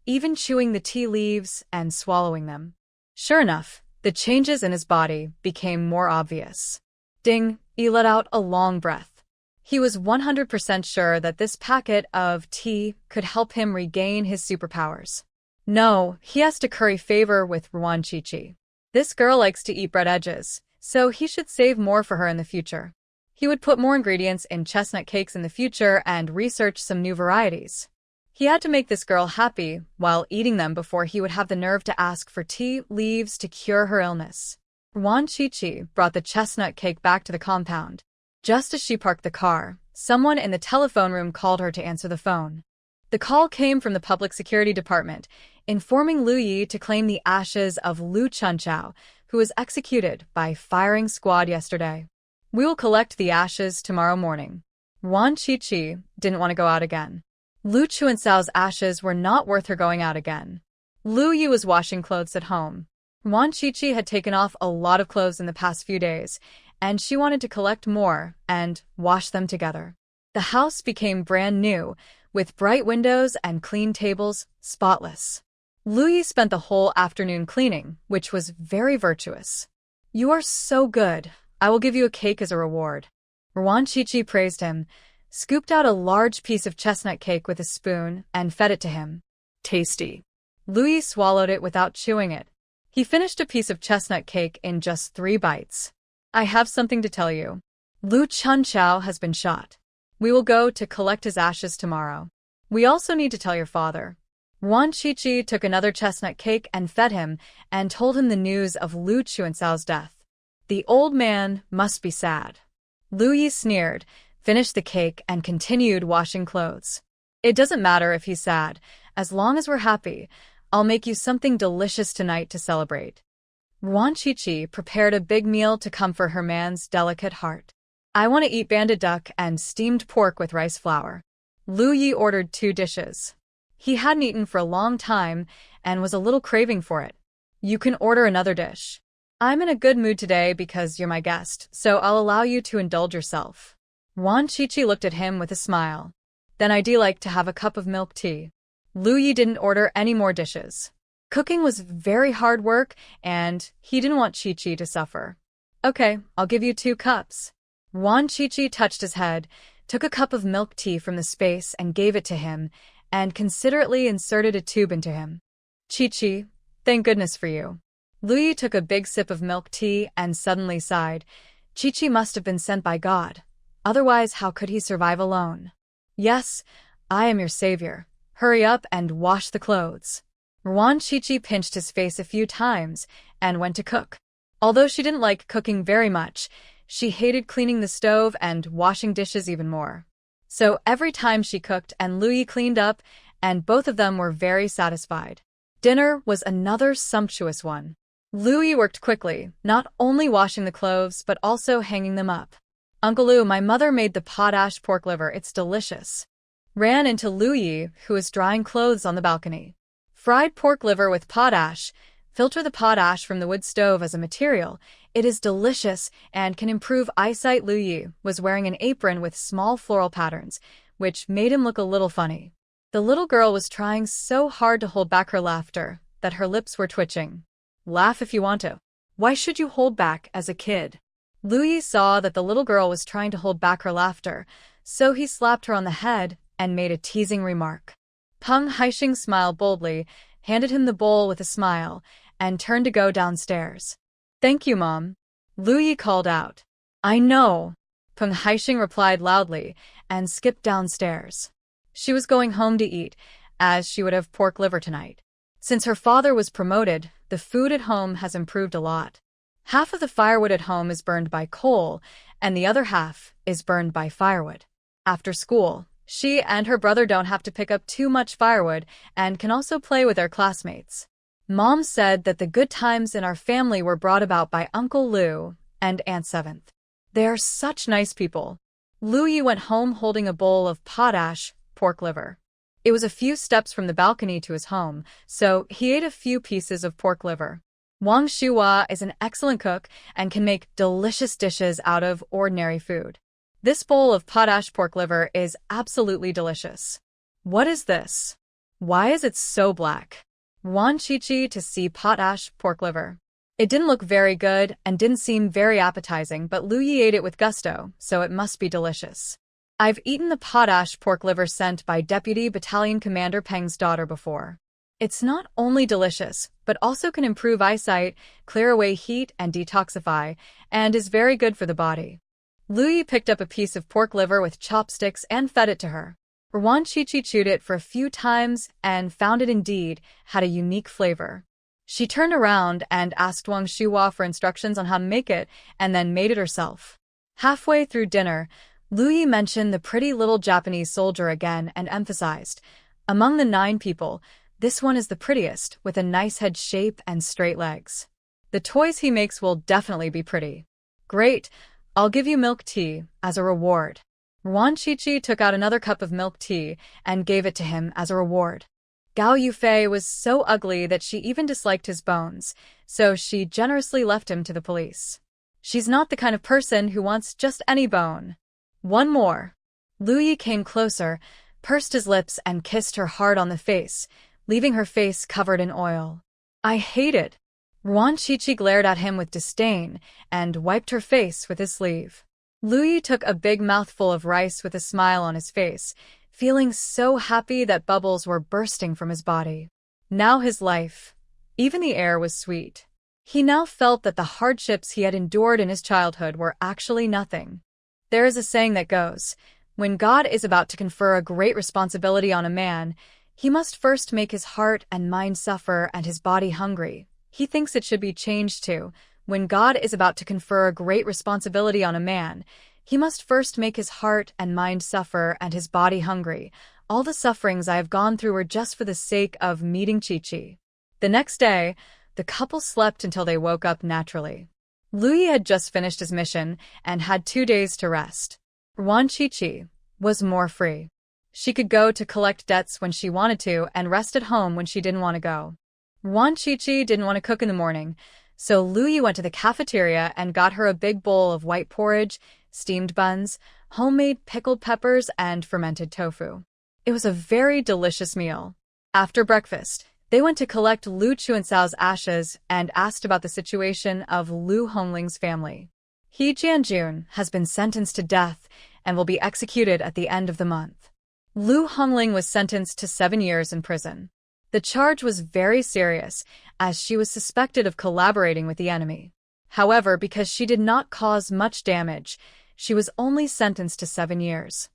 even chewing the tea leaves and swallowing them. Sure enough, the changes in his body became more obvious. Ding-yi let out a long breath. He was 100% sure that this packet of tea could help him regain his superpowers. No, he has to curry favor with Ruan Chichi. This girl likes to eat bread edges, so he should save more for her in the future. He would put more ingredients in chestnut cakes in the future and research some new varieties. He had to make this girl happy while eating them before he would have the nerve to ask for tea leaves to cure her illness. Ruan Chichi brought the chestnut cake back to the compound. Just as she parked the car, someone in the telephone room called her to answer the phone. The call came from the Public Security Department, informing Lu Yi to claim the ashes of Lu Chunchao, who was executed by firing squad yesterday. We will collect the ashes tomorrow morning. Ruan Chichi didn't want to go out again. Lu Chuancao's ashes were not worth her going out again. Lu Yi was washing clothes at home. Ruan Chichi had taken off a lot of clothes in the past few days, and she wanted to collect more and wash them together. The house became brand new, with bright windows and clean tables, spotless. Lu Yi spent the whole afternoon cleaning, which was very virtuous. You are so good. I will give you a cake as a reward. Ruan Chichi praised him, scooped out a large piece of chestnut cake with a spoon, and fed it to him. Tasty. Lu Yi swallowed it without chewing it. He finished a piece of chestnut cake in just 3 bites. I have something to tell you. Lu Chunchao has been shot. We will go to collect his ashes tomorrow. We also need to tell your father. Ruan Chichi took another chestnut cake and fed him, and told him the news of Lu Chuancao's death. The old man must be sad. Lu Yi sneered, finished the cake, and continued washing clothes. It doesn't matter if he's sad, as long as we're happy. I'll make you something delicious tonight to celebrate. Ruan Chichi prepared a big meal to comfort her man's delicate heart. I want to eat banded duck and steamed pork with rice flour. Lu Yi ordered 2 dishes. He hadn't eaten for a long time and was a little craving for it. You can order another dish. I'm in a good mood today because you're my guest, so I'll allow you to indulge yourself. Wan Qiqi looked at him with a smile. Then I'd like to have a cup of milk tea. Lu Yi didn't order any more dishes. Cooking was very hard work, and he didn't want Qiqi to suffer. Okay, I'll give you 2 cups. Wan Qiqi touched his head, took a cup of milk tea from the space and gave it to him, and considerately inserted a tube into him. Qiqi, thank goodness for you. Lu Yi took a big sip of milk tea and suddenly sighed. Qiqi must have been sent by God. Otherwise, how could he survive alone? Yes, I am your savior. Hurry up and wash the clothes. Wan Qiqi pinched his face a few times and went to cook. Although she didn't like cooking very much, she hated cleaning the stove and washing dishes even more. So every time she cooked and Lu Yi cleaned up, and both of them were very satisfied. Dinner was another sumptuous one. Lu Yi worked quickly, not only washing the clothes but also hanging them up. Uncle Lu, my mother made the potash pork liver, it's delicious. Ran into Lu Yi, who was drying clothes on the balcony. Fried pork liver with potash. Filter the potash from the wood stove as a material. It is delicious and can improve eyesight. Lu Yi was wearing an apron with small floral patterns, which made him look a little funny. The little girl was trying so hard to hold back her laughter that her lips were twitching. Laugh if you want to. Why should you hold back as a kid? Lu Yi saw that the little girl was trying to hold back her laughter, so he slapped her on the head and made a teasing remark. Peng Haixing smiled boldly, handed him the bowl with a smile, and turned to go downstairs. Thank you, Mom. Lu Yi called out. I know. Peng Haixing replied loudly and skipped downstairs. She was going home to eat, as she would have pork liver tonight. Since her father was promoted, the food at home has improved a lot. Half of the firewood at home is burned by coal, and the other half is burned by firewood. After school, she and her brother don't have to pick up too much firewood and can also play with their classmates. Mom said that the good times in our family were brought about by Uncle Lu and Aunt Seventh. They are such nice people. Lu Yi went home holding a bowl of potash pork liver. It was a few steps from the balcony to his home, so he ate a few pieces of pork liver. Wang Shuhua is an excellent cook and can make delicious dishes out of ordinary food. This bowl of potash pork liver is absolutely delicious. What is this? Why is it so black? Wan Qiqi to see potash pork liver. It didn't look very good and didn't seem very appetizing, but Lu Yi ate it with gusto, so it must be delicious. I've eaten the potash pork liver sent by Deputy Battalion Commander Peng's daughter before. It's not only delicious, but also can improve eyesight, clear away heat, and detoxify, and is very good for the body. Lu Yi picked up a piece of pork liver with chopsticks and fed it to her. Wan Qiqi chewed it for a few times and found it indeed had a unique flavor. She turned around and asked Wang Shuhua for instructions on how to make it, and then made it herself. Halfway through dinner, Lu Yi mentioned the pretty little Japanese soldier again and emphasized, among the 9 people, this one is the prettiest, with a nice head shape and straight legs. The toys he makes will definitely be pretty. Great, I'll give you milk tea as a reward. Wan Qiqi took out another cup of milk tea and gave it to him as a reward. Gao Yufei was so ugly that she even disliked his bones, so she generously left him to the police. She's not the kind of person who wants just any bone. One more. Lu Yi came closer, pursed his lips and kissed her hard on the face, leaving her face covered in oil. I hate it. Wan Qiqi glared at him with disdain and wiped her face with his sleeve. Lu Yi took a big mouthful of rice with a smile on his face, feeling so happy that bubbles were bursting from his body. Now his life, even the air was sweet. He now felt that the hardships he had endured in his childhood were actually nothing. There is a saying that goes, when God is about to confer a great responsibility on a man, he must first make his heart and mind suffer and his body hungry. He thinks it should be changed to, when God is about to confer a great responsibility on a man, he must first make his heart and mind suffer and his body hungry. All the sufferings I have gone through were just for the sake of meeting Qiqi. The next day, the couple slept until they woke up naturally. Lu Yi had just finished his mission and had 2 days to rest. Ruan Qiqi was more free. She could go to collect debts when she wanted to and rest at home when she didn't want to go. Ruan Qiqi didn't want to cook in the morning, so Lu Yi went to the cafeteria and got her a big bowl of white porridge, steamed buns, homemade pickled peppers, and fermented tofu. It was a very delicious meal. After breakfast, they went to collect Lu Chuancao's ashes and asked about the situation of Lu Hongling's family. He Jianjun has been sentenced to death and will be executed at the end of the month. Lu Hongling was sentenced to 7 years in prison. The charge was very serious, as she was suspected of collaborating with the enemy. However, because she did not cause much damage, she was only sentenced to 7 years.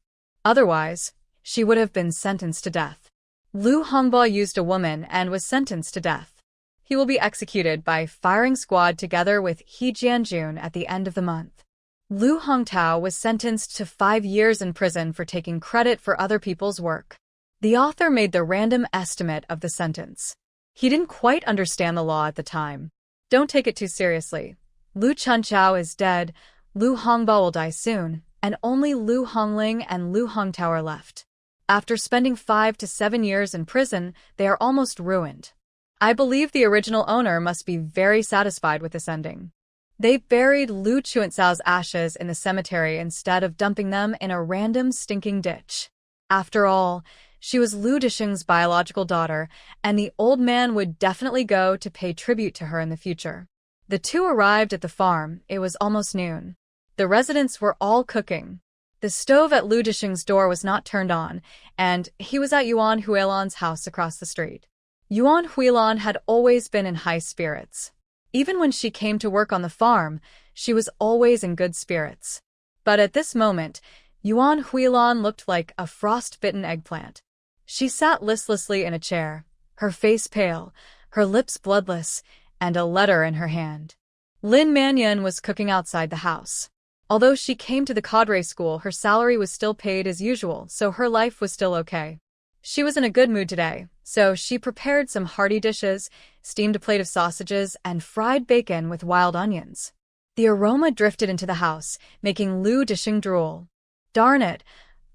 Otherwise, she would have been sentenced to death. Lu Hongbo used a woman and was sentenced to death. He will be executed by firing squad together with He Jianjun at the end of the month. Lu Hongtao was sentenced to 5 years in prison for taking credit for other people's work. The author made the random estimate of the sentence. He didn't quite understand the law at the time. Don't take it too seriously. Lu Chunchao is dead, Lu Hongbo will die soon, and only Lu Hongling and Lu Hongtao are left. After spending 5 to 7 years in prison, they are almost ruined. I believe the original owner must be very satisfied with this ending. They buried Lu Chuancao's ashes in the cemetery instead of dumping them in a random stinking ditch. After all, she was Lu Disheng's biological daughter, and the old man would definitely go to pay tribute to her in the future. The two arrived at the farm. It was almost noon. The residents were all cooking. The stove at Lu Disheng's door was not turned on, and he was at Yuan Huilan's house across the street. Yuan Huilan had always been in high spirits. Even when she came to work on the farm, she was always in good spirits. But at this moment, Yuan Huilan looked like a frost-bitten eggplant. She sat listlessly in a chair, her face pale, her lips bloodless, and a letter in her hand. Lin Manyan was cooking outside the house. Although she came to the cadre school, her salary was still paid as usual, so her life was still okay. She was in a good mood today, so she prepared some hearty dishes, steamed a plate of sausages, and fried bacon with wild onions. The aroma drifted into the house, making Lu Disheng drool. Darn it!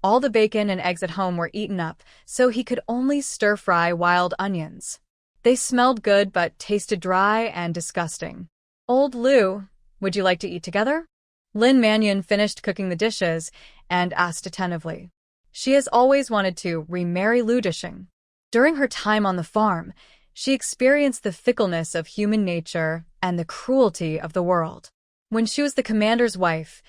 All the bacon and eggs at home were eaten up, so he could only stir-fry wild onions. They smelled good but tasted dry and disgusting. Old Lu, would you like to eat together? Lin Manyan finished cooking the dishes and asked attentively. She has always wanted to remarry Lu Disheng. During her time on the farm, she experienced the fickleness of human nature and the cruelty of the world. When she was the commander's wife,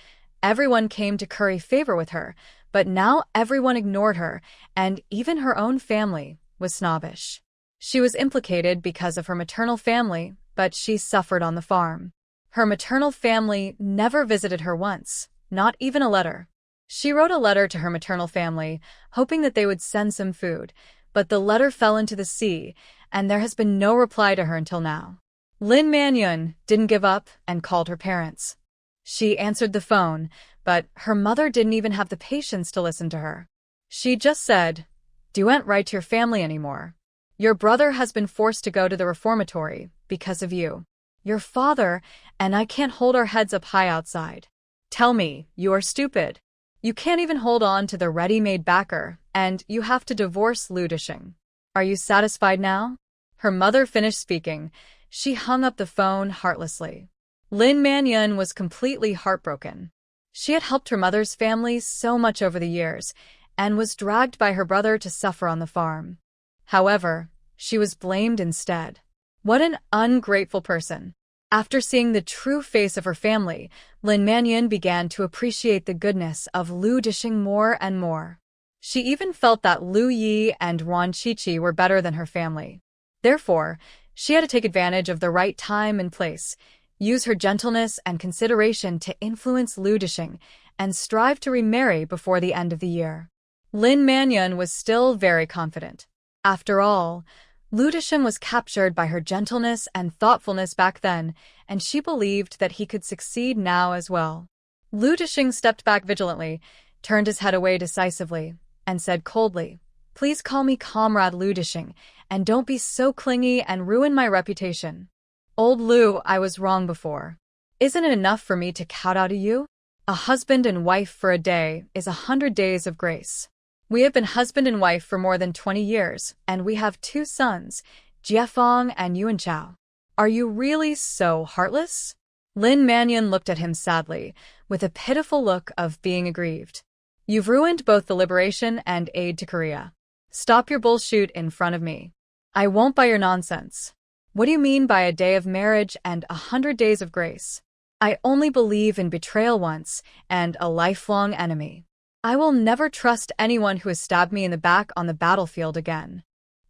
everyone came to curry favor with her, but now everyone ignored her, and even her own family was snobbish. She was implicated because of her maternal family, but she suffered on the farm. Her maternal family never visited her once, not even a letter. She wrote a letter to her maternal family, hoping that they would send some food, but the letter fell into the sea, and there has been no reply to her until now. Lin Manyan didn't give up and called her parents. She answered the phone, but her mother didn't even have the patience to listen to her. She just said, "You won't write to your family anymore. Your brother has been forced to go to the reformatory because of you. Your father and I can't hold our heads up high outside. Tell me, you are stupid. You can't even hold on to the ready-made backer, and you have to divorce Lu Disheng. Are you satisfied now?" Her mother finished speaking. She hung up the phone heartlessly. Lin Manyan was completely heartbroken. She had helped her mother's family so much over the years, and was dragged by her brother to suffer on the farm. However, she was blamed instead. What an ungrateful person. After seeing the true face of her family, Lin Manyan began to appreciate the goodness of Lu Disheng more and more. She even felt that Lu Yi and Ruan Qiqi were better than her family. Therefore, she had to take advantage of the right time and place, use her gentleness and consideration to influence Lu Disheng, and strive to remarry before the end of the year. Lin Manyan was still very confident. After all, Lu Disheng was captured by her gentleness and thoughtfulness back then, and she believed that he could succeed now as well. Lu Disheng stepped back vigilantly, turned his head away decisively, and said coldly, "Please call me Comrade Lu Disheng, and don't be so clingy and ruin my reputation. Old Lu, I was wrong before. Isn't it enough for me to kowtow to you? A husband and wife for a day is 100 days of grace. We have been husband and wife for more than 20 years, and we have 2 sons, Jiefeng and Yuan Chao. Are you really so heartless? Lin Mannion looked at him sadly, with a pitiful look of being aggrieved. You've ruined both the liberation and aid to Korea. Stop your bullshit in front of me. I won't buy your nonsense. What do you mean by a day of marriage and 100 days of grace? I only believe in betrayal once and a lifelong enemy. I will never trust anyone who has stabbed me in the back on the battlefield again.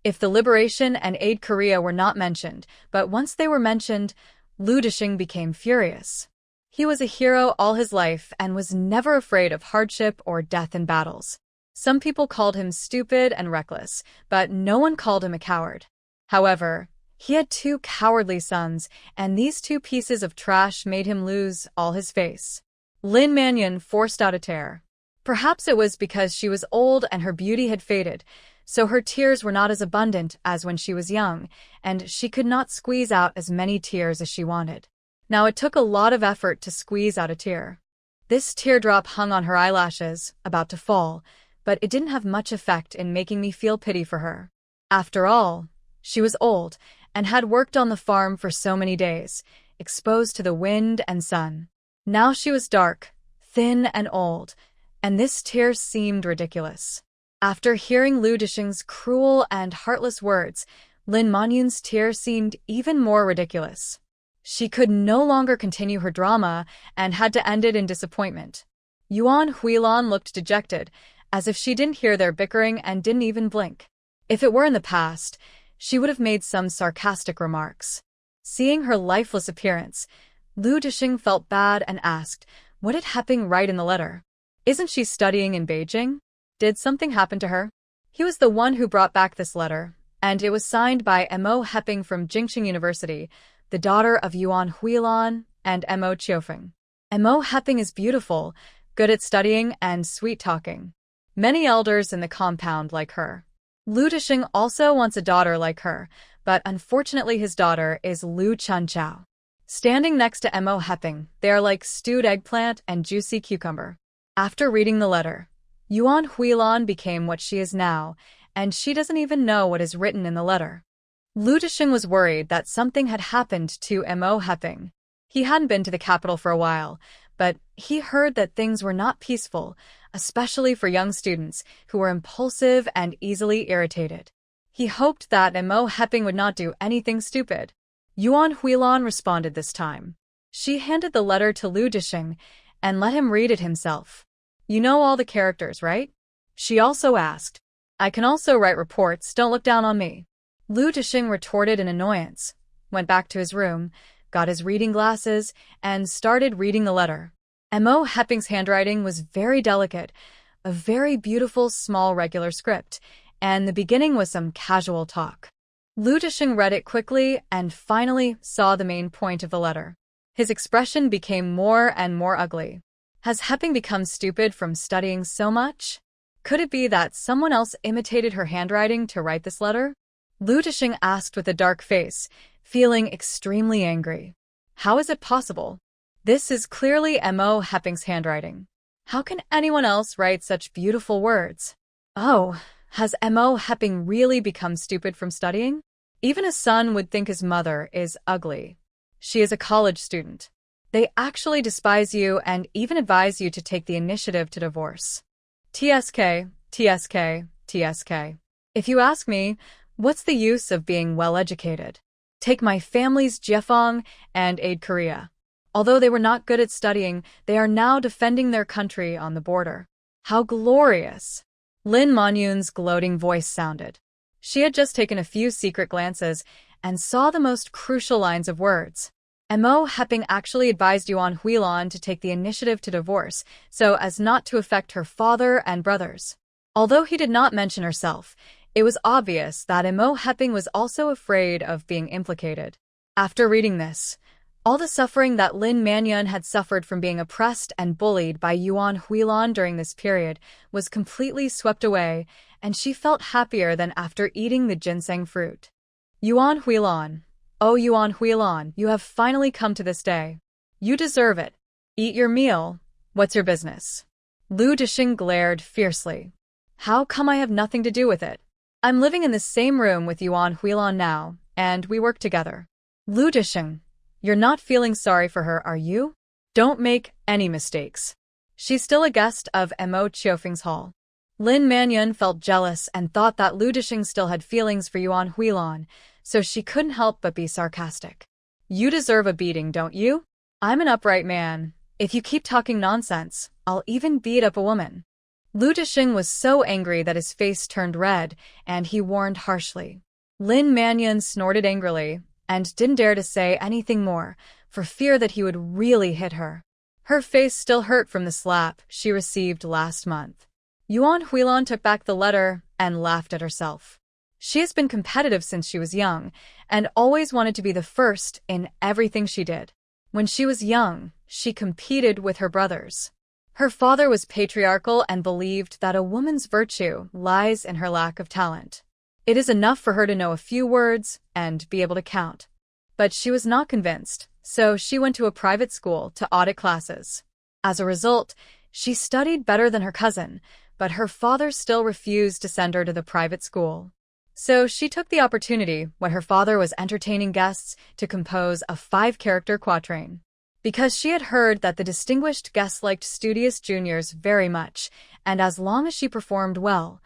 If the liberation and aid Korea were not mentioned, but once they were mentioned, Lu Disheng became furious. He was a hero all his life and was never afraid of hardship or death in battles. Some people called him stupid and reckless, but no one called him a coward. However, he had 2 cowardly sons, and these 2 pieces of trash made him lose all his face. Lin Mannion forced out a tear. Perhaps it was because she was old and her beauty had faded, so her tears were not as abundant as when she was young, and she could not squeeze out as many tears as she wanted. Now it took a lot of effort to squeeze out a tear. This teardrop hung on her eyelashes, about to fall, but it didn't have much effect in making me feel pity for her. After all, she was old, and had worked on the farm for so many days, exposed to the wind and sun. Now she was dark, thin and old, and this tear seemed ridiculous. After hearing Lu Disheng's cruel and heartless words, Lin Manyun's tear seemed even more ridiculous. She could no longer continue her drama and had to end it in disappointment. Yuan Huilan looked dejected, as if she didn't hear their bickering and didn't even blink. If it were in the past, she would have made some sarcastic remarks. Seeing her lifeless appearance, Lu Disheng felt bad and asked, what did Heping write in the letter? Isn't she studying in Beijing? Did something happen to her? He was the one who brought back this letter, and it was signed by Mo Heping from Jingqing University, the daughter of Yuan Huilan and Mo Chiofeng. Mo Heping is beautiful, good at studying and sweet-talking. Many elders in the compound like her. Lu Disheng also wants a daughter like her, but unfortunately his daughter is Lu Chunchao. Standing next to Mo Heping, they are like stewed eggplant and juicy cucumber. After reading the letter, Yuan Huilan became what she is now, and she doesn't even know what is written in the letter. Lu Disheng was worried that something had happened to Mo Heping. He hadn't been to the capital for a while, but he heard that things were not peaceful, especially for young students who were impulsive and easily irritated. He hoped that Mo Heping would not do anything stupid. Yuan Huilan responded this time. She handed the letter to Lu Disheng and let him read it himself. You know all the characters, right? She also asked. I can also write reports, don't look down on me. Lu Disheng retorted in annoyance, went back to his room, got his reading glasses, and started reading the letter. Mo Heping's handwriting was very delicate, a very beautiful small regular script, and the beginning was some casual talk. Lu Disheng read it quickly and finally saw the main point of the letter. His expression became more and more ugly. Has Heping become stupid from studying so much? Could it be that someone else imitated her handwriting to write this letter? Lu Disheng asked with a dark face, feeling extremely angry. How is it possible? This is clearly Mo Heping's handwriting. How can anyone else write such beautiful words? Oh, has Mo Heping really become stupid from studying? Even a son would think his mother is ugly. She is a college student. They actually despise you and even advise you to take the initiative to divorce. TSK, TSK, TSK. If you ask me, what's the use of being well-educated? Take my family's Jiefeng and aid Korea. Although they were not good at studying, they are now defending their country on the border. How glorious! Lin Manyun's gloating voice sounded. She had just taken a few secret glances and saw the most crucial lines of words. Mo Heping actually advised Yuan Huilan to take the initiative to divorce, so as not to affect her father and brothers. Although he did not mention herself, it was obvious that Mo Heping was also afraid of being implicated. After reading this, all the suffering that Lin Mannion had suffered from being oppressed and bullied by Yuan Huilan during this period was completely swept away, and she felt happier than after eating the ginseng fruit. Yuan Huilan. Oh, Yuan Huilan, you have finally come to this day. You deserve it. Eat your meal. What's your business? Lu Disheng glared fiercely. How come I have nothing to do with it? I'm living in the same room with Yuan Huilan now, and we work together. Lu Disheng, you're not feeling sorry for her, are you? Don't make any mistakes. She's still a guest of Mo Qiufeng's hall. Lin Manyun felt jealous and thought that Lu Disheng still had feelings for Yuan Huilan, so she couldn't help but be sarcastic. You deserve a beating, don't you? I'm an upright man. If you keep talking nonsense, I'll even beat up a woman. Lu Disheng was so angry that his face turned red, and he warned harshly. Lin Manyun snorted angrily and didn't dare to say anything more, for fear that he would really hit her. Her face still hurt from the slap she received last month. Yuan Huilan took back the letter and laughed at herself. She has been competitive since she was young, and always wanted to be the first in everything she did. When she was young, she competed with her brothers. Her father was patriarchal and believed that a woman's virtue lies in her lack of talent. It is enough for her to know a few words and be able to count. But she was not convinced, so she went to a private school to audit classes. As a result, she studied better than her cousin, but her father still refused to send her to the private school. So she took the opportunity when her father was entertaining guests to compose a 5-character quatrain. Because she had heard that the distinguished guests liked studious juniors very much, and as long as she performed well,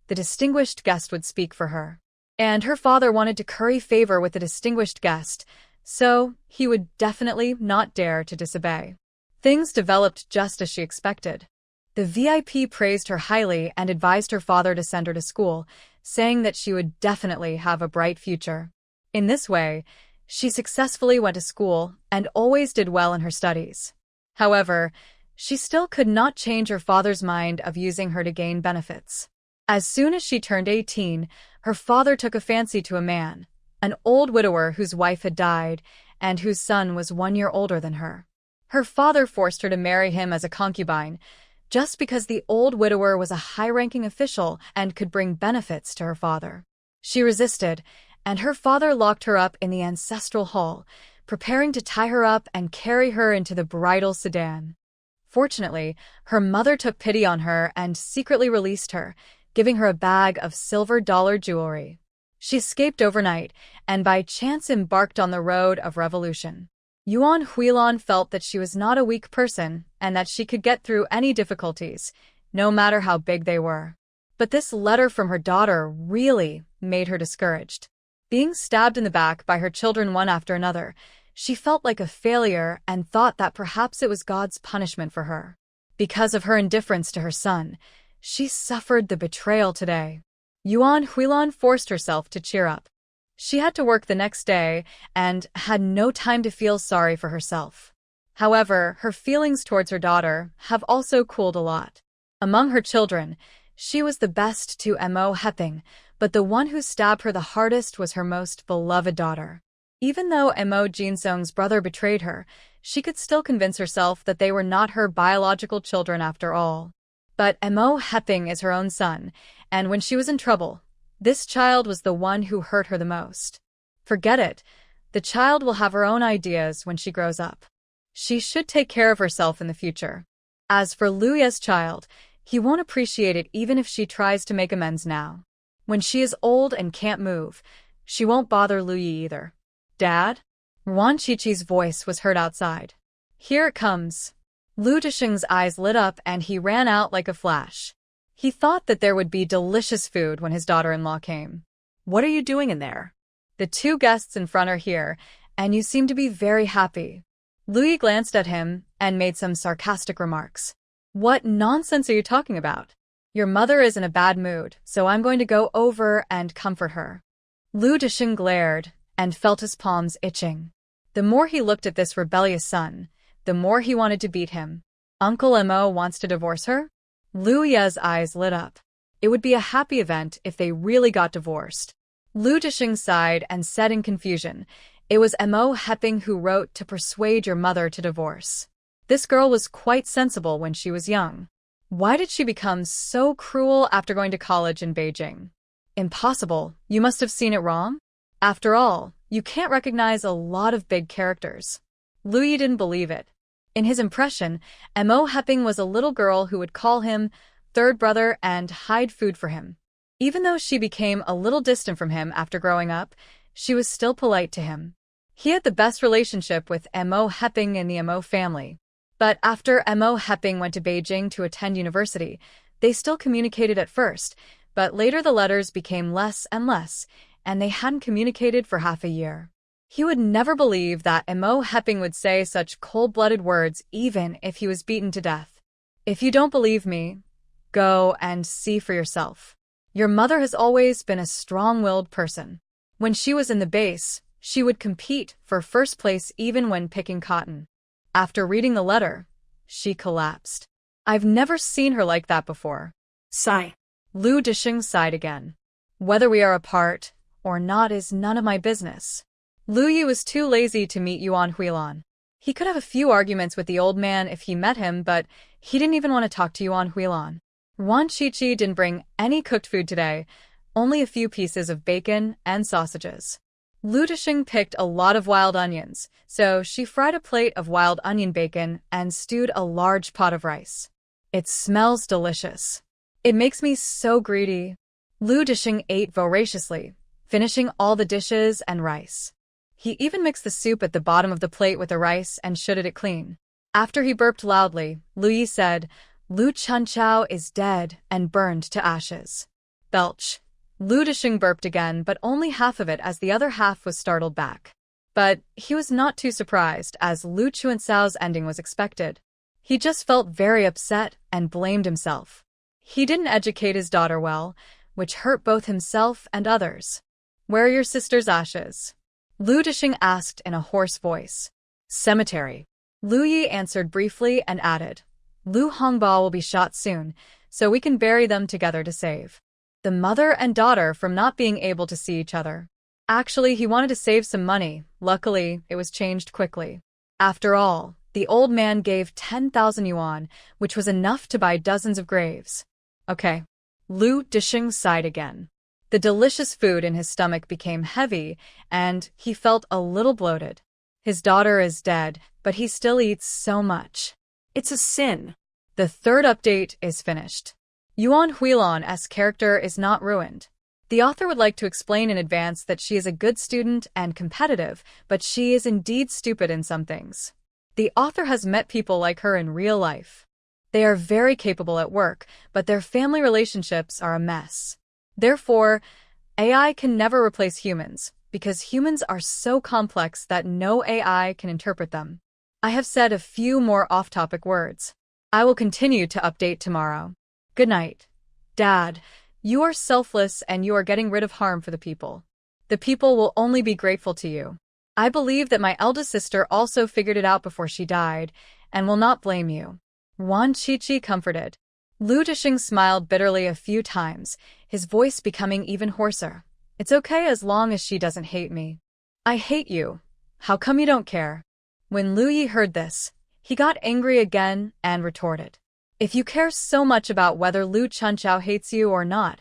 the distinguished guest would speak for her. And her father wanted to curry favor with the distinguished guest, so he would definitely not dare to disobey. Things developed just as she expected. The VIP praised her highly and advised her father to send her to school, saying that she would definitely have a bright future. In this way, she successfully went to school and always did well in her studies. However, she still could not change her father's mind of using her to gain benefits. As soon as she turned 18, her father took a fancy to a man, an old widower whose wife had died and whose son was 1 year older than her. Her father forced her to marry him as a concubine, just because the old widower was a high-ranking official and could bring benefits to her father. She resisted, and her father locked her up in the ancestral hall, preparing to tie her up and carry her into the bridal sedan. Fortunately, her mother took pity on her and secretly released her, giving her a bag of silver dollar jewelry. She escaped overnight and by chance embarked on the road of revolution. Yuan Huilan felt that she was not a weak person and that she could get through any difficulties, no matter how big they were. But this letter from her daughter really made her discouraged. Being stabbed in the back by her children one after another, she felt like a failure and thought that perhaps it was God's punishment for her. Because of her indifference to her son, she suffered the betrayal today. Yuan Huilan forced herself to cheer up. She had to work the next day and had no time to feel sorry for herself. However, her feelings towards her daughter have also cooled a lot. Among her children, she was the best to Mo Heping, but the one who stabbed her the hardest was her most beloved daughter. Even though Mo Jinsong's brother betrayed her, she could still convince herself that they were not her biological children after all. But Mo Heping is her own son, and when she was in trouble, this child was the one who hurt her the most. Forget it. The child will have her own ideas when she grows up. She should take care of herself in the future. As for Lu Ye's child, he won't appreciate it even if she tries to make amends now. When she is old and can't move, she won't bother Lu Yi either. Dad? Wan Qiqi's voice was heard outside. Here it comes. Lu Disheng's eyes lit up and he ran out like a flash. He thought that there would be delicious food when his daughter-in-law came. What are you doing in there? The 2 guests in front are here, and you seem to be very happy. Lu Yi glanced at him and made some sarcastic remarks. What nonsense are you talking about? Your mother is in a bad mood, so I'm going to go over and comfort her. Lu Disheng glared and felt his palms itching. The more he looked at this rebellious son, the more he wanted to beat him. Uncle Mo wants to divorce her? Lu Ye's eyes lit up. It would be a happy event if they really got divorced. Lu Disheng sighed and said in confusion, it was Mo Heping who wrote to persuade your mother to divorce. This girl was quite sensible when she was young. Why did she become so cruel after going to college in Beijing? Impossible. You must have seen it wrong? After all, you can't recognize a lot of big characters. Lu Yi didn't believe it. In his impression, Mo Hepping was a little girl who would call him third brother and hide food for him. Even though she became a little distant from him after growing up, she was still polite to him. He had the best relationship with Mo Hepping in the Mo family. But after Mo Hepping went to Beijing to attend university, they still communicated at first, but later the letters became less and less, and they hadn't communicated for half a year. He would never believe that Mo Hepping would say such cold-blooded words even if he was beaten to death. If you don't believe me, go and see for yourself. Your mother has always been a strong-willed person. When she was in the base, she would compete for first place even when picking cotton. After reading the letter, she collapsed. I've never seen her like that before. Sigh. Lu Disheng sighed again. Whether we are apart or not is none of my business. Lu Yi was too lazy to meet Yuan Huilan. He could have a few arguments with the old man if he met him, but he didn't even want to talk to Yuan Huilan. Yuan Qiqi didn't bring any cooked food today, only a few pieces of bacon and sausages. Lu Disheng picked a lot of wild onions, so she fried a plate of wild onion bacon and stewed a large pot of rice. It smells delicious. It makes me so greedy. Lu Disheng ate voraciously, finishing all the dishes and rice. He even mixed the soup at the bottom of the plate with the rice and shoulded it clean. After he burped loudly, Lu Yi said, Lu Chunchao is dead and burned to ashes. Belch. Lu Disheng burped again, but only half of it as the other half was startled back. But he was not too surprised, as Lu Chuancao's ending was expected. He just felt very upset and blamed himself. He didn't educate his daughter well, which hurt both himself and others. Where are your sister's ashes? Lu Disheng asked in a hoarse voice. Cemetery. Lu Yi answered briefly and added, Lu Hongba will be shot soon, so we can bury them together to save the mother and daughter from not being able to see each other. Actually, he wanted to save some money. Luckily, it was changed quickly. After all, the old man gave 10,000 yuan, which was enough to buy dozens of graves. Okay. Lu Disheng sighed again. The delicious food in his stomach became heavy, and he felt a little bloated. His daughter is dead, but he still eats so much. It's a sin. The third update is finished. Yuan Huilan's character is not ruined. The author would like to explain in advance that she is a good student and competitive, but she is indeed stupid in some things. The author has met people like her in real life. They are very capable at work, but their family relationships are a mess. Therefore, AI can never replace humans, because humans are so complex that no AI can interpret them. I have said a few more off-topic words. I will continue to update tomorrow. Good night. Dad, you are selfless and you are getting rid of harm for the people. The people will only be grateful to you. I believe that my eldest sister also figured it out before she died, and will not blame you. Yuan Qiqi comforted. Lu Disheng smiled bitterly a few times, his voice becoming even hoarser. It's okay as long as she doesn't hate me. I hate you. How come you don't care? When Lu Yi heard this, he got angry again and retorted. If you care so much about whether Lu Chunchao hates you or not,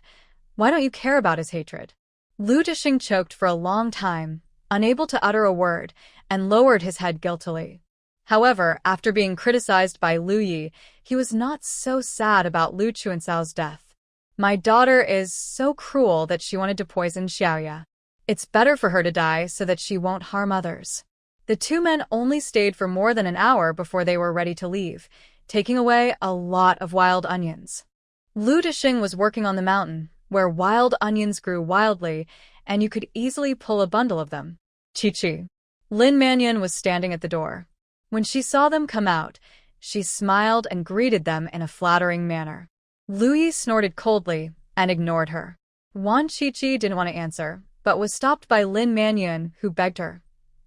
why don't you care about his hatred? Lu Disheng choked for a long time, unable to utter a word, and lowered his head guiltily. However, after being criticized by Lu Yi, he was not so sad about Lu Chuancao's death. My daughter is so cruel that she wanted to poison Xiaoya. It's better for her to die so that she won't harm others. The two men only stayed for more than an hour before they were ready to leave, taking away a lot of wild onions. Lu Disheng was working on the mountain, where wild onions grew wildly, and you could easily pull a bundle of them. Qiqi. Lin Mannion was standing at the door. When she saw them come out, she smiled and greeted them in a flattering manner. Lu Yi snorted coldly and ignored her. Yuan Qiqi didn't want to answer, but was stopped by Lin Mannion, who begged her.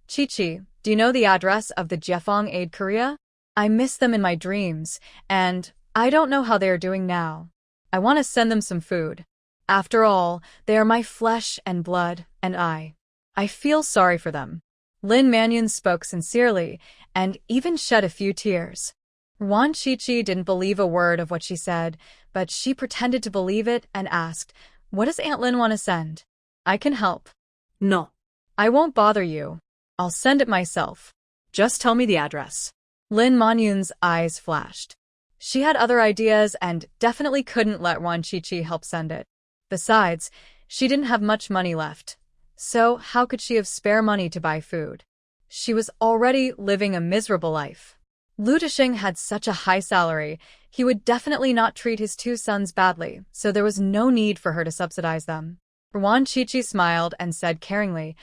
Qiqi, do you know the address of the Jiefeng Aid Korea? I miss them in my dreams, and I don't know how they are doing now. I want to send them some food. After all, they are my flesh and blood, and I feel sorry for them. Lin Mannion spoke sincerely, and even shed a few tears. Yuan Qiqi didn't believe a word of what she said, but she pretended to believe it and asked, What does Aunt Lin want to send? I can help. No. I won't bother you. I'll send it myself. Just tell me the address. Lin Manyun's eyes flashed. She had other ideas and definitely couldn't let Wan Qiqi help send it. Besides, she didn't have much money left. So how could she have spare money to buy food? She was already living a miserable life. Lu Desheng had such a high salary, he would definitely not treat his two sons badly, so there was no need for her to subsidize them. Wan Qiqi smiled and said caringly,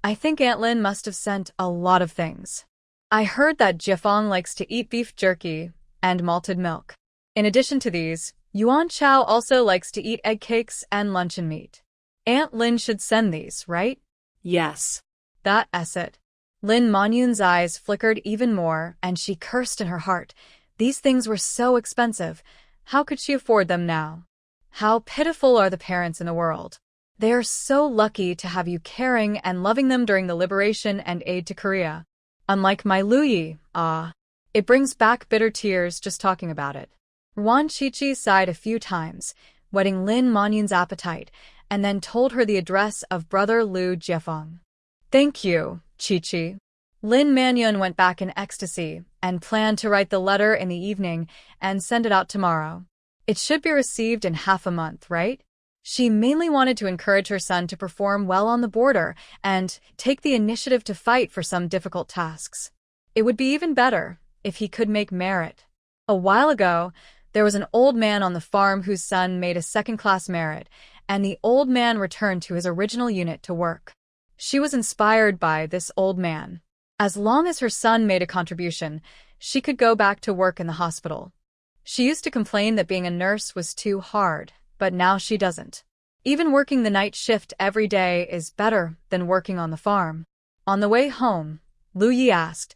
I think Aunt Lin must have sent a lot of things. I heard that Jiafeng likes to eat beef jerky and malted milk. In addition to these, Yuan Chao also likes to eat egg cakes and luncheon meat. Aunt Lin should send these, right? Yes. That's it. Lin Manyun's eyes flickered even more, and she cursed in her heart. These things were so expensive. How could she afford them now? How pitiful are the parents in the world. They are so lucky to have you caring and loving them during the liberation and aid to Korea. Unlike my Lu Yi, it brings back bitter tears just talking about it. Wan Qiqi sighed a few times, whetting Lin Manyun's appetite, and then told her the address of brother Lu Jiafeng. Thank you, Qiqi. Lin Manyun went back in ecstasy and planned to write the letter in the evening and send it out tomorrow. It should be received in half a month, right? She mainly wanted to encourage her son to perform well on the border and take the initiative to fight for some difficult tasks. It would be even better if he could make merit. A while ago, there was an old man on the farm whose son made a second-class merit, and the old man returned to his original unit to work. She was inspired by this old man. As long as her son made a contribution, she could go back to work in the hospital. She used to complain that being a nurse was too hard, but now she doesn't. Even working the night shift every day is better than working on the farm. On the way home, Lu Yi asked,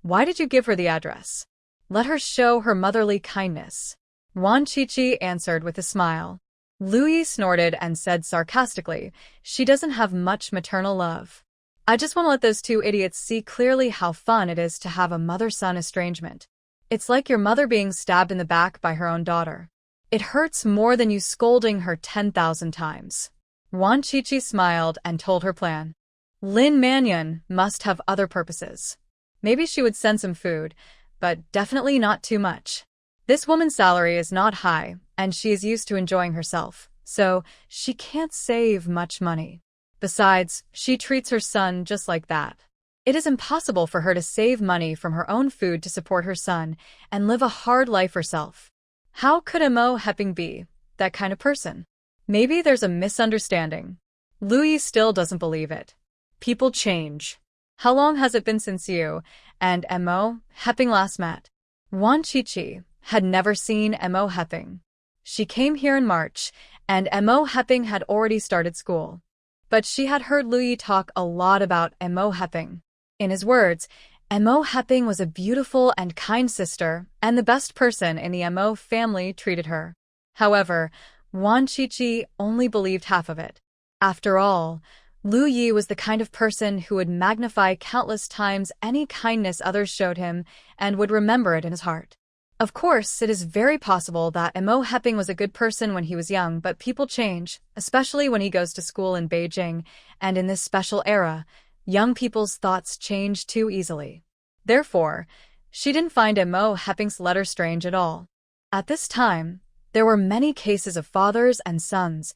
Why did you give her the address? Let her show her motherly kindness. Wan Qiqi answered with a smile. Lu Yi snorted and said sarcastically, She doesn't have much maternal love. I just want to let those two idiots see clearly how fun it is to have a mother-son estrangement. It's like your mother being stabbed in the back by her own daughter. It hurts more than you scolding her 10,000 times. Wan Qiqi smiled and told her plan. Lin Manyun must have other purposes. Maybe she would send some food, but definitely not too much. This woman's salary is not high, and she is used to enjoying herself, so she can't save much money. Besides, she treats her son just like that. It is impossible for her to save money from her own food to support her son and live a hard life herself. How could Mo Heping be that kind of person? Maybe there's a misunderstanding. Lu Yi still doesn't believe it. People change. How long has it been since you and Mo Heping last met? Wan Qiqi had never seen Mo Heping. She came here in March, and Mo Heping had already started school. But she had heard Lu Yi talk a lot about Mo Heping. In his words, Mo Heping was a beautiful and kind sister, and the best person in the Mo family treated her. However, Wan Qiqi only believed half of it. After all, Lu Yi was the kind of person who would magnify countless times any kindness others showed him and would remember it in his heart. Of course, it is very possible that Mo Heping was a good person when he was young, but people change, especially when he goes to school in Beijing, and in this special era, young people's thoughts change too easily. Therefore, she didn't find Mo Heping's letter strange at all. At this time, there were many cases of fathers and sons,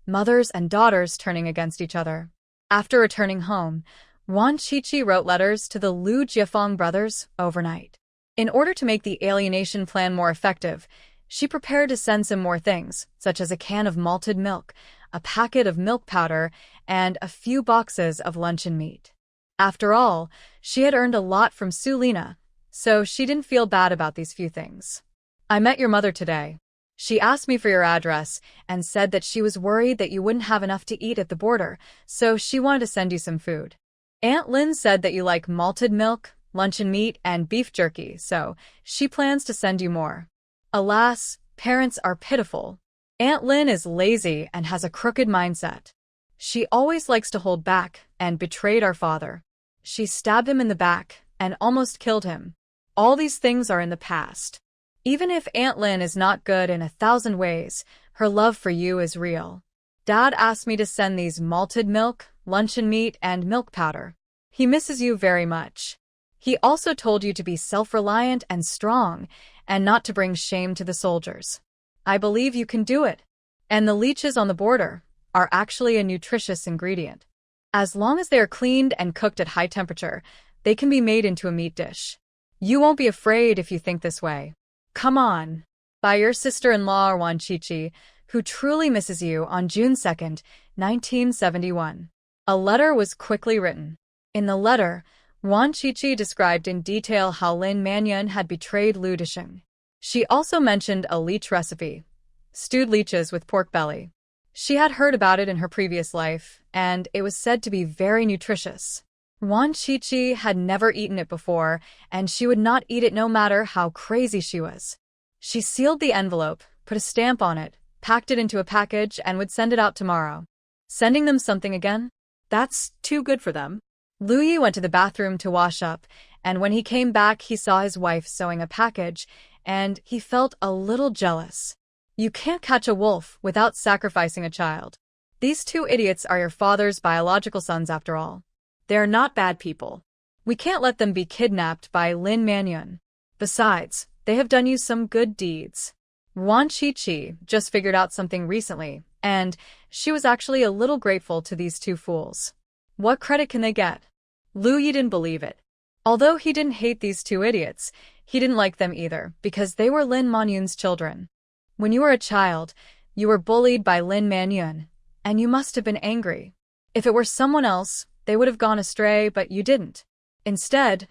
mothers and daughters turning against each other. After returning home, Wan Qiqi wrote letters to the Lu Jiafeng brothers overnight. In order to make the alienation plan more effective, she prepared to send some more things, such as a can of malted milk, a packet of milk powder, and a few boxes of luncheon meat. After all, she had earned a lot from Sulina, so she didn't feel bad about these few things. I met your mother today. She asked me for your address and said that she was worried that you wouldn't have enough to eat at the border, so she wanted to send you some food. Aunt Lin said that you like malted milk, luncheon meat, and beef jerky, so she plans to send you more. Alas, parents are pitiful. Aunt Lin is lazy and has a crooked mindset. She always likes to hold back and betrayed our father. She stabbed him in the back and almost killed him. All these things are in the past. Even if Aunt Lin is not good in 1,000 ways, her love for you is real. Dad asked me to send these malted milk, luncheon meat, and milk powder. He misses you very much. He also told you to be self-reliant and strong, and not to bring shame to the soldiers. I believe you can do it. And the leeches on the border are actually a nutritious ingredient. As long as they are cleaned and cooked at high temperature, they can be made into a meat dish. You won't be afraid if you think this way. Come on. By your sister-in-law Wan Chichi, who truly misses you, on June 2nd, 1971. A letter was quickly written. In the letter, Wan Chichi described in detail how Lin Manyun had betrayed Lu Disheng. She also mentioned a leech recipe, stewed leeches with pork belly. She had heard about it in her previous life, and it was said to be very nutritious. Wan Chichi had never eaten it before, and she would not eat it no matter how crazy she was. She sealed the envelope, put a stamp on it, packed it into a package, and would send it out tomorrow. Sending them something again? That's too good for them. Lu Yi went to the bathroom to wash up, and when he came back he saw his wife sewing a package, and he felt a little jealous. You can't catch a wolf without sacrificing a child. These two idiots are your father's biological sons after all. They're not bad people. We can't let them be kidnapped by Lin Manyun. Besides, they have done you some good deeds. Wan Chichi just figured out something recently, and she was actually a little grateful to these two fools. What credit can they get? Lu Yi didn't believe it. Although he didn't hate these two idiots, he didn't like them either, because they were Lin Manyun's children. When you were a child, you were bullied by Lin Manyun, and you must have been angry. If it were someone else, they would have gone astray, but you didn't. Instead,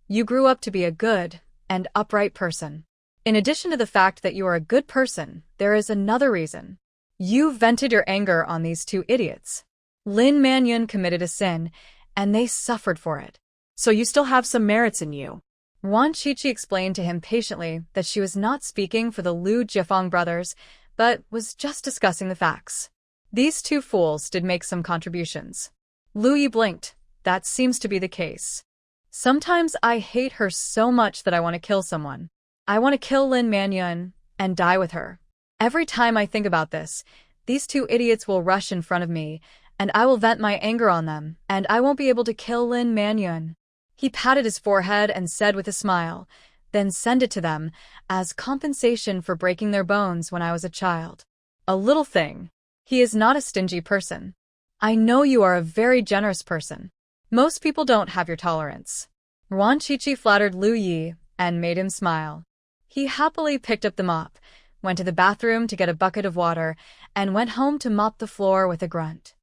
you grew up to be a good and upright person. In addition to the fact that you are a good person, there is another reason. You vented your anger on these two idiots. Lin Manyun committed a sin, and they suffered for it. So you still have some merits in you. Wan Chichi explained to him patiently that she was not speaking for the Lu Jiafeng brothers, but was just discussing the facts. These two fools did make some contributions. Lu Yi blinked. That seems to be the case. Sometimes I hate her so much that I want to kill someone. I want to kill Lin Manyun and die with her. Every time I think about this, these two idiots will rush in front of me, and I will vent my anger on them, and I won't be able to kill Lin Manyun. He patted his forehead and said with a smile, then send it to them, as compensation for breaking their bones when I was a child. A little thing. He is not a stingy person. I know you are a very generous person. Most people don't have your tolerance. Wan Chichi flattered Lu Yi and made him smile. He happily picked up the mop, went to the bathroom to get a bucket of water, and went home to mop the floor with a grunt.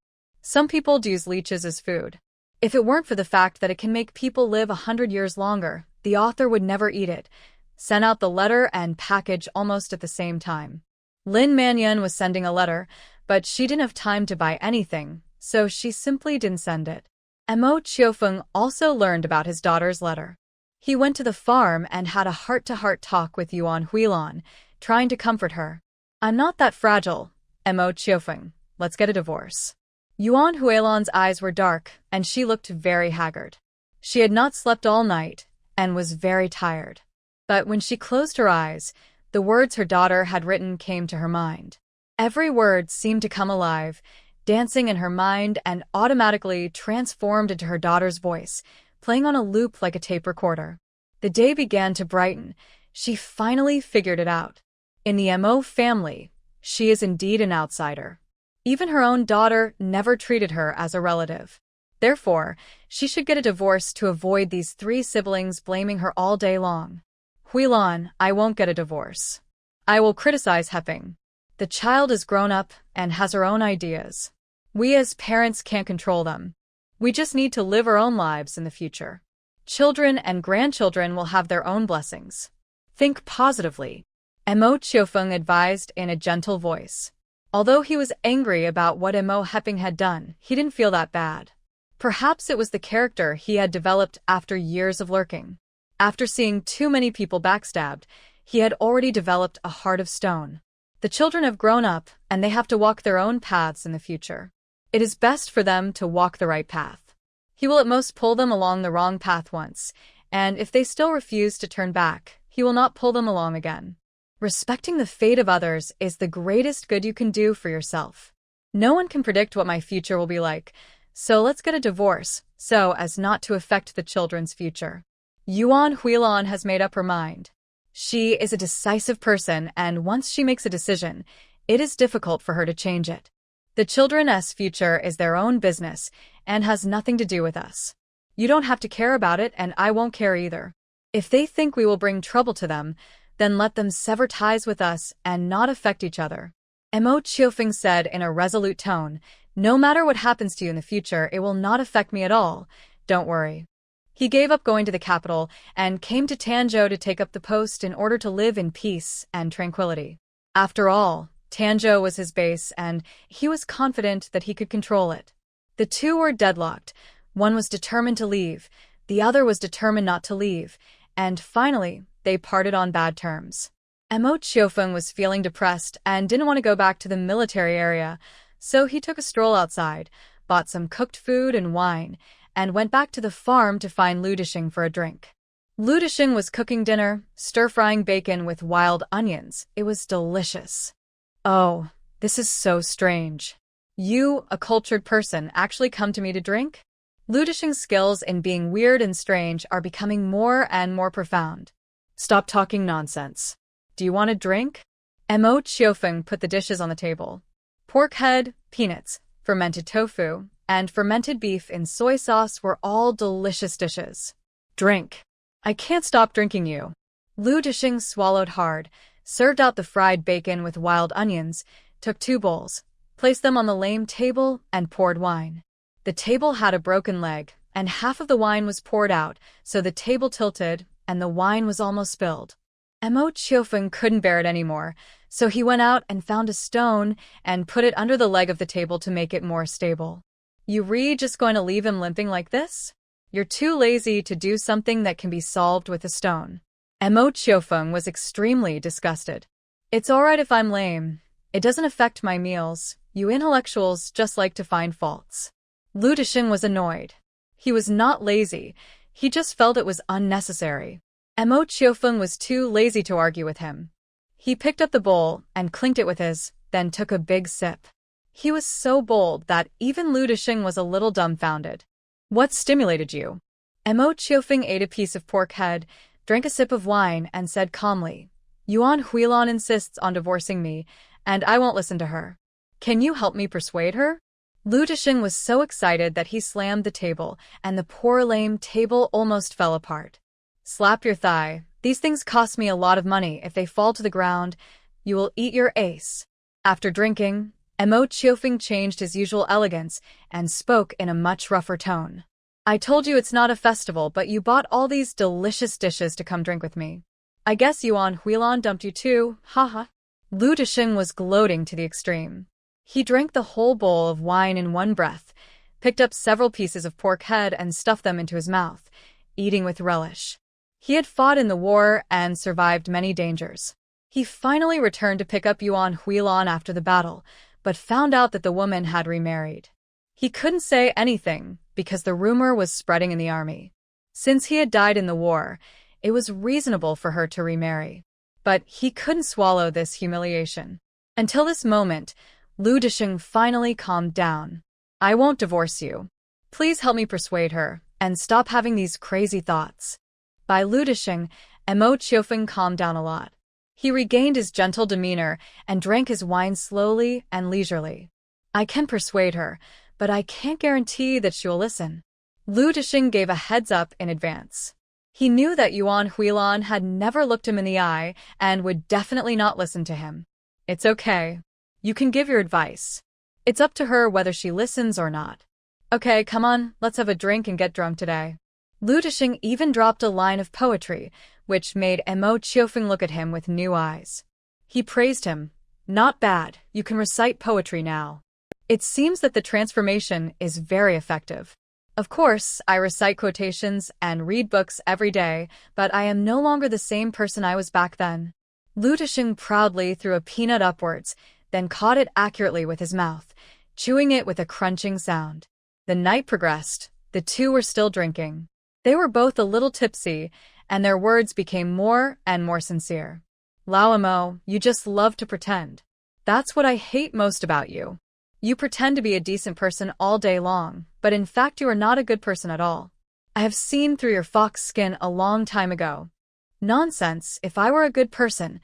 Some people use leeches as food. If it weren't for the fact that it can make people live 100 years longer, the author would never eat it. Sent out the letter and package almost at the same time. Lin Manyun was sending a letter, but she didn't have time to buy anything, so she simply didn't send it. Mo Chiofeng also learned about his daughter's letter. He went to the farm and had a heart-to-heart talk with Yuan Huilan, trying to comfort her. I'm not that fragile, Mo Chiofeng. Let's get a divorce. Yuan Huilan's eyes were dark, and she looked very haggard. She had not slept all night, and was very tired. But when she closed her eyes, the words her daughter had written came to her mind. Every word seemed to come alive, dancing in her mind and automatically transformed into her daughter's voice, playing on a loop like a tape recorder. The day began to brighten. She finally figured it out. In the Mo family, she is indeed an outsider. Even her own daughter never treated her as a relative. Therefore, she should get a divorce to avoid these three siblings blaming her all day long. Huilan, I won't get a divorce. I will criticize Heping. The child is grown up and has her own ideas. We as parents can't control them. We just need to live our own lives in the future. Children and grandchildren will have their own blessings. Think positively. Mo Chiofeng advised in a gentle voice. Although he was angry about what Mo Heping had done, he didn't feel that bad. Perhaps it was the character he had developed after years of lurking. After seeing too many people backstabbed, he had already developed a heart of stone. The children have grown up, and they have to walk their own paths in the future. It is best for them to walk the right path. He will at most pull them along the wrong path once, and if they still refuse to turn back, he will not pull them along again. Respecting the fate of others is the greatest good you can do for yourself. No one can predict what my future will be like, so let's get a divorce, so as not to affect the children's future. Yuan Huilan has made up her mind. She is a decisive person, and once she makes a decision, it is difficult for her to change it. The children's future is their own business and has nothing to do with us. You don't have to care about it, and I won't care either. If they think we will bring trouble to them, then let them sever ties with us and not affect each other. Mo Chiufeng said in a resolute tone, no matter what happens to you in the future, it will not affect me at all. Don't worry. He gave up going to the capital and came to Tanzhou to take up the post in order to live in peace and tranquility. After all, Tanzhou was his base, and he was confident that he could control it. The two were deadlocked. One was determined to leave, the other was determined not to leave, and finally, they parted on bad terms. Mo Chiufeng was feeling depressed and didn't want to go back to the military area, so he took a stroll outside, bought some cooked food and wine, and went back to the farm to find Lu Disheng for a drink. Lu Disheng was cooking dinner, stir-frying bacon with wild onions. It was delicious. Oh, this is so strange. You, a cultured person, actually come to me to drink? Lu Disheng's skills in being weird and strange are becoming more and more profound. Stop talking nonsense. Do you want a drink? Mo Chiufeng put the dishes on the table. Pork head, peanuts, fermented tofu, and fermented beef in soy sauce were all delicious dishes. Drink. I can't stop drinking you. Lu Disheng swallowed hard, served out the fried bacon with wild onions, took 2 bowls, placed them on the lame table, and poured wine. The table had a broken leg, and half of the wine was poured out, so the table tilted, and the wine was almost spilled. Mo Chiufeng couldn't bear it anymore, so he went out and found a stone and put it under the leg of the table to make it more stable. You just going to leave him limping like this? You're too lazy to do something that can be solved with a stone. Mo Chiufeng was extremely disgusted. It's alright if I'm lame. It doesn't affect my meals. You intellectuals just like to find faults. Lu Disheng was annoyed. He was not lazy. He just felt it was unnecessary. Mo Chiufeng was too lazy to argue with him. He picked up the bowl and clinked it with his, then took a big sip. He was so bold that even Lu Disheng was a little dumbfounded. What stimulated you? Mo Chiufeng ate a piece of pork head, drank a sip of wine, and said calmly, Yuan Huilan insists on divorcing me, and I won't listen to her. Can you help me persuade her? Lu Disheng was so excited that he slammed the table, and the poor lame table almost fell apart. Slap your thigh. These things cost me a lot of money. If they fall to the ground, you will eat your ace. After drinking, Mo Chiufeng changed his usual elegance and spoke in a much rougher tone. I told you it's not a festival, but you bought all these delicious dishes to come drink with me. I guess Yuan Huilan dumped you too, haha. Lu Disheng was gloating to the extreme. He drank the whole bowl of wine in one breath, picked up several pieces of pork head and stuffed them into his mouth, eating with relish. He had fought in the war and survived many dangers. He finally returned to pick up Yuan Huilan after the battle, but found out that the woman had remarried. He couldn't say anything because the rumor was spreading in the army. Since he had died in the war, it was reasonable for her to remarry. But he couldn't swallow this humiliation. Until this moment, Lu Disheng finally calmed down. I won't divorce you. Please help me persuade her, and stop having these crazy thoughts. By Lu Disheng, Mo Chiufeng calmed down a lot. He regained his gentle demeanor and drank his wine slowly and leisurely. I can persuade her, but I can't guarantee that she'll listen. Lu Disheng gave a heads-up in advance. He knew that Yuan Huilan had never looked him in the eye and would definitely not listen to him. It's okay. You can give your advice. It's up to her whether she listens or not. Okay, come on, let's have a drink and get drunk today. Lu Disheng even dropped a line of poetry, which made Mo Chiufeng look at him with new eyes. He praised him. Not bad, you can recite poetry now. It seems that the transformation is very effective. Of course, I recite quotations and read books every day, but I am no longer the same person I was back then. Lu Disheng proudly threw a peanut upwards, then caught it accurately with his mouth, chewing it with a crunching sound. The night progressed. The two were still drinking. They were both a little tipsy, and their words became more and more sincere. Lao Mo, you just love to pretend. That's what I hate most about you. You pretend to be a decent person all day long, but in fact you are not a good person at all. I have seen through your fox skin a long time ago. Nonsense, if I were a good person,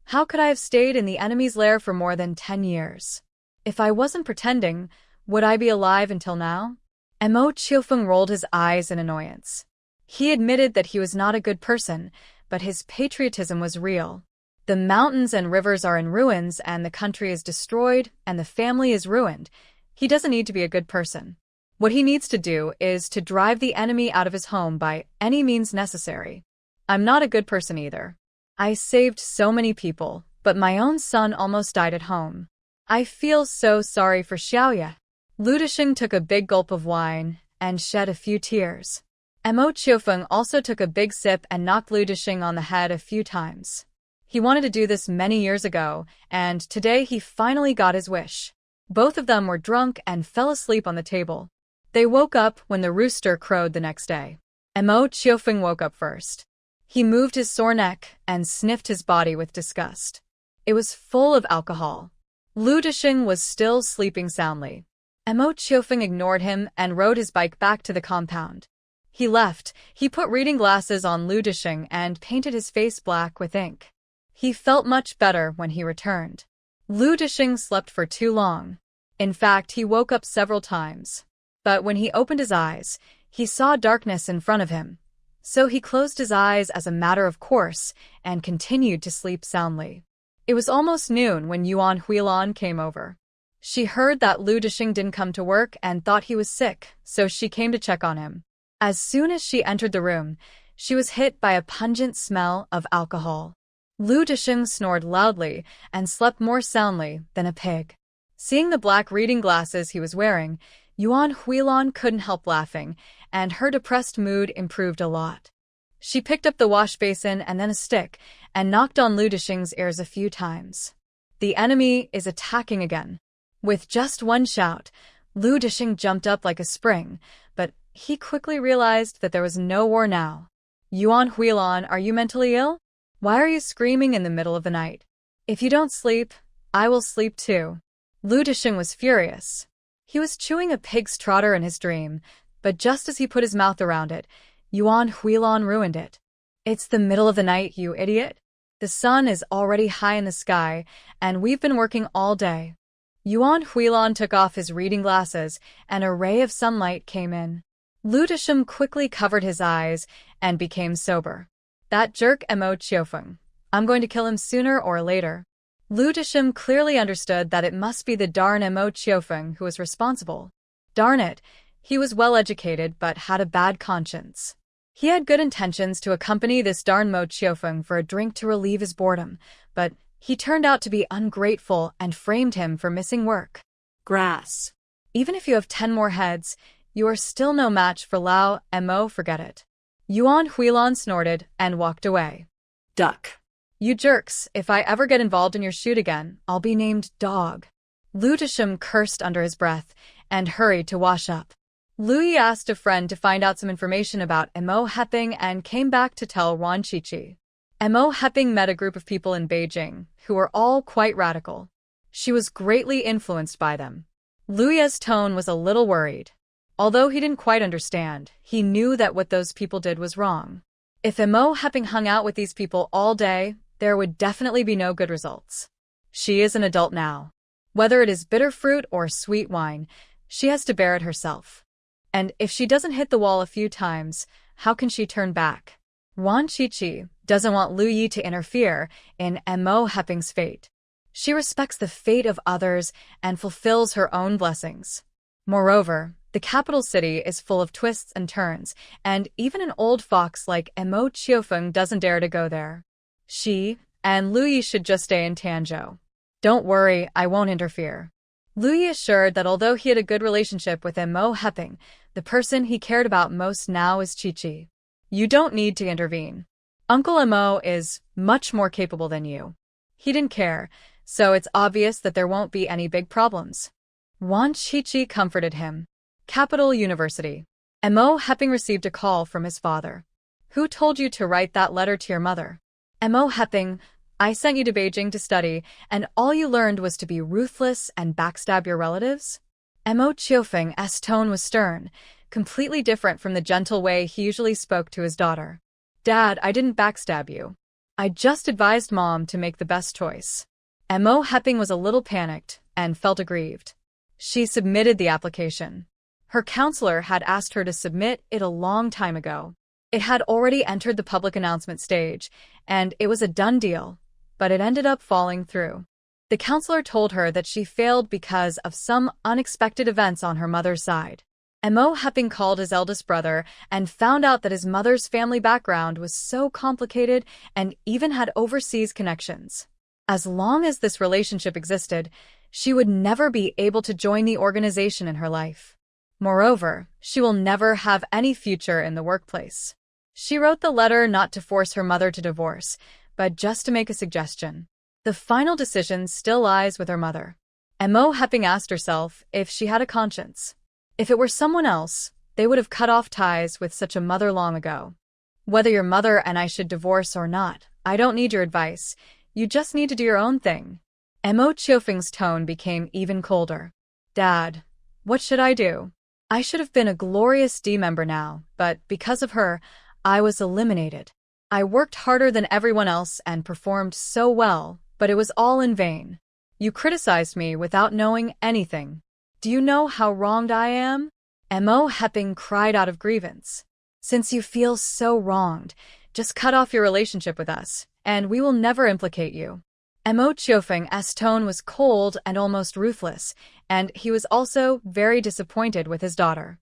how could I have stayed in the enemy's lair for more than 10 years? If I wasn't pretending, would I be alive until now? Mo Chiufeng rolled his eyes in annoyance. He admitted that he was not a good person, but his patriotism was real. The mountains and rivers are in ruins, and the country is destroyed, and the family is ruined. He doesn't need to be a good person. What he needs to do is to drive the enemy out of his home by any means necessary. I'm not a good person either. I saved so many people, but my own son almost died at home. I feel so sorry for Xiaoya. Lu Disheng took a big gulp of wine and shed a few tears. Mo Chiufeng also took a big sip and knocked Lu Disheng on the head a few times. He wanted to do this many years ago, and today he finally got his wish. Both of them were drunk and fell asleep on the table. They woke up when the rooster crowed the next day. Mo Chiufeng woke up first. He moved his sore neck and sniffed his body with disgust. It was full of alcohol. Lu Disheng was still sleeping soundly. Mo Chiufeng ignored him and rode his bike back to the compound. He left. He put reading glasses on Lu Disheng and painted his face black with ink. He felt much better when he returned. Lu Disheng slept for too long. In fact, he woke up several times. But when he opened his eyes, he saw darkness in front of him. So he closed his eyes as a matter of course and continued to sleep soundly. It was almost noon when Yuan Huilan came over. She heard that Lu Disheng didn't come to work and thought he was sick, so she came to check on him. As soon as she entered the room, she was hit by a pungent smell of alcohol. Lu Disheng snored loudly and slept more soundly than a pig. Seeing the black reading glasses he was wearing, Yuan Huilan couldn't help laughing, and her depressed mood improved a lot. She picked up the wash basin and then a stick and knocked on Lu Disheng's ears a few times. The enemy is attacking again. With just one shout, Lu Disheng jumped up like a spring, but he quickly realized that there was no war now. Yuan Huilan, are you mentally ill? Why are you screaming in the middle of the night? If you don't sleep, I will sleep too. Lu Disheng was furious. He was chewing a pig's trotter in his dream, but just as he put his mouth around it, Yuan Huilan ruined it. It's the middle of the night, you idiot. The sun is already high in the sky, and we've been working all day. Yuan Huilan took off his reading glasses, and a ray of sunlight came in. Lu Disheng quickly covered his eyes and became sober. That jerk Mo Chiufeng. I'm going to kill him sooner or later. Lu Disheng clearly understood that it must be the darn Mo Chiufeng who was responsible. Darn it, he was well-educated but had a bad conscience. He had good intentions to accompany this darn Mo Chiufeng for a drink to relieve his boredom, but he turned out to be ungrateful and framed him for missing work. Grass. Even if you have 10 more heads, you are still no match for Lao Mo, forget it. Yuan Huilan snorted and walked away. Duck. You jerks, if I ever get involved in your shoot again, I'll be named Dog. Lu Disheng cursed under his breath and hurried to wash up. Lu Yi asked a friend to find out some information about Mo Heping and came back to tell Wan Qiqi. Mo Heping met a group of people in Beijing who were all quite radical. She was greatly influenced by them. Lu Yi's tone was a little worried. Although he didn't quite understand, he knew that what those people did was wrong. If Mo Heping hung out with these people all day, there would definitely be no good results. She is an adult now. Whether it is bitter fruit or sweet wine, she has to bear it herself. And if she doesn't hit the wall a few times, how can she turn back? Wan Qiqi doesn't want Lu Yi to interfere in Mo Heping's fate. She respects the fate of others and fulfills her own blessings. Moreover, the capital city is full of twists and turns, and even an old fox like Mo Chiufeng doesn't dare to go there. She and Lu Yi should just stay in Tianzhou. Don't worry, I won't interfere. Lu Yi assured that although he had a good relationship with Mo Heping, the person he cared about most now is Qiqi. You don't need to intervene. Uncle Mo is much more capable than you. He didn't care, so it's obvious that there won't be any big problems. Wan Qiqi comforted him. Capital University. Mo Heping received a call from his father. Who told you to write that letter to your mother? Mo Heping, I sent you to Beijing to study, and all you learned was to be ruthless and backstab your relatives? Mo Chiufeng's tone was stern. completely different from the gentle way he usually spoke to his daughter. Dad, I didn't backstab you. I just advised Mom to make the best choice. Mo Hepping was a little panicked and felt aggrieved. She submitted the application. Her counselor had asked her to submit it a long time ago. It had already entered the public announcement stage, and it was a done deal, but it ended up falling through. The counselor told her that she failed because of some unexpected events on her mother's side. Mo Hepping called his eldest brother and found out that his mother's family background was so complicated and even had overseas connections. As long as this relationship existed, she would never be able to join the organization in her life. Moreover, she will never have any future in the workplace. She wrote the letter not to force her mother to divorce, but just to make a suggestion. The final decision still lies with her mother. Mo Hepping asked herself if she had a conscience. If it were someone else, they would have cut off ties with such a mother long ago. Whether your mother and I should divorce or not, I don't need your advice. You just need to do your own thing. Mo Chiofeng's tone became even colder. Dad, what should I do? I should have been a glorious D member now, but because of her, I was eliminated. I worked harder than everyone else and performed so well, but it was all in vain. You criticized me without knowing anything. Do you know how wronged I am? Mo Hepping cried out of grievance. Since you feel so wronged, just cut off your relationship with us, and we will never implicate you. Mo Chiofeng's tone was cold and almost ruthless, and he was also very disappointed with his daughter.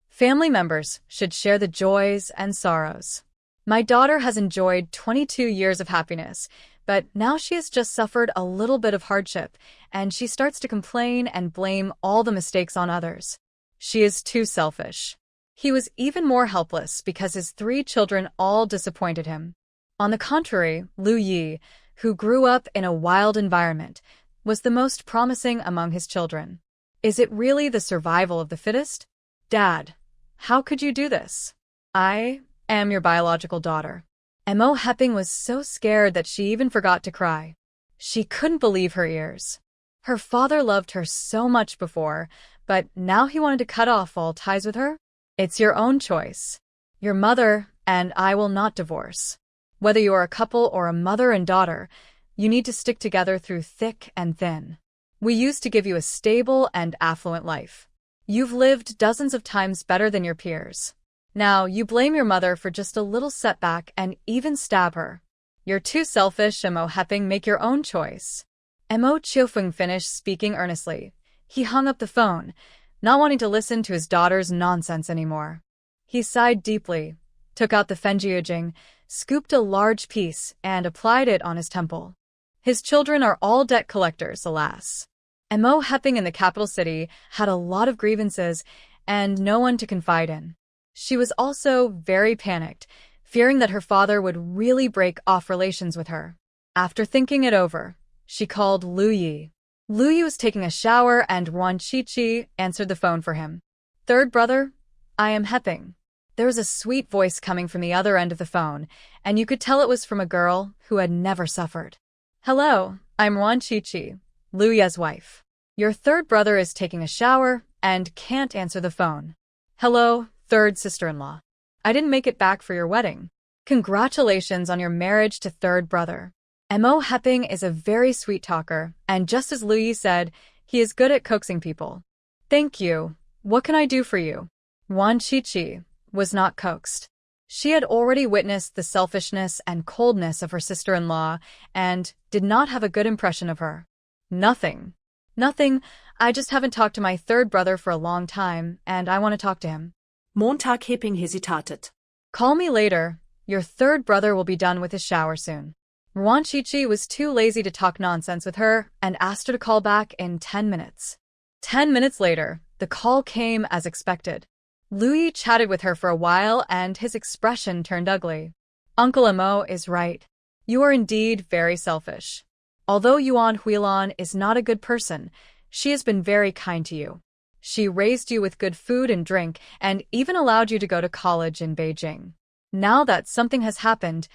Family members should share the joys and sorrows. My daughter has enjoyed 22 years of happiness, but now she has just suffered a little bit of hardship, and she starts to complain and blame all the mistakes on others. She is too selfish. He was even more helpless because his 3 children all disappointed him. On the contrary, Lu Yi, who grew up in a wild environment, was the most promising among his children. Is it really the survival of the fittest? Dad, how could you do this? I am your biological daughter. Mo Hepping was so scared that she even forgot to cry. She couldn't believe her ears. Her father loved her so much before, but now he wanted to cut off all ties with her? It's your own choice. Your mother and I will not divorce. Whether you are a couple or a mother and daughter, you need to stick together through thick and thin. We used to give you a stable and affluent life. You've lived dozens of times better than your peers. Now, you blame your mother for just a little setback and even stab her. You're too selfish, Mo Hepping. Make your own choice. Mo Chiofeng finished speaking earnestly. He hung up the phone, not wanting to listen to his daughter's nonsense anymore. He sighed deeply, took out the fenjiujing, scooped a large piece, and applied it on his temple. His children are all debt collectors, alas. Mo Hepping in the capital city had a lot of grievances and no one to confide in. She was also very panicked, fearing that her father would really break off relations with her. After thinking it over, she called Lu Yi. Lu Yi was taking a shower and Wan Chi answered the phone for him. Third brother, I am Hepping. There was a sweet voice coming from the other end of the phone, and you could tell it was from a girl who had never suffered. Hello, I'm Wan Chi, Lu Yi's wife. Your third brother is taking a shower and can't answer the phone. Hello, third sister-in-law. I didn't make it back for your wedding. Congratulations on your marriage to third brother. Mo Hepping is a very sweet talker, and just as Lu Yi said, he is good at coaxing people. Thank you. What can I do for you? Wan Chi was not coaxed. She had already witnessed the selfishness and coldness of her sister-in-law and did not have a good impression of her. Nothing. Nothing. I just haven't talked to my third brother for a long time, and I want to talk to him. Montag Hepping hesitated. Call me later. Your third brother will be done with his shower soon. Wan Chi was too lazy to talk nonsense with her and asked her to call back in 10 minutes. 10 minutes later, the call came as expected. Lu Yi chatted with her for a while and his expression turned ugly. Uncle Mo is right. You are indeed very selfish. Although Yuan Huilan is not a good person, she has been very kind to you. She raised you with good food and drink and even allowed you to go to college in Beijing. Now that something has happened,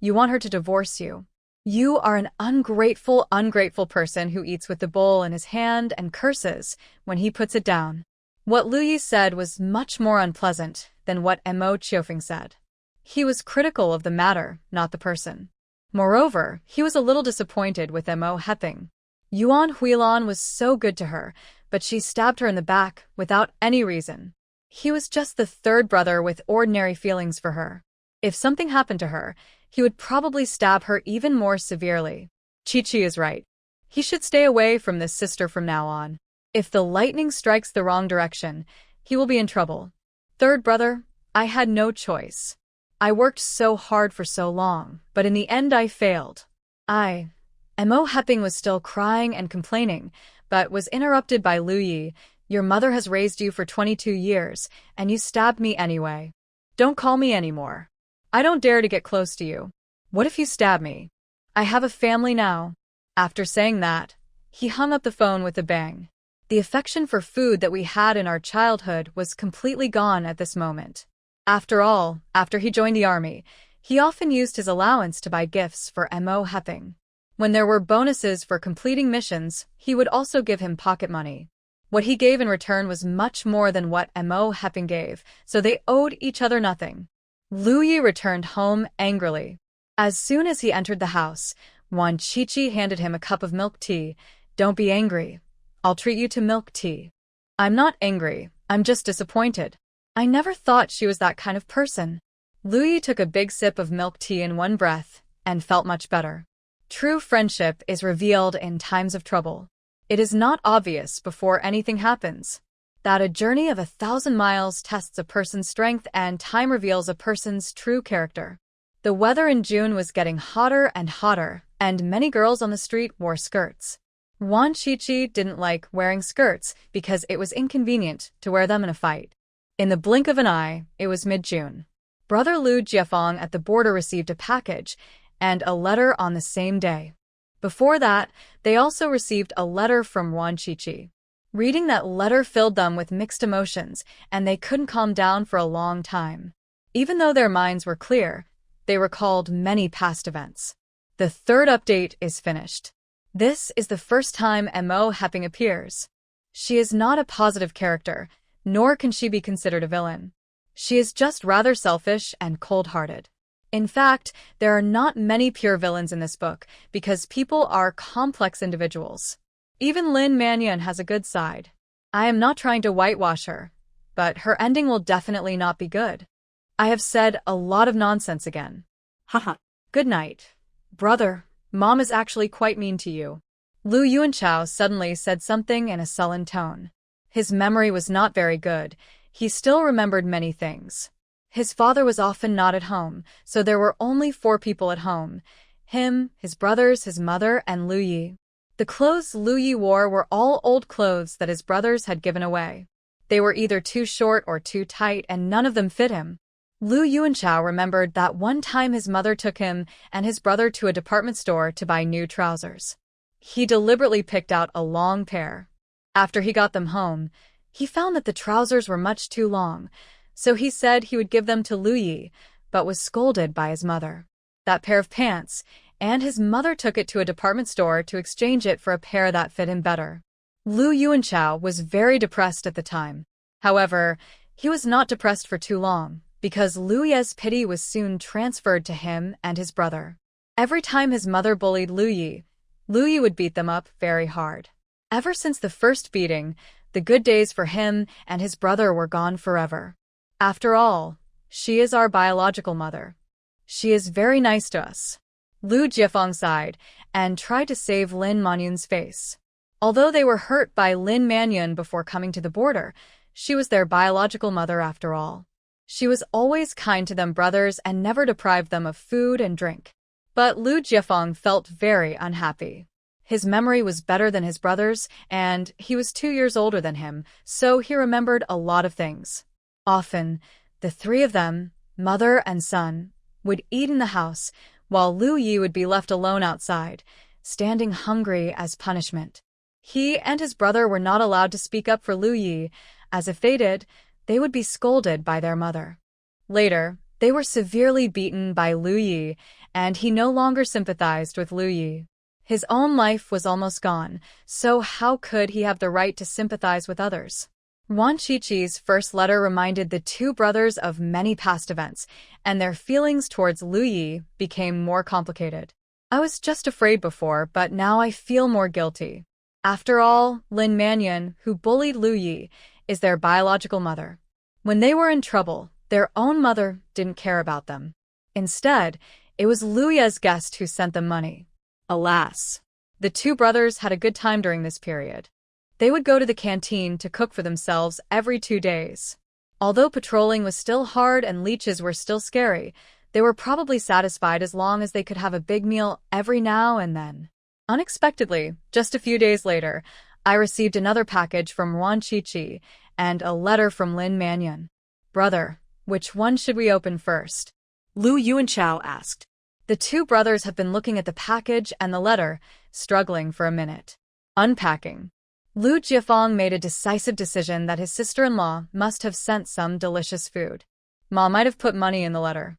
you want her to divorce you. You are an ungrateful person who eats with the bowl in his hand and curses when he puts it down. What Lu Yi said was much more unpleasant than what Mo Chiufeng said. He was critical of the matter, not the person. Moreover, he was a little disappointed with Mo Heping. Yuan Huilan was so good to her, but she stabbed her in the back without any reason. He was just the third brother with ordinary feelings for her. If something happened to her, he would probably stab her even more severely. Chi-Chi is right. He should stay away from this sister from now on. If the lightning strikes the wrong direction, he will be in trouble. Third brother, I had no choice. I worked so hard for so long, but in the end I failed. Mo Heping was still crying and complaining, but was interrupted by Lu Yi. Your mother has raised you for 22 years, and you stabbed me anyway. Don't call me anymore. I don't dare to get close to you. What if you stab me? I have a family now. After saying that, he hung up the phone with a bang. The affection for food that we had in our childhood was completely gone at this moment. After all, after he joined the army, he often used his allowance to buy gifts for Mo Heping. When there were bonuses for completing missions, he would also give him pocket money. What he gave in return was much more than what Mo Heping gave, so they owed each other nothing. Lu Yi returned home angrily. As soon as he entered the house, Wan Chi-Chi handed him a cup of milk tea. Don't be angry. I'll treat you to milk tea. I'm not angry, I'm just disappointed. I never thought she was that kind of person. Lu Yi took a big sip of milk tea in one breath, and felt much better. True friendship is revealed in times of trouble. It is not obvious before anything happens. That a journey of 1,000 miles tests a person's strength and time reveals a person's true character. The weather in June was getting hotter and hotter, and many girls on the street wore skirts. Wan Chi-Chi didn't like wearing skirts because it was inconvenient to wear them in a fight. In the blink of an eye, it was mid-June. Brother Lu Jiefeng at the border received a package and a letter on the same day. Before that, they also received a letter from Wan Chi-Chi. Reading that letter filled them with mixed emotions, and they couldn't calm down for a long time. Even though their minds were clear, they recalled many past events. The third update is finished. This is the first time Mo Heping appears. She is not a positive character, nor can she be considered a villain. She is just rather selfish and cold-hearted. In fact, there are not many pure villains in this book, because people are complex individuals. Even Lin Manyan has a good side. I am not trying to whitewash her, but her ending will definitely not be good. I have said a lot of nonsense again. Haha. Good night. Brother, Mom is actually quite mean to you. Lu Yuanchao suddenly said something in a sullen tone. His memory was not very good. He still remembered many things. His father was often not at home, so there were only 4 people at home. Him, his brothers, his mother, and Lu Yi. The clothes Lu Yi wore were all old clothes that his brothers had given away. They were either too short or too tight, and none of them fit him. Lu Yuanchao remembered that one time his mother took him and his brother to a department store to buy new trousers. He deliberately picked out a long pair. After he got them home, he found that the trousers were much too long, so he said he would give them to Lu Yi, but was scolded by his mother. That pair of pants, and his mother took it to a department store to exchange it for a pair that fit him better. Lu Yuanchao was very depressed at the time. However, he was not depressed for too long, because Lu Yi's pity was soon transferred to him and his brother. Every time his mother bullied Lu Yi would beat them up very hard. Ever since the first beating, the good days for him and his brother were gone forever. After all, she is our biological mother. She is very nice to us. Lu Jiefeng sighed and tried to save Lin Manyun's face. Although they were hurt by Lin Manyun before coming to the border, she was their biological mother after all. She was always kind to them brothers and never deprived them of food and drink. But Lu Jiefeng felt very unhappy. His memory was better than his brother's, and he was 2 years older than him, so he remembered a lot of things. Often, the 3 of them, mother and son, would eat in the house, while Lu Yi would be left alone outside, standing hungry as punishment. He and his brother were not allowed to speak up for Lu Yi, as if they did, they would be scolded by their mother. Later, they were severely beaten by Lu Yi, and he no longer sympathized with Lu Yi. His own life was almost gone, so how could he have the right to sympathize with others? Wan Qiqi's first letter reminded the two brothers of many past events, and their feelings towards Lu Yi became more complicated. I was just afraid before, but now I feel more guilty. After all, Lin Mannion, who bullied Lu Yi, is their biological mother. When they were in trouble, their own mother didn't care about them. Instead, it was Lu Ye's guest who sent them money. Alas, the two brothers had a good time during this period. They would go to the canteen to cook for themselves every 2 days. Although patrolling was still hard and leeches were still scary, they were probably satisfied as long as they could have a big meal every now and then. Unexpectedly, just a few days later, I received another package from Wan Qiqi and a letter from Lin Mannion. Brother, which one should we open first? Lu Yuanchao asked. The two brothers have been looking at the package and the letter, struggling for a minute. Unpacking. Lu Jiafeng made a decisive decision that his sister-in-law must have sent some delicious food. Ma might have put money in the letter.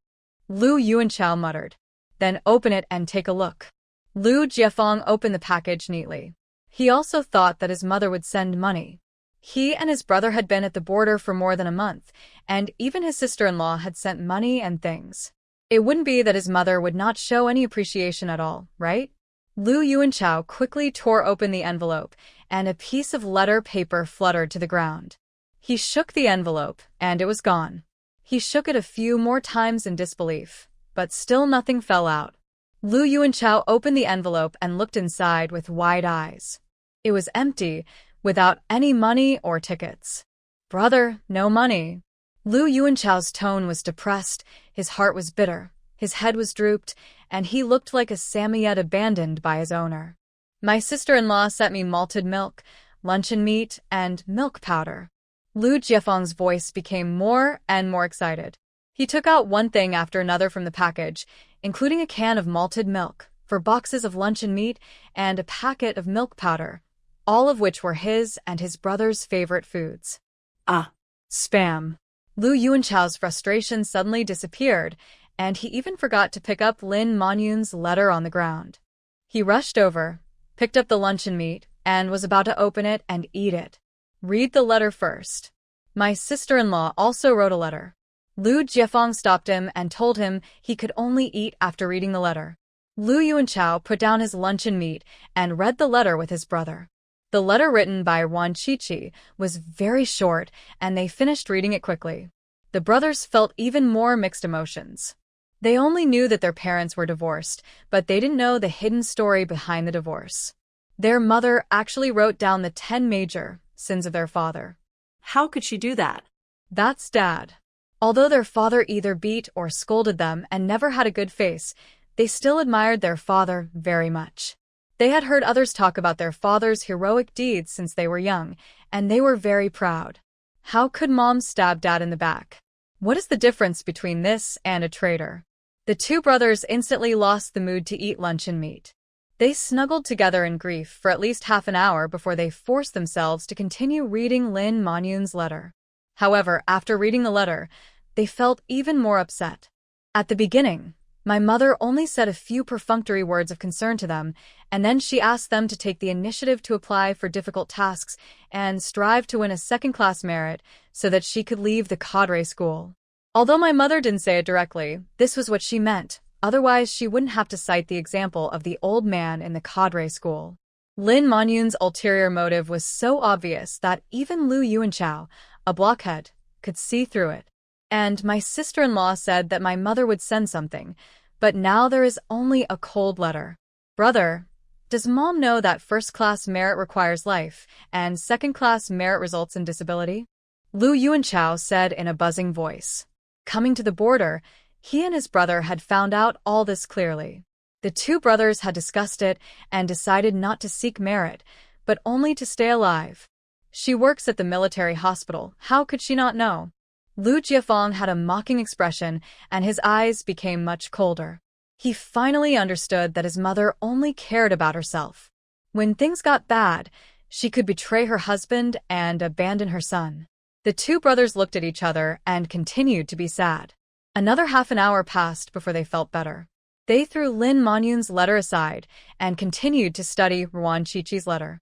Lu Yuanchao muttered. Then open it and take a look. Lu Jiafeng opened the package neatly. He also thought that his mother would send money. He and his brother had been at the border for more than a month, and even his sister-in-law had sent money and things. It wouldn't be that his mother would not show any appreciation at all, right? Lu Yuanchao quickly tore open the envelope, and a piece of letter paper fluttered to the ground. He shook the envelope, and it was gone. He shook it a few more times in disbelief, but still nothing fell out. Lu Yuanchao opened the envelope and looked inside with wide eyes. It was empty, without any money or tickets. Brother, no money. Lu Yuanchao's tone was depressed, his heart was bitter, his head was drooped, and he looked like a Samoyed abandoned by his owner. My sister-in-law sent me malted milk, luncheon meat, and milk powder. Lu Jiafeng's voice became more and more excited. He took out one thing after another from the package, including a can of malted milk, 4 boxes of luncheon meat, and a packet of milk powder, all of which were his and his brother's favorite foods. Ah, spam. Lu Yuanchao's frustration suddenly disappeared, and he even forgot to pick up Lin Manyun's letter on the ground. He rushed over, picked up the luncheon meat, and was about to open it and eat it. Read the letter first. My sister-in-law also wrote a letter. Lu Jiafeng stopped him and told him he could only eat after reading the letter. Lu Yuanchao put down his luncheon meat and read the letter with his brother. The letter written by Wan Qiqi was very short, and they finished reading it quickly. The brothers felt even more mixed emotions. They only knew that their parents were divorced, but they didn't know the hidden story behind the divorce. Their mother actually wrote down the 10 major sins of their father. How could she do that? That's Dad. Although their father either beat or scolded them and never had a good face, they still admired their father very much. They had heard others talk about their father's heroic deeds since they were young, and they were very proud. How could Mom stab Dad in the back? What is the difference between this and a traitor? The two brothers instantly lost the mood to eat luncheon meat. They snuggled together in grief for at least half an hour before they forced themselves to continue reading Lin Manyun's letter. However, after reading the letter, they felt even more upset. At the beginning, my mother only said a few perfunctory words of concern to them, and then she asked them to take the initiative to apply for difficult tasks and strive to win a second-class merit so that she could leave the cadre school. Although my mother didn't say it directly, this was what she meant. Otherwise, she wouldn't have to cite the example of the old man in the cadre school. Lin Manyun's ulterior motive was so obvious that even Lu Yuanchao, a blockhead, could see through it. And my sister-in-law said that my mother would send something, but now there is only a cold letter. Brother, does Mom know that first-class merit requires life, and second-class merit results in disability? Lu Yuanchao said in a buzzing voice. Coming to the border, he and his brother had found out all this clearly. The two brothers had discussed it and decided not to seek merit, but only to stay alive. She works at the military hospital. How could she not know? Lu Jiafeng had a mocking expression, and his eyes became much colder. He finally understood that his mother only cared about herself. When things got bad, she could betray her husband and abandon her son. The two brothers looked at each other and continued to be sad. Another half an hour passed before they felt better. They threw Lin Manyun's letter aside and continued to study Wan Qiqi's letter.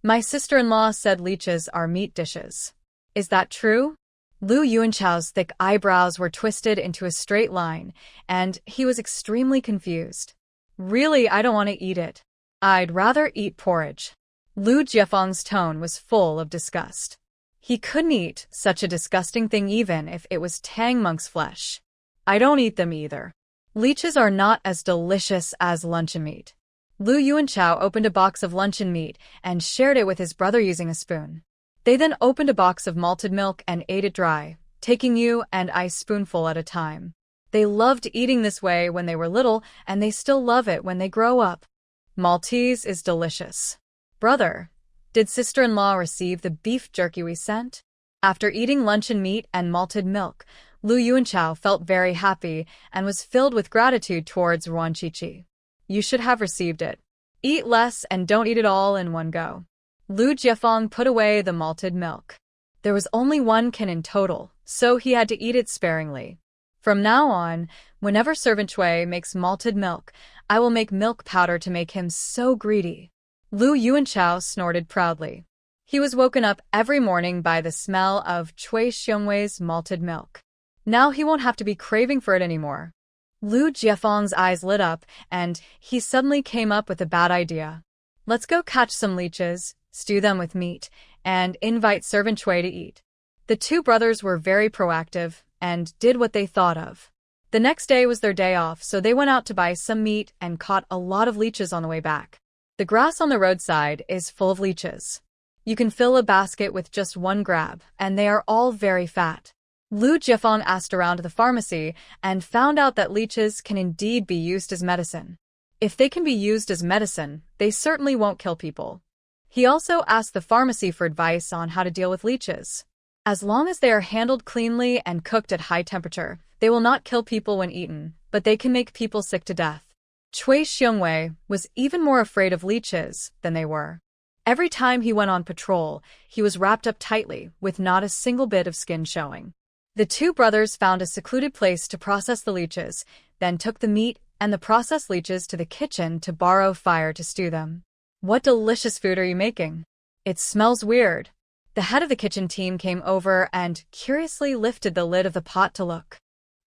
My sister-in-law said leeches are meat dishes. Is that true? Lu Yuanchao's thick eyebrows were twisted into a straight line, and he was extremely confused. Really, I don't want to eat it. I'd rather eat porridge. Lu Jiefeng's tone was full of disgust. He couldn't eat such a disgusting thing even if it was Tang Monk's flesh. I don't eat them either. Leeches are not as delicious as luncheon meat. Lu Yuanchao opened a box of luncheon meat and shared it with his brother using a spoon. They then opened a box of malted milk and ate it dry, taking you and I spoonful at a time. They loved eating this way when they were little, and they still love it when they grow up. Maltese is delicious. Brother, did sister-in-law receive the beef jerky we sent? After eating luncheon meat and malted milk, Lu Yuanchao felt very happy and was filled with gratitude towards Ruan Qiqi. You should have received it. Eat less and don't eat it all in one go. Lu Jiefeng put away the malted milk. There was only 1 can in total, so he had to eat it sparingly. From now on, whenever Servant Chui makes malted milk, I will make milk powder to make him so greedy. Lu Yuanchao snorted proudly. He was woken up every morning by the smell of Chui Xiongwei's malted milk. Now he won't have to be craving for it anymore. Lu Jiefeng's eyes lit up, and he suddenly came up with a bad idea. Let's go catch some leeches, stew them with meat, and invite Servant Chui to eat. The 2 brothers were very proactive and did what they thought of. The next day was their day off, so they went out to buy some meat and caught a lot of leeches on the way back. The grass on the roadside is full of leeches. You can fill a basket with just 1 grab, and they are all very fat. Lu Jiefeng asked around to the pharmacy and found out that leeches can indeed be used as medicine. If they can be used as medicine, they certainly won't kill people. He also asked the pharmacy for advice on how to deal with leeches. As long as they are handled cleanly and cooked at high temperature, they will not kill people when eaten, but they can make people sick to death. Chui Xiongwei was even more afraid of leeches than they were. Every time he went on patrol, he was wrapped up tightly, with not a single bit of skin showing. The 2 brothers found a secluded place to process the leeches, then took the meat and the processed leeches to the kitchen to borrow fire to stew them. What delicious food are you making? It smells weird. The head of the kitchen team came over and curiously lifted the lid of the pot to look.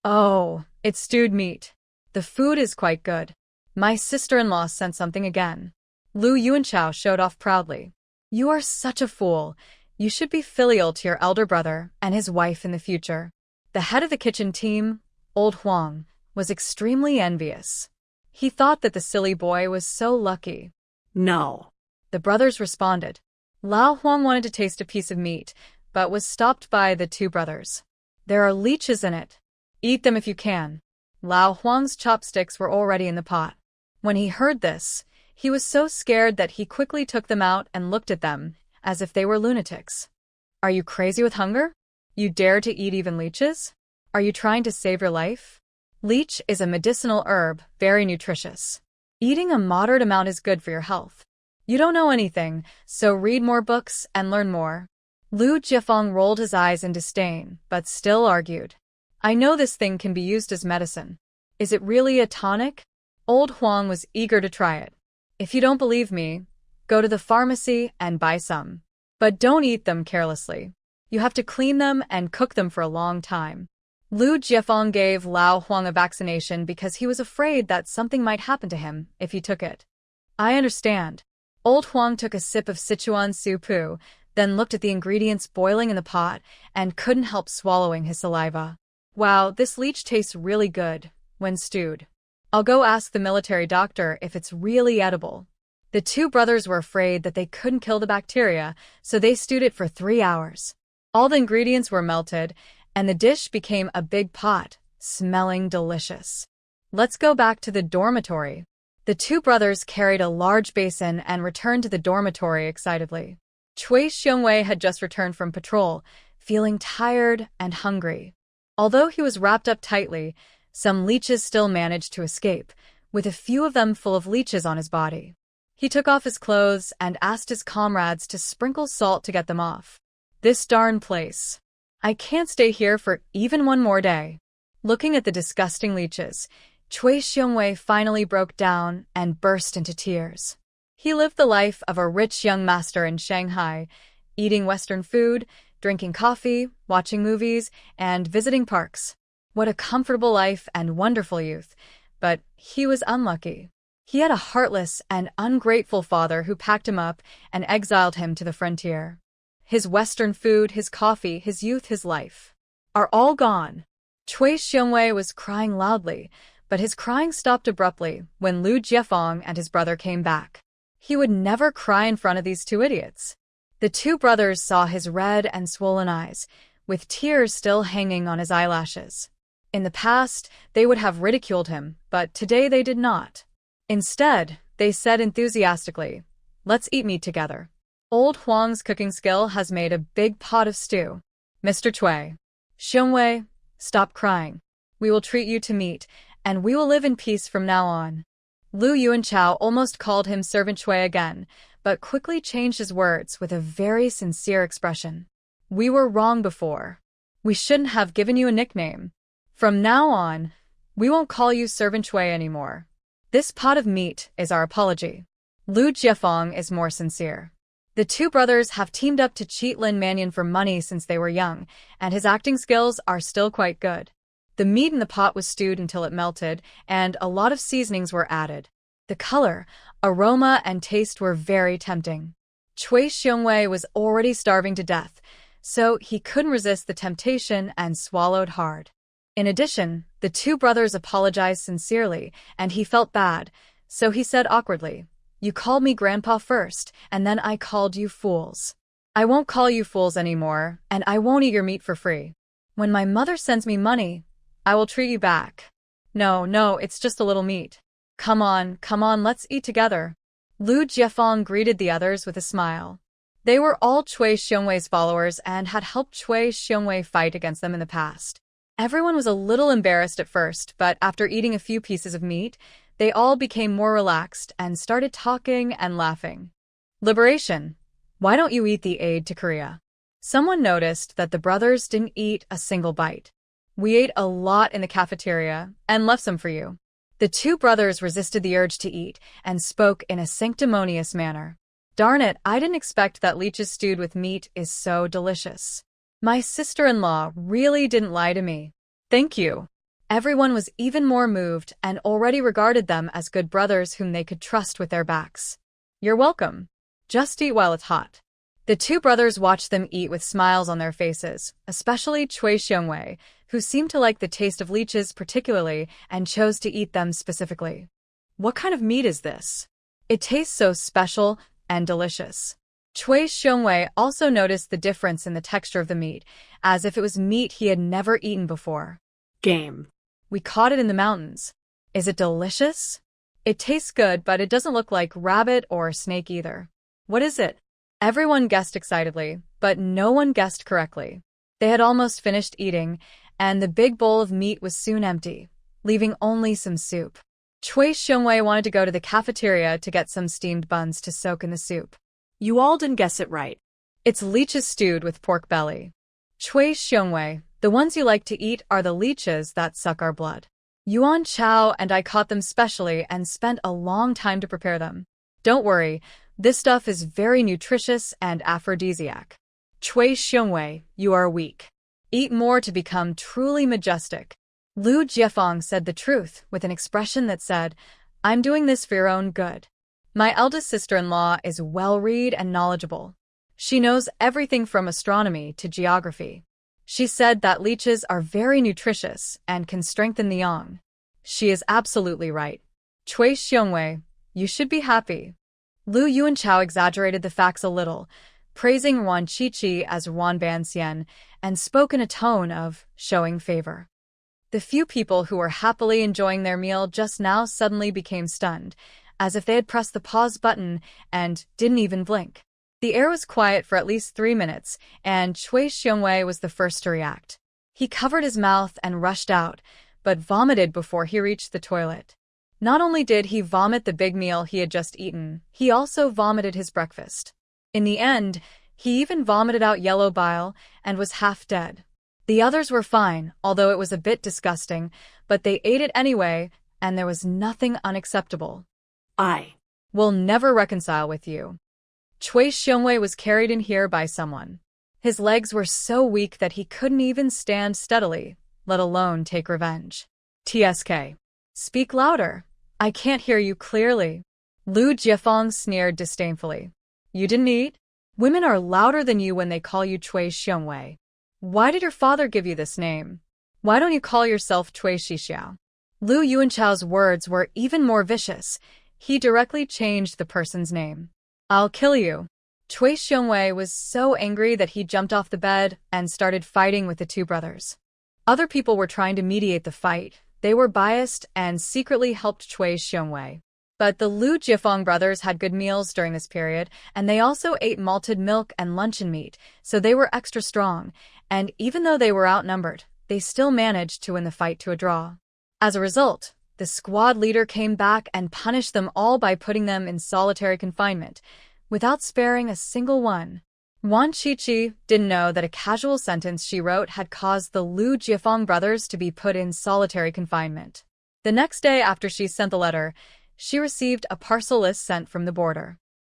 Oh, it's stewed meat. The food is quite good. My sister-in-law sent something again. Lu Yuanchao showed off proudly. You are such a fool. You should be filial to your elder brother and his wife in the future. The head of the kitchen team, Old Huang, was extremely envious. He thought that the silly boy was so lucky. No. The brothers responded. Lao Huang wanted to taste a piece of meat, but was stopped by the 2 brothers. There are leeches in it. Eat them if you can. Lao Huang's chopsticks were already in the pot. When he heard this, he was so scared that he quickly took them out and looked at them, as if they were lunatics. Are you crazy with hunger? You dare to eat even leeches? Are you trying to save your life? Leech is a medicinal herb, very nutritious. Eating a moderate amount is good for your health. You don't know anything, so read more books and learn more. Lu Jiefeng rolled his eyes in disdain, but still argued. I know this thing can be used as medicine. Is it really a tonic? Old Huang was eager to try it. If you don't believe me, go to the pharmacy and buy some. But don't eat them carelessly. You have to clean them and cook them for a long time. Lu Jiefeng gave Lao Huang a vaccination because he was afraid that something might happen to him if he took it. I understand. Old Huang took a sip of Sichuan soup, then looked at the ingredients boiling in the pot and couldn't help swallowing his saliva. Wow, this leech tastes really good when stewed. I'll go ask the military doctor if it's really edible. The 2 brothers were afraid that they couldn't kill the bacteria, so they stewed it for 3 hours. All the ingredients were melted, and the dish became a big pot, smelling delicious. Let's go back to the dormitory. The 2 brothers carried a large basin and returned to the dormitory excitedly. Chui Xiongwei had just returned from patrol, feeling tired and hungry. Although he was wrapped up tightly, some leeches still managed to escape, with a few of them full of leeches on his body. He took off his clothes and asked his comrades to sprinkle salt to get them off. This darn place. I can't stay here for even 1 more day. Looking at the disgusting leeches, Chui Xiongwei finally broke down and burst into tears. He lived the life of a rich young master in Shanghai, eating Western food, drinking coffee, watching movies, and visiting parks. What a comfortable life and wonderful youth. But he was unlucky. He had a heartless and ungrateful father who packed him up and exiled him to the frontier. His Western food, his coffee, his youth, his life are all gone. Chui Xiongwei was crying loudly, but his crying stopped abruptly when Lu Jiefeng and his brother came back. He would never cry in front of these two idiots. The two brothers saw his red and swollen eyes, with tears still hanging on his eyelashes. In the past, they would have ridiculed him, but today they did not. Instead, they said enthusiastically, "Let's eat meat together. Old Huang's cooking skill has made a big pot of stew. Mr. Chui, Xiongwei, stop crying. We will treat you to meat, and we will live in peace from now on." Lu Yuanchao almost called him Servant Chui again, but quickly changed his words with a very sincere expression. "We were wrong before. We shouldn't have given you a nickname. From now on, we won't call you Servant Chui anymore. This pot of meat is our apology." Lu Jiefeng is more sincere. The two brothers have teamed up to cheat Lin Mannion for money since they were young, and his acting skills are still quite good. The meat in the pot was stewed until it melted, and a lot of seasonings were added. The color, aroma, and taste were very tempting. Chui Xiongwei was already starving to death, so he couldn't resist the temptation and swallowed hard. In addition, the two brothers apologized sincerely, and he felt bad, so he said awkwardly, "You called me Grandpa first, and then I called you fools. I won't call you fools anymore, and I won't eat your meat for free. When my mother sends me money, I will treat you back. No, it's just a little meat. Come on, let's eat together." Lu Jiefeng greeted the others with a smile. They were all Chui Xiongwei's followers and had helped Chui Xiongwei fight against them in the past. Everyone was a little embarrassed at first, but after eating a few pieces of meat, they all became more relaxed and started talking and laughing. Liberation. Why don't you eat the aid to Korea? Someone noticed that the brothers didn't eat a single bite. We ate a lot in the cafeteria and left some for you. The two brothers resisted the urge to eat and spoke in a sanctimonious manner. Darn it, I didn't expect that leeches stewed with meat is so delicious. My sister-in-law really didn't lie to me. Thank you. Everyone was even more moved and already regarded them as good brothers whom they could trust with their backs. You're welcome. Just eat while it's hot. The two brothers watched them eat with smiles on their faces, especially Chui Xiongwei, who seemed to like the taste of leeches particularly and chose to eat them specifically. What kind of meat is this? It tastes so special and delicious. Chui Xiongwei also noticed the difference in the texture of the meat, as if it was meat he had never eaten before. Game. We caught it in the mountains. Is it delicious? It tastes good, but it doesn't look like rabbit or snake either. What is it? Everyone guessed excitedly, but no one guessed correctly. They had almost finished eating, and the big bowl of meat was soon empty, leaving only some soup. Chui Xiongwei wanted to go to the cafeteria to get some steamed buns to soak in the soup. You all didn't guess it right. It's leeches stewed with pork belly. Chui Xiongwei, the ones you like to eat are the leeches that suck our blood. Yuan Chao and I caught them specially and spent a long time to prepare them. Don't worry, this stuff is very nutritious and aphrodisiac. Chui Xiongwei, you are weak. Eat more to become truly majestic. Lu Jiefeng said the truth with an expression that said, "I'm doing this for your own good." My eldest sister-in-law is well-read and knowledgeable. She knows everything from astronomy to geography. She said that leeches are very nutritious and can strengthen the yang. She is absolutely right. Chui Xiongwei, you should be happy. Lu Yuanchao exaggerated the facts a little, praising Ruan Qiqi as Ruan Banxian, and spoke in a tone of showing favor. The few people who were happily enjoying their meal just now suddenly became stunned, as if they had pressed the pause button and didn't even blink. The air was quiet for at least 3 minutes, and Chui Xiongwei was the first to react. He covered his mouth and rushed out, but vomited before he reached the toilet. Not only did he vomit the big meal he had just eaten, he also vomited his breakfast. In the end, he even vomited out yellow bile and was half dead. The others were fine, although it was a bit disgusting, but they ate it anyway, and there was nothing unacceptable. I will never reconcile with you. Chui Xiongwei was carried in here by someone. His legs were so weak that he couldn't even stand steadily, let alone take revenge. TSK. Speak louder. I can't hear you clearly. Lu Jiefeng sneered disdainfully. You didn't eat? Women are louder than you when they call you Cui Xiongwei. Why did your father give you this name? Why don't you call yourself Cui Shixiao? Lu Yuanchao's words were even more vicious. He directly changed the person's name. I'll kill you. Cui Xiongwei was so angry that he jumped off the bed and started fighting with the two brothers. Other people were trying to mediate the fight. They were biased and secretly helped Cui Xiongwei. But the Lu Jiefeng brothers had good meals during this period, and they also ate malted milk and luncheon meat, so they were extra strong, and even though they were outnumbered, they still managed to win the fight to a draw. As a result, the squad leader came back and punished them all by putting them in solitary confinement, without sparing a single one. Wan Qiqi didn't know that a casual sentence she wrote had caused the Lu Jiefeng brothers to be put in solitary confinement. The next day after she sent the letter, she received a parcel list sent from the border.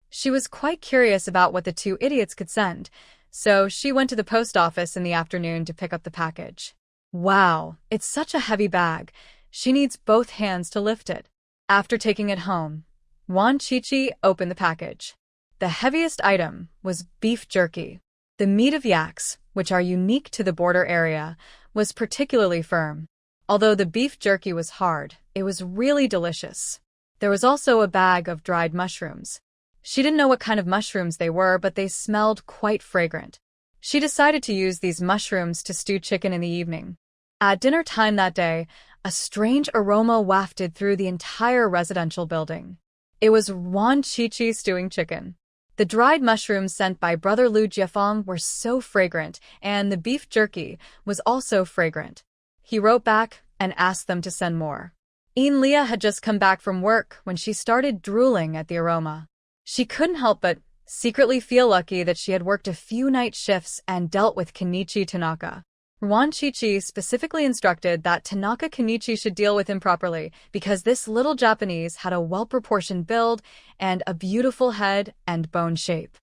She was quite curious about what the two idiots could send, so she went to the post office in the afternoon to pick up the package. Wow, it's such a heavy bag. She needs both hands to lift it. After taking it home, Wan Qiqi opened the package. The heaviest item was beef jerky. The meat of yaks, which are unique to the border area, was particularly firm. Although the beef jerky was hard, it was really delicious. There was also a bag of dried mushrooms. She didn't know what kind of mushrooms they were, but they smelled quite fragrant. She decided to use these mushrooms to stew chicken in the evening. At dinner time that day, a strange aroma wafted through the entire residential building. It was Wan Qiqi stewing chicken. The dried mushrooms sent by brother Lu Jiefeng were so fragrant, and the beef jerky was also fragrant. He wrote back and asked them to send more. Leah had just come back from work when she started drooling at the aroma. She couldn't help but secretly feel lucky that she had worked a few night shifts and dealt with Kenichi Tanaka. Wan Qiqi specifically instructed that Tanaka Kenichi should deal with him properly because this little Japanese had a well-proportioned build and a beautiful head and bone shape.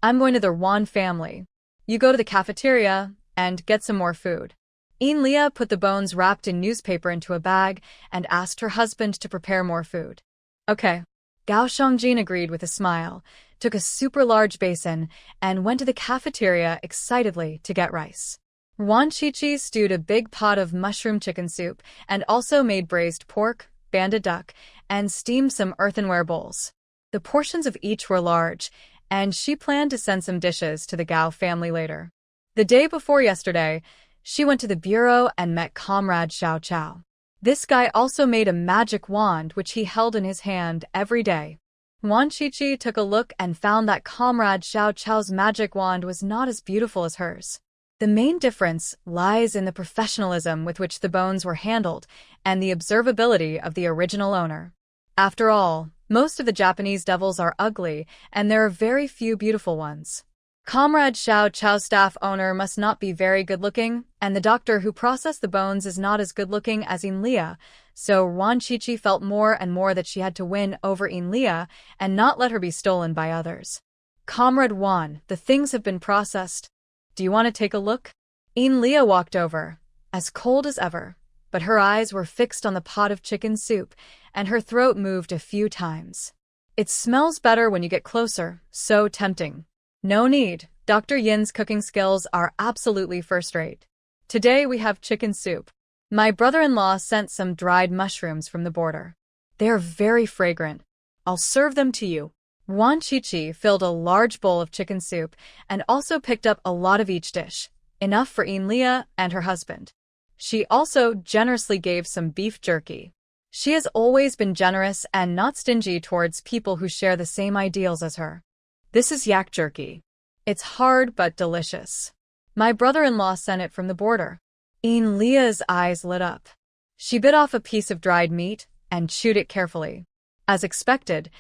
I'm going to the Wan family. You go to the cafeteria and get some more food. Leah put the bones wrapped in newspaper into a bag and asked her husband to prepare more food. Okay. Gao Xiangjin agreed with a smile, took a super large basin, and went to the cafeteria excitedly to get rice. Wan Qiqi stewed a big pot of mushroom chicken soup and also made braised pork, banded duck, and steamed some earthenware bowls. The portions of each were large, and she planned to send some dishes to the Gao family later. The day before yesterday, she went to the bureau and met Comrade Xiao Chao. This guy also made a magic wand which he held in his hand every day. Wan Qiqi took a look and found that Comrade Xiao Chao's magic wand was not as beautiful as hers. The main difference lies in the professionalism with which the bones were handled and the observability of the original owner. After all, most of the Japanese devils are ugly, and there are very few beautiful ones. Comrade Xiao Chao's staff owner must not be very good-looking, and the doctor who processed the bones is not as good-looking as Leah, so Wan Qiqi felt more and more that she had to win over Leah and not let her be stolen by others. Comrade Wan, the things have been processed. Do you want to take a look? Leah walked over, as cold as ever, but her eyes were fixed on the pot of chicken soup, and her throat moved a few times. It smells better when you get closer, so tempting. No need, Dr. Yin's cooking skills are absolutely first-rate. Today we have chicken soup. My brother-in-law sent some dried mushrooms from the border. They are very fragrant. I'll serve them to you. Wan Qiqi filled a large bowl of chicken soup and also picked up a lot of each dish, enough for Leah and her husband. She also generously gave some beef jerky. She has always been generous and not stingy towards people who share the same ideals as her. This is yak jerky. It's hard but delicious. My brother-in-law sent it from the border. Leah's eyes lit up. She bit off a piece of dried meat and chewed it carefully. As expected,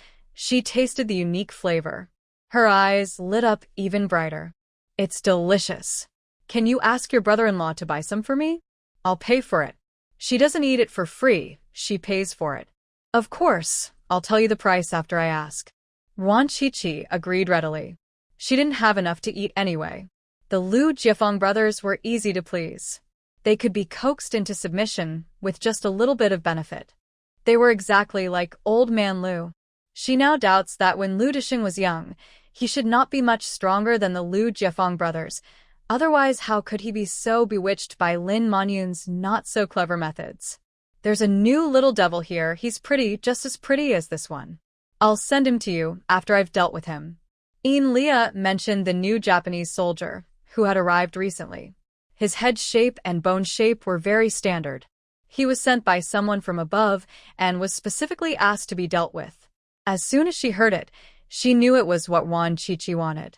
she tasted the unique flavor. Her eyes lit up even brighter. It's delicious. Can you ask your brother-in-law to buy some for me? I'll pay for it. She doesn't eat it for free, she pays for it. Of course, I'll tell you the price after I ask. Wan Qiqi agreed readily. She didn't have enough to eat anyway. The Liu Jiefeng brothers were easy to please. They could be coaxed into submission with just a little bit of benefit. They were exactly like old man Liu. She now doubts that when Liu Dixing was young, he should not be much stronger than the Liu Jiefeng brothers. Otherwise, how could he be so bewitched by Lin Manyun's not-so-clever methods? There's a new little devil here. He's pretty, just as pretty as this one. I'll send him to you after I've dealt with him. Leah mentioned the new Japanese soldier, who had arrived recently. His head shape and bone shape were very standard. He was sent by someone from above and was specifically asked to be dealt with. As soon as she heard it, she knew it was what Wan Qiqi wanted.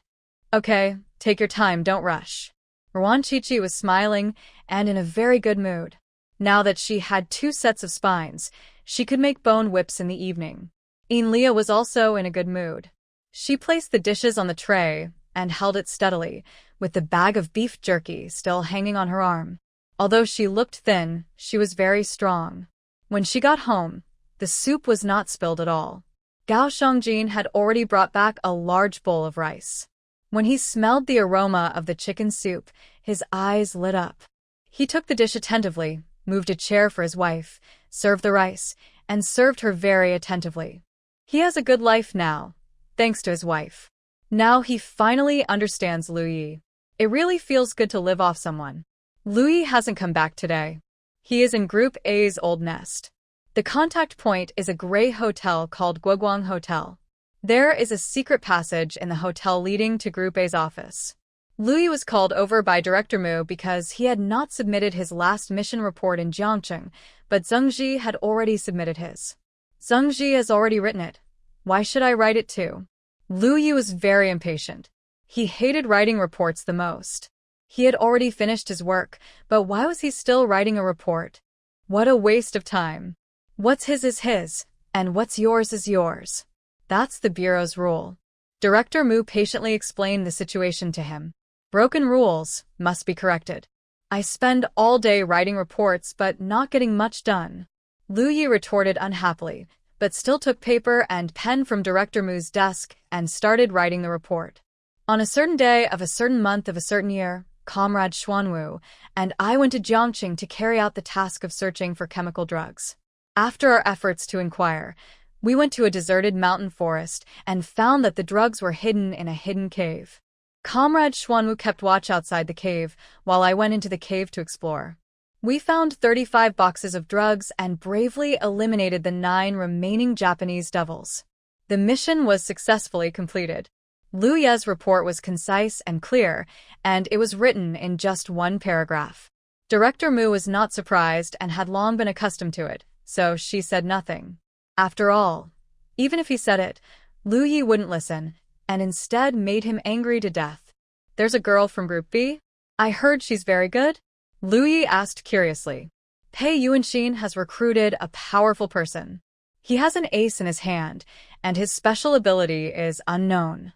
Okay, take your time, don't rush. Wan Qiqi was smiling and in a very good mood. Now that she had 2 sets of spines, she could make bone whips in the evening. Leah was also in a good mood. She placed the dishes on the tray and held it steadily, with the bag of beef jerky still hanging on her arm. Although she looked thin, she was very strong. When she got home, the soup was not spilled at all. Gao Shongjin had already brought back a large bowl of rice. When he smelled the aroma of the chicken soup, his eyes lit up. He took the dish attentively, moved a chair for his wife, served the rice, and served her very attentively. He has a good life now, thanks to his wife. Now he finally understands Liu Yi. It really feels good to live off someone. Liu Yi hasn't come back today. He is in Group A's old nest. The contact point is a gray hotel called Guoguang Hotel. There is a secret passage in the hotel leading to Group A's office. Liu Yi was called over by Director Mu because he had not submitted his last mission report in Jiangcheng, but Zheng Ji had already submitted his. Zheng Ji has already written it. Why should I write it too? Liu Yi was very impatient. He hated writing reports the most. He had already finished his work, but why was he still writing a report? What a waste of time. What's his is his, and what's yours is yours. That's the Bureau's rule. Director Mu patiently explained the situation to him. Broken rules must be corrected. I spend all day writing reports but not getting much done. Liu Yi retorted unhappily, but still took paper and pen from Director Mu's desk and started writing the report. On a certain day of a certain month of a certain year, Comrade Xuanwu and I went to Jiangqing to carry out the task of searching for chemical drugs. After our efforts to inquire, we went to a deserted mountain forest and found that the drugs were hidden in a hidden cave. Comrade Xuanwu kept watch outside the cave while I went into the cave to explore. We found 35 boxes of drugs and bravely eliminated the 9 remaining Japanese devils. The mission was successfully completed. Liu Ye's report was concise and clear, and it was written in just 1 paragraph. Director Mu was not surprised and had long been accustomed to it, so she said nothing. After all, even if he said it, Liu Yi wouldn't listen, and instead made him angry to death. There's a girl from Group B? I heard she's very good? Liu Yi asked curiously. Pei Yuanxin has recruited a powerful person. He has an ace in his hand, and his special ability is unknown.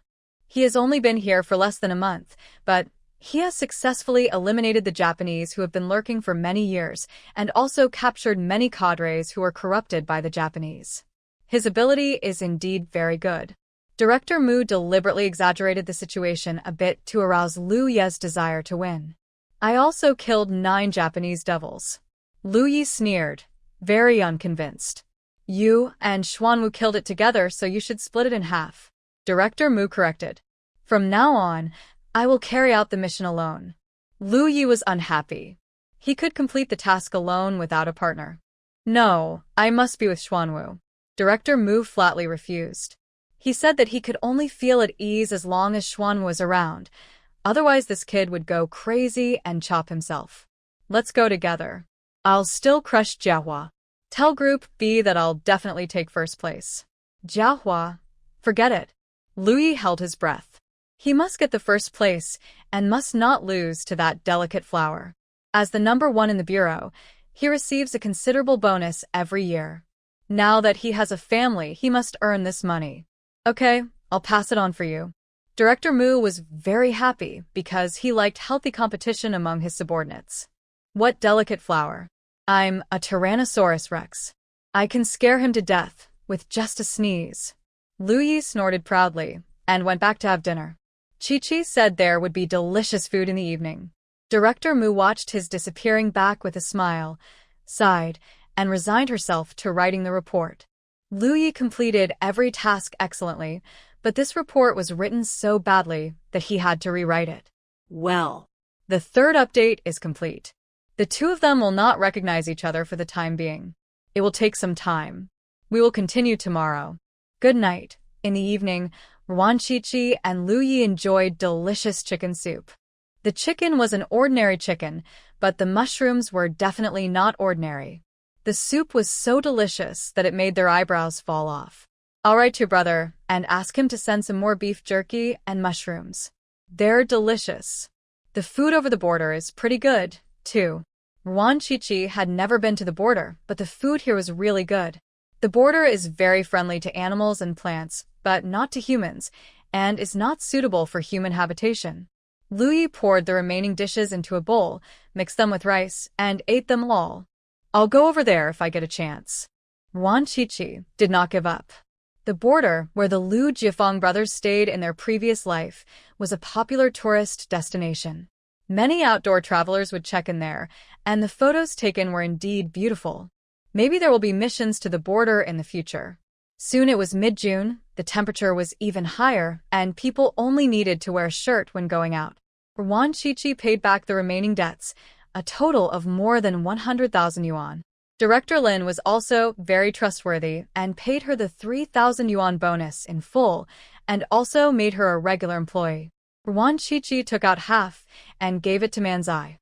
He has only been here for less than a month, but he has successfully eliminated the Japanese who have been lurking for many years, and also captured many cadres who were corrupted by the Japanese. His ability is indeed very good. Director Mu deliberately exaggerated the situation a bit to arouse Liu Ye's desire to win. I also killed 9 Japanese devils. Liu Yi sneered, very unconvinced. You and Xuanwu killed it together, so you should split it in half. Director Mu corrected. From now on, I will carry out the mission alone. Liu Yi was unhappy. He could complete the task alone without a partner. No, I must be with Xuanwu. Director Mu flatly refused. He said that he could only feel at ease as long as Xuanwu was around. Otherwise this kid would go crazy and chop himself. Let's go together. I'll still crush Jiahua. Tell Group B that I'll definitely take first place. Jiahua? Forget it. Liu Yi held his breath. He must get the first place and must not lose to that delicate flower. As the number 1 in the Bureau, he receives a considerable bonus every year. Now that he has a family, he must earn this money. Okay, I'll pass it on for you. Director Mu was very happy because he liked healthy competition among his subordinates. What delicate flower. I'm a Tyrannosaurus Rex. I can scare him to death with just a sneeze. Liu Yi snorted proudly and went back to have dinner. Chi-Chi said there would be delicious food in the evening. Director Mu watched his disappearing back with a smile, sighed, and resigned herself to writing the report. Lu Yi completed every task excellently, but this report was written so badly that he had to rewrite it. Well, The third update is complete. The two of them will not recognize each other for the time being. It will take some time. We will continue tomorrow. Good night. In the evening, Wan Chi-Chi and Lu Yi enjoyed delicious chicken soup. The chicken was an ordinary chicken, but the mushrooms were definitely not ordinary. The soup was so delicious that it made their eyebrows fall off. I'll write to your brother and ask him to send some more beef jerky and mushrooms. They're delicious. The food over the border is pretty good, too. Wan Chi-Chi had never been to the border, but the food here was really good. The border is very friendly to animals and plants, but not to humans, and is not suitable for human habitation. Lu Yi poured the remaining dishes into a bowl, mixed them with rice, and ate them all. I'll go over there if I get a chance. Wan Chi-Chi did not give up. The border, where the Lu Jiafeng brothers stayed in their previous life, was a popular tourist destination. Many outdoor travelers would check in there, and the photos taken were indeed beautiful. Maybe there will be missions to the border in the future. Soon it was mid-June, the temperature was even higher, and people only needed to wear a shirt when going out. Wan Chi-Chi paid back the remaining debts, a total of more than 100,000 yuan. Director Lin was also very trustworthy and paid her the 3,000 yuan bonus in full, and also made her a regular employee. Wan Chi-Chi took out half and gave it to Manzai.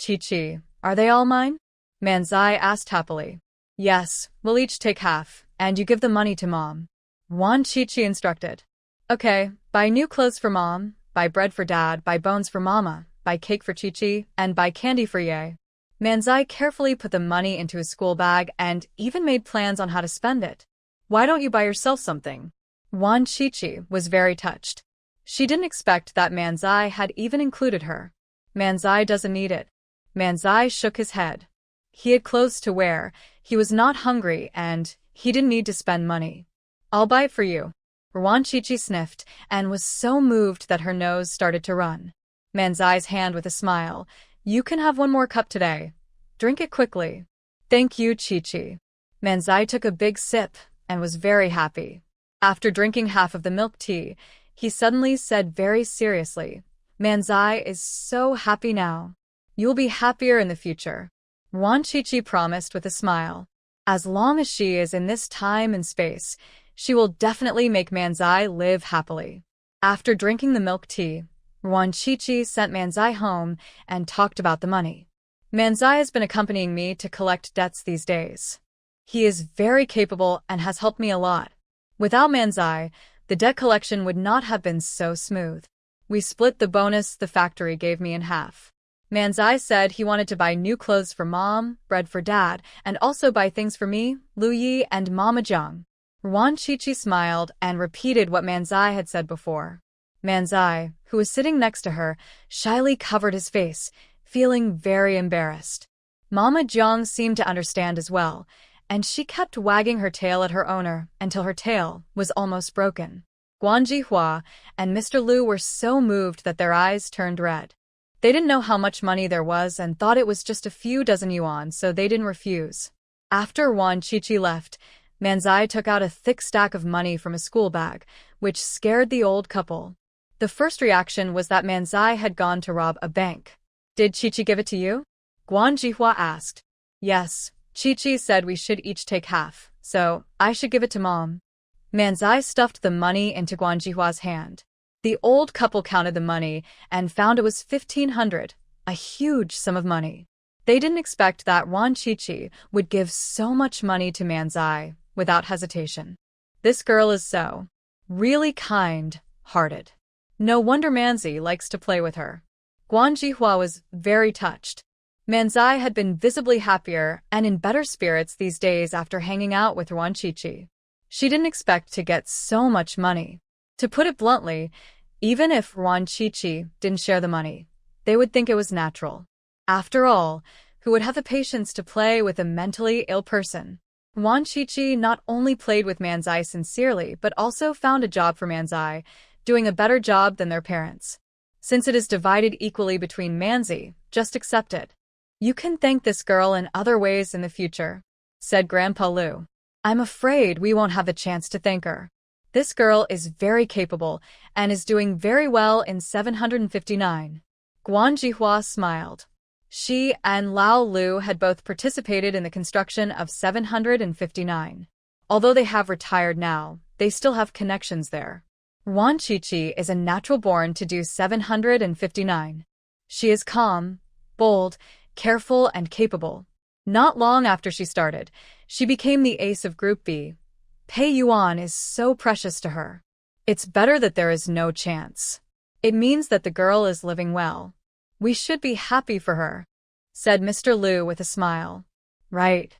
Chi-Chi, are they all mine? Manzai asked happily. Yes, we'll each take half, and you give the money to Mom. Wan Chi-Chi instructed. Okay, buy new clothes for Mom, buy bread for Dad, buy bones for Mama, buy cake for Chi-Chi, and buy candy for Ye. Manzai carefully put the money into his school bag and even made plans on how to spend it. Why don't you buy yourself something? Wan Chi-Chi was very touched. She didn't expect that Manzai had even included her. Manzai doesn't need it. Manzai shook his head. He had clothes to wear, he was not hungry, and he didn't need to spend money. I'll buy it for you. Wan Chi-Chi sniffed and was so moved that her nose started to run. Manzai's hand with a smile. You can have one more cup today. Drink it quickly. Thank you, Chi-Chi. Manzai took a big sip and was very happy. After drinking half of the milk tea, he suddenly said very seriously, Manzai is so happy now. You'll be happier in the future. Wan Chi-Chi promised with a smile. As long as she is in this time and space, she will definitely make Manzai live happily. After drinking the milk tea, Wan Chi-Chi sent Manzai home and talked about the money. Manzai has been accompanying me to collect debts these days. He is very capable and has helped me a lot. Without Manzai, the debt collection would not have been so smooth. We split the bonus the factory gave me in half. Manzai said he wanted to buy new clothes for Mom, bread for Dad, and also buy things for me, Lu Yi, and Mama Zhang. Wan Chi-Chi smiled and repeated what Manzai had said before. Manzai, who was sitting next to her, shyly covered his face, feeling very embarrassed. Mama Zhang seemed to understand as well, and she kept wagging her tail at her owner until her tail was almost broken. Guan Jihua and Mr. Lu were so moved that their eyes turned red. They didn't know how much money there was and thought it was just a few dozen yuan, so they didn't refuse. After Wan Chi-Chi left, Manzai took out a thick stack of money from a school bag, which scared the old couple. The first reaction was that Manzai had gone to rob a bank. Did Chi-Chi give it to you? Guan Jihua asked. Yes, Chi-Chi said we should each take half, so I should give it to Mom. Manzai stuffed the money into Guan Jihua's hand. The old couple counted the money and found it was 1,500, a huge sum of money. They didn't expect that Wan Chi-Chi would give so much money to Manzai without hesitation. This girl is so really kind-hearted. No wonder Manzi likes to play with her. Guan Jihua was very touched. Manzai had been visibly happier and in better spirits these days after hanging out with Wan Chi-Chi. She didn't expect to get so much money. To put it bluntly, even if Wan Chi-Chi didn't share the money, they would think it was natural. After all, who would have the patience to play with a mentally ill person? Wan Chi-Chi not only played with Manzai sincerely but also found a job for Manzai, doing a better job than their parents. Since it is divided equally between Manzi, just accept it. You can thank this girl in other ways in the future, said Grandpa Lu. I'm afraid we won't have the chance to thank her. This girl is very capable and is doing very well in 759. Guan Jihua smiled. She and Lao Lu had both participated in the construction of 759. Although they have retired now, they still have connections there. Wan Qiqi is a natural born to do 759. She is calm, bold, careful, and capable. Not long after she started, she became the ace of Group B. Pei Yuan is so precious to her. It's better that there is no chance. It means that the girl is living well. We should be happy for her, said Mr. Lu with a smile. Right.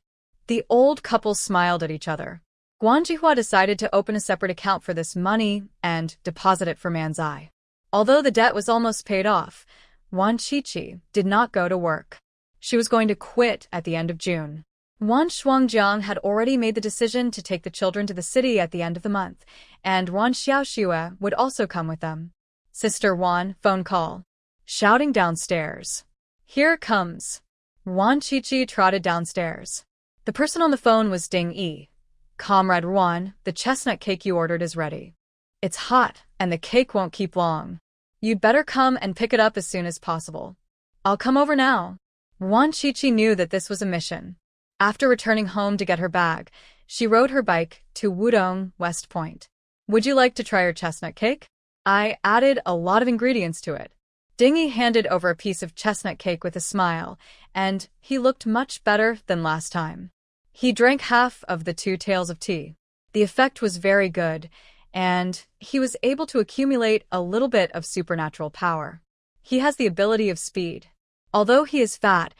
The old couple smiled at each other. Guan Jihua decided to open a separate account for this money and deposit it for Manzai. Although the debt was almost paid off, Wan Qiqi did not go to work. She was going to quit at the end of June. Wan Shuangjiang had already made the decision to take the children to the city at the end of the month, and Wan Xiaoxue would also come with them. Sister Wan, phone call. Shouting downstairs. Here it comes. Wan Qiqi trotted downstairs. The person on the phone was Ding Yi. Comrade Wan, the chestnut cake you ordered is ready. It's hot, and the cake won't keep long. You'd better come and pick it up as soon as possible. I'll come over now. Wan Qiqi knew that this was a mission. After returning home to get her bag, she rode her bike to Wudong, West Point. Would you like to try your chestnut cake? I added a lot of ingredients to it. Dingy handed over a piece of chestnut cake with a smile, and he looked much better than last time. He drank half of the 2 taels of tea. The effect was very good, and he was able to accumulate a little bit of supernatural power. He has the ability of speed. Although he is fat,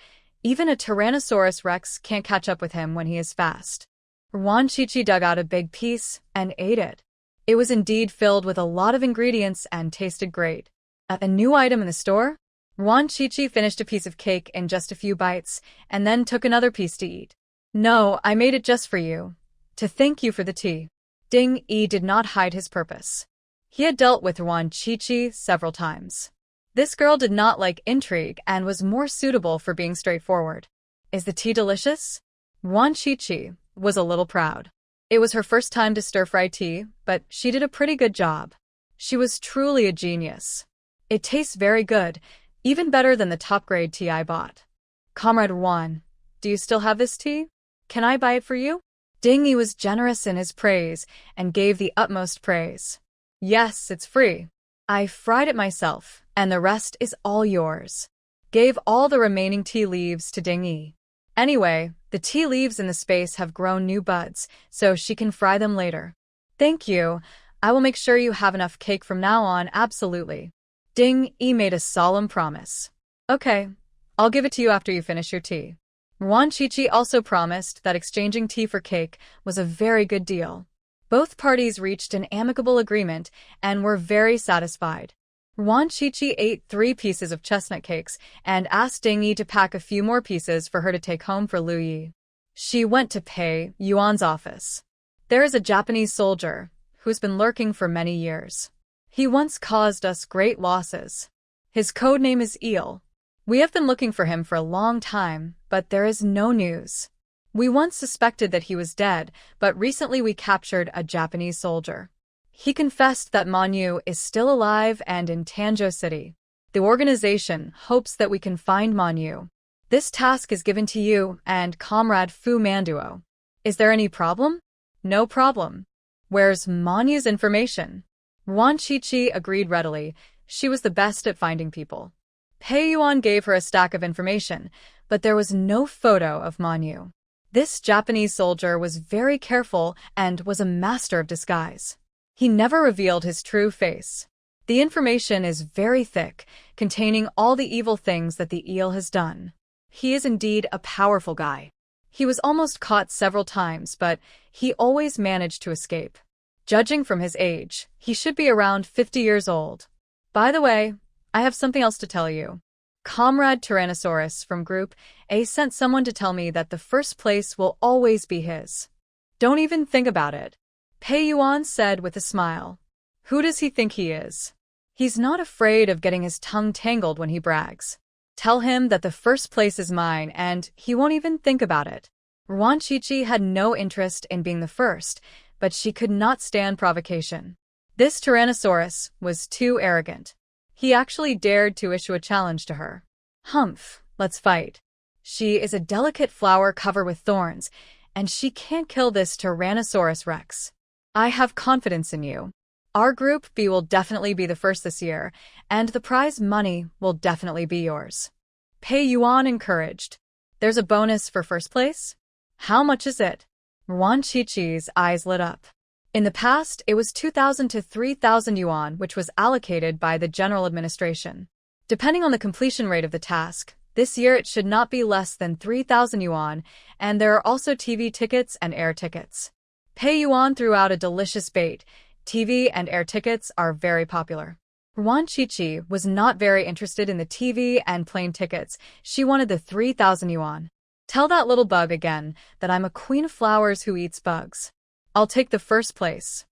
even a Tyrannosaurus Rex can't catch up with him when he is fast. Wan Qiqi dug out a big piece and ate it. It was indeed filled with a lot of ingredients and tasted great. A new item in the store? Wan Qiqi finished a piece of cake in just a few bites and then took another piece to eat. No, I made it just for you. To thank you for the tea. Ding Yi did not hide his purpose. He had dealt with Wan Qiqi several times. This girl did not like intrigue and was more suitable for being straightforward. Is the tea delicious? Wan Qiqi was a little proud. It was her first time to stir-fry tea, but she did a pretty good job. She was truly a genius. It tastes very good, even better than the top-grade tea I bought. Comrade Wan, do you still have this tea? Can I buy it for you? Ding Yi was generous in his praise and gave the utmost praise. Yes, it's free. I fried it myself, and the rest is all yours. Gave all the remaining tea leaves to Ding Yi. Anyway, the tea leaves in the space have grown new buds, so she can fry them later. Thank you. I will make sure you have enough cake from now on, absolutely. Ding Yi made a solemn promise. Okay, I'll give it to you after you finish your tea. Wan Qiqi also promised that exchanging tea for cake was a very good deal. Both parties reached an amicable agreement and were very satisfied. Wan Qiqi ate 3 pieces of chestnut cakes and asked Ding Yi to pack a few more pieces for her to take home for Lu Yi. She went to Pei Yuan's office. There is a Japanese soldier who's been lurking for many years. He once caused us great losses. His code name is Eel. We have been looking for him for a long time, but there is no news. We once suspected that he was dead, but recently we captured a Japanese soldier. He confessed that Manyu is still alive and in Tanzhou City. The organization hopes that we can find Manyu. This task is given to you and Comrade Fu Manduo. Is there any problem? No problem. Where's Manyu's information? Wan Qiqi agreed readily. She was the best at finding people. Pei Yuan gave her a stack of information, but there was no photo of Manyu. This Japanese soldier was very careful and was a master of disguise. He never revealed his true face. The information is very thick, containing all the evil things that the eel has done. He is indeed a powerful guy. He was almost caught several times, but he always managed to escape. Judging from his age, he should be around 50 years old. By the way, I have something else to tell you. Comrade Tyrannosaurus from Group A sent someone to tell me that the first place will always be his. Don't even think about it. Pei Yuan said with a smile. Who does he think he is? He's not afraid of getting his tongue tangled when he brags. Tell him that the first place is mine and he won't even think about it. Ruan Chichi had no interest in being the first, but she could not stand provocation. This Tyrannosaurus was too arrogant. He actually dared to issue a challenge to her. Humph, let's fight. She is a delicate flower covered with thorns, and she can't kill this Tyrannosaurus Rex. I have confidence in you. Our Group B will definitely be the first this year, and the prize money will definitely be yours. Pei Yuan encouraged. There's a bonus for first place? How much is it? Ruan Chichi's eyes lit up. In the past, it was 2,000 to 3,000 yuan, which was allocated by the general administration. Depending on the completion rate of the task, this year it should not be less than 3,000 yuan, and there are also TV tickets and air tickets. Pei Yuan threw out a delicious bait. TV and air tickets are very popular. Ruan Chichi was not very interested in the TV and plane tickets. She wanted the 3,000 yuan. Tell that little bug again that I'm a queen of flowers who eats bugs. I'll take the first place.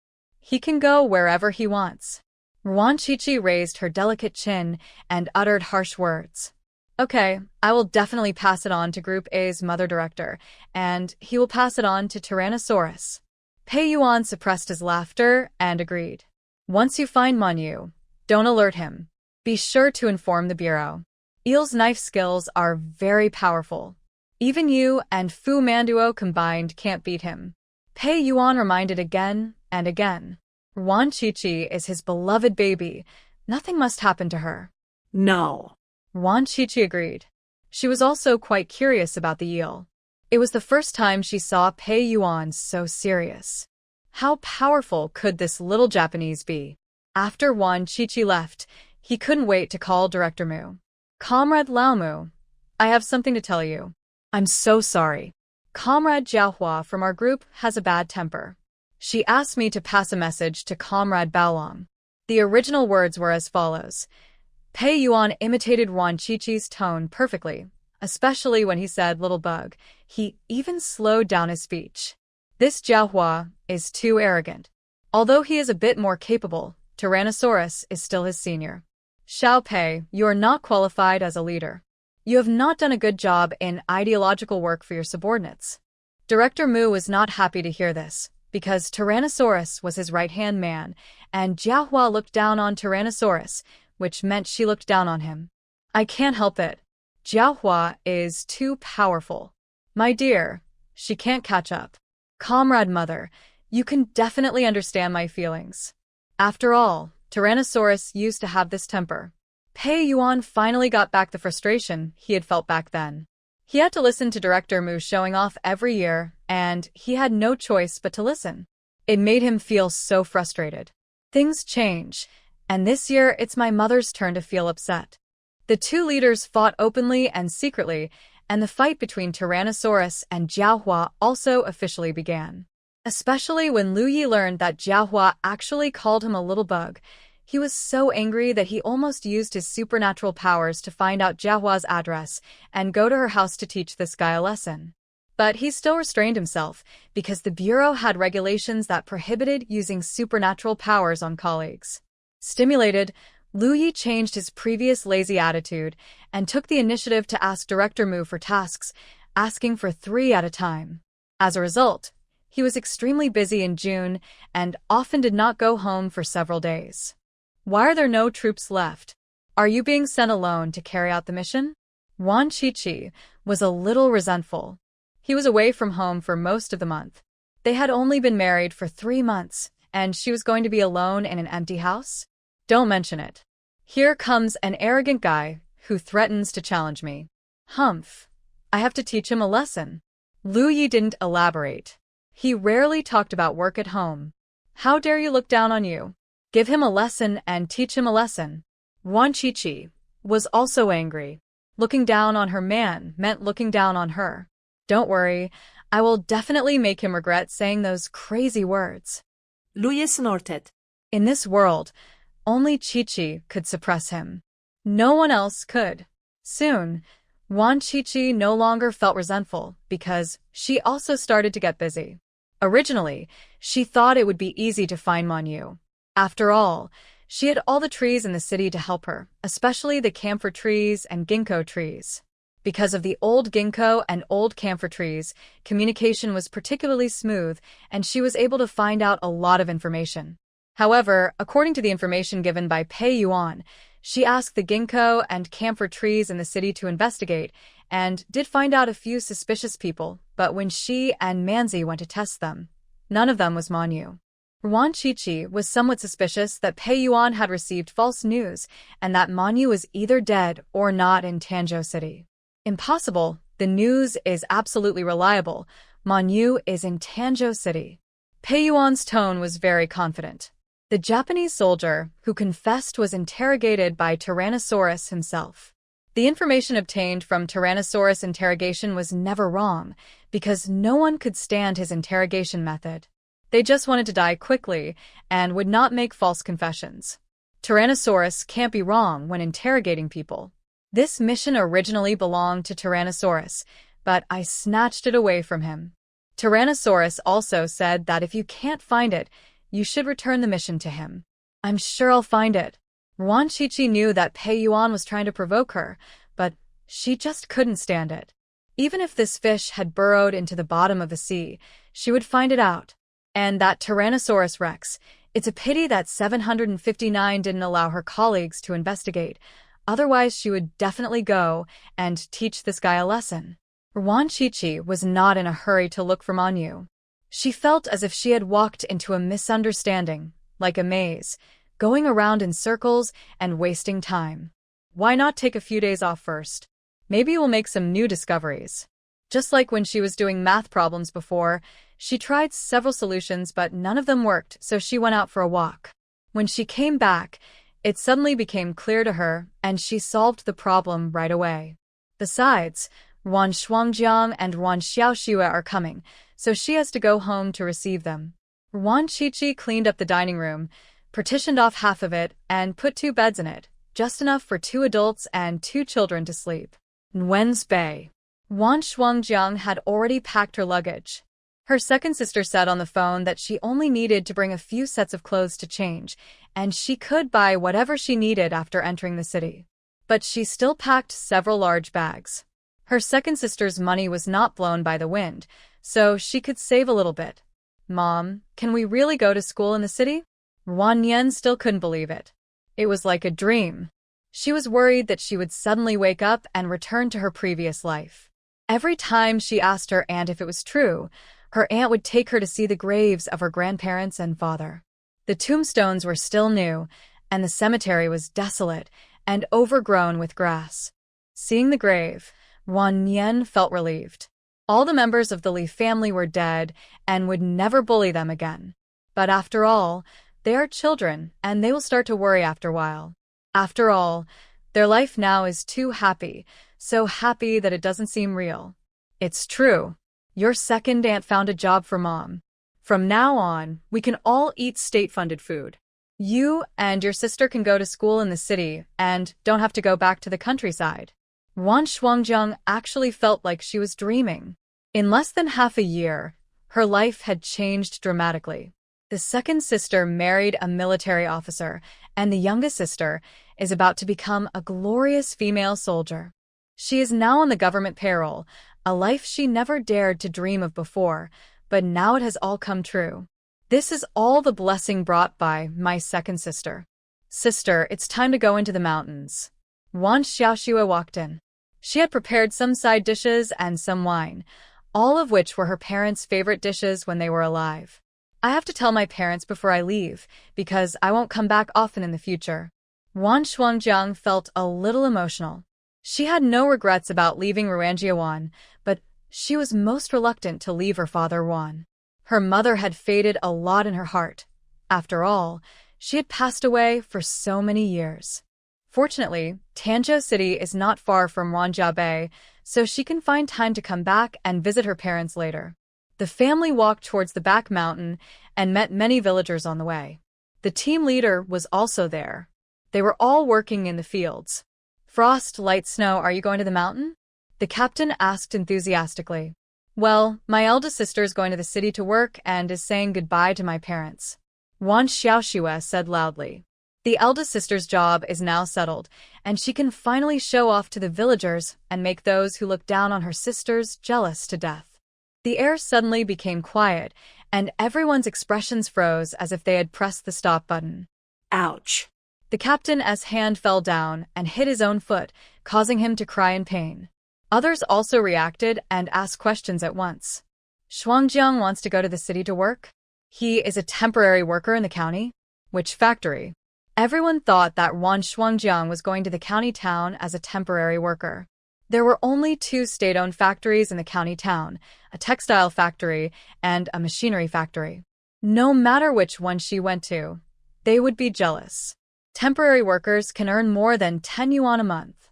He can go wherever he wants. Ruan Chichi raised her delicate chin and uttered harsh words. Okay, I will definitely pass it on to Group A's mother director, and he will pass it on to Tyrannosaurus. Pei Yuan suppressed his laughter and agreed. Once you find Manyu, don't alert him. Be sure to inform the bureau. Eel's knife skills are very powerful. Even you and Fu Manduo combined can't beat him. Pei Yuan reminded again and again. Ruan Chichi is his beloved baby. Nothing must happen to her. No. Ruan Chichi agreed. She was also quite curious about the eel. It was the first time she saw Pei Yuan so serious. How powerful could this little Japanese be? After Ruan Chichi left, he couldn't wait to call Director Mu. Comrade Lao Mu, I have something to tell you. I'm so sorry. Comrade Jiaohua from our group has a bad temper. She asked me to pass a message to Comrade Baolong. The original words were as follows. Pei Yuan imitated Ruan Chichi's tone perfectly, especially when he said little bug. He even slowed down his speech. This Jiaohua is too arrogant. Although he is a bit more capable, Tyrannosaurus is still his senior. Xiao Pei, you are not qualified as a leader. You have not done a good job in ideological work for your subordinates. Director Mu was not happy to hear this, because Tyrannosaurus was his right-hand man, and Jiaohua looked down on Tyrannosaurus, which meant she looked down on him. I can't help it. Jiaohua is too powerful. My dear, she can't catch up. Comrade Mother, you can definitely understand my feelings. After all, Tyrannosaurus used to have this temper. Pei Yuan finally got back the frustration he had felt back then. He had to listen to Director Mu showing off every year, and he had no choice but to listen. It made him feel so frustrated. Things change, and this year it's my mother's turn to feel upset. The two leaders fought openly and secretly, and the fight between Tyrannosaurus and Jiaohua also officially began. Especially when Lu Yi learned that Jiaohua actually called him a little bug. He was so angry that he almost used his supernatural powers to find out Jiaohua's address and go to her house to teach this guy a lesson. But he still restrained himself, because the Bureau had regulations that prohibited using supernatural powers on colleagues. Stimulated, Lu Yi changed his previous lazy attitude and took the initiative to ask Director Mu for tasks, asking for 3 at a time. As a result, he was extremely busy in June and often did not go home for several days. Why are there no troops left? Are you being sent alone to carry out the mission? Ruan Chichi was a little resentful. He was away from home for most of the month. They had only been married for 3 months, and she was going to be alone in an empty house? Don't mention it. Here comes an arrogant guy who threatens to challenge me. Humph. I have to teach him a lesson. Lu Yi didn't elaborate. He rarely talked about work at home. How dare you look down on you? Give him a lesson and teach him a lesson. Ruan Chichi was also angry. Looking down on her man meant looking down on her. Don't worry, I will definitely make him regret saying those crazy words. Lu Yi snorted. In this world, only Chichi could suppress him. No one else could. Soon, Ruan Chichi no longer felt resentful because she also started to get busy. Originally, she thought it would be easy to find Manyu. After all, she had all the trees in the city to help her, especially the camphor trees and ginkgo trees. Because of the old ginkgo and old camphor trees, communication was particularly smooth, and she was able to find out a lot of information. However, according to the information given by Pei Yuan, she asked the ginkgo and camphor trees in the city to investigate, and did find out a few suspicious people, but when she and Manzi went to test them, none of them was Manyu. Ruan Chichi was somewhat suspicious that Pei Yuan had received false news and that Manyu was either dead or not in Tanzhou City. Impossible. The news is absolutely reliable. Manyu is in Tanzhou City. Pei Yuan's tone was very confident. The Japanese soldier, who confessed, was interrogated by Tyrannosaurus himself. The information obtained from Tyrannosaurus' interrogation was never wrong, because no one could stand his interrogation method. They just wanted to die quickly and would not make false confessions. Tyrannosaurus can't be wrong when interrogating people. This mission originally belonged to Tyrannosaurus, but I snatched it away from him. Tyrannosaurus also said that if you can't find it, you should return the mission to him. I'm sure I'll find it. Ruan Chichi knew that Pei Yuan was trying to provoke her, but she just couldn't stand it. Even if this fish had burrowed into the bottom of the sea, she would find it out. And that Tyrannosaurus Rex, it's a pity that 759 didn't allow her colleagues to investigate. Otherwise, she would definitely go and teach this guy a lesson. Ruan Chichi was not in a hurry to look for Manyu. She felt as if she had walked into a misunderstanding, like a maze, going around in circles and wasting time. Why not take a few days off first? Maybe we'll make some new discoveries. Just like when she was doing math problems before, she tried several solutions but none of them worked, so she went out for a walk. When she came back, it suddenly became clear to her, and she solved the problem right away. Besides, Ruan Shuangjiang and Ruan Xiaoxue are coming, so she has to go home to receive them. Ruan Chichi cleaned up the dining room, partitioned off half of it, and put 2 beds in it, just enough for 2 adults and 2 children to sleep. Nguyen's Bay. Ruan Shuangjiang had already packed her luggage. Her second sister said on the phone that she only needed to bring a few sets of clothes to change, and she could buy whatever she needed after entering the city. But she still packed several large bags. Her second sister's money was not blown by the wind, so she could save a little bit. Mom, can we really go to school in the city? Ruan Yen still couldn't believe it. It was like a dream. She was worried that she would suddenly wake up and return to her previous life. Every time she asked her aunt if it was true, her aunt would take her to see the graves of her grandparents and father. The tombstones were still new, and the cemetery was desolate and overgrown with grass. Seeing the grave, Ruan Yen felt relieved. All the members of the Li family were dead and would never bully them again. But after all, they are children, and they will start to worry after a while. After all, their life now is too happy, so happy that it doesn't seem real. It's true. Your second aunt found a job for Mom. From now on, we can all eat state-funded food. You and your sister can go to school in the city and don't have to go back to the countryside. Ruan Shuangjiang actually felt like she was dreaming. In less than half a year, her life had changed dramatically. The second sister married a military officer, and the youngest sister is about to become a glorious female soldier. She is now on the government payroll, a life she never dared to dream of before, but now it has all come true. This is all the blessing brought by my second sister. Sister, it's time to go into the mountains. Ruan Xiaoxue walked in. She had prepared some side dishes and some wine, all of which were her parents' favorite dishes when they were alive. I have to tell my parents before I leave, because I won't come back often in the future. Ruan Shuangjiang felt a little emotional. She had no regrets about leaving Ruanjiawan, but she was most reluctant to leave her father Ruan. Her mother had faded a lot in her heart. After all, she had passed away for so many years. Fortunately, Tanzhou City is not far from Ruanjia Bay, so she can find time to come back and visit her parents later. The family walked towards the back mountain and met many villagers on the way. The team leader was also there. They were all working in the fields. Frost, light snow, are you going to the mountain? The captain asked enthusiastically. Well, my eldest sister is going to the city to work and is saying goodbye to my parents. Wan Xiaoxue said loudly. The eldest sister's job is now settled, and she can finally show off to the villagers and make those who look down on her sisters jealous to death. The air suddenly became quiet, and everyone's expressions froze as if they had pressed the stop button. Ouch. The captain's hand fell down and hit his own foot, causing him to cry in pain. Others also reacted and asked questions at once. Shuangjiang wants to go to the city to work? He is a temporary worker in the county? Which factory? Everyone thought that Wan Shuangjiang was going to the county town as a temporary worker. There were only 2 state-owned factories in the county town, a textile factory and a machinery factory. No matter which one she went to, they would be jealous. Temporary workers can earn more than 10 yuan a month.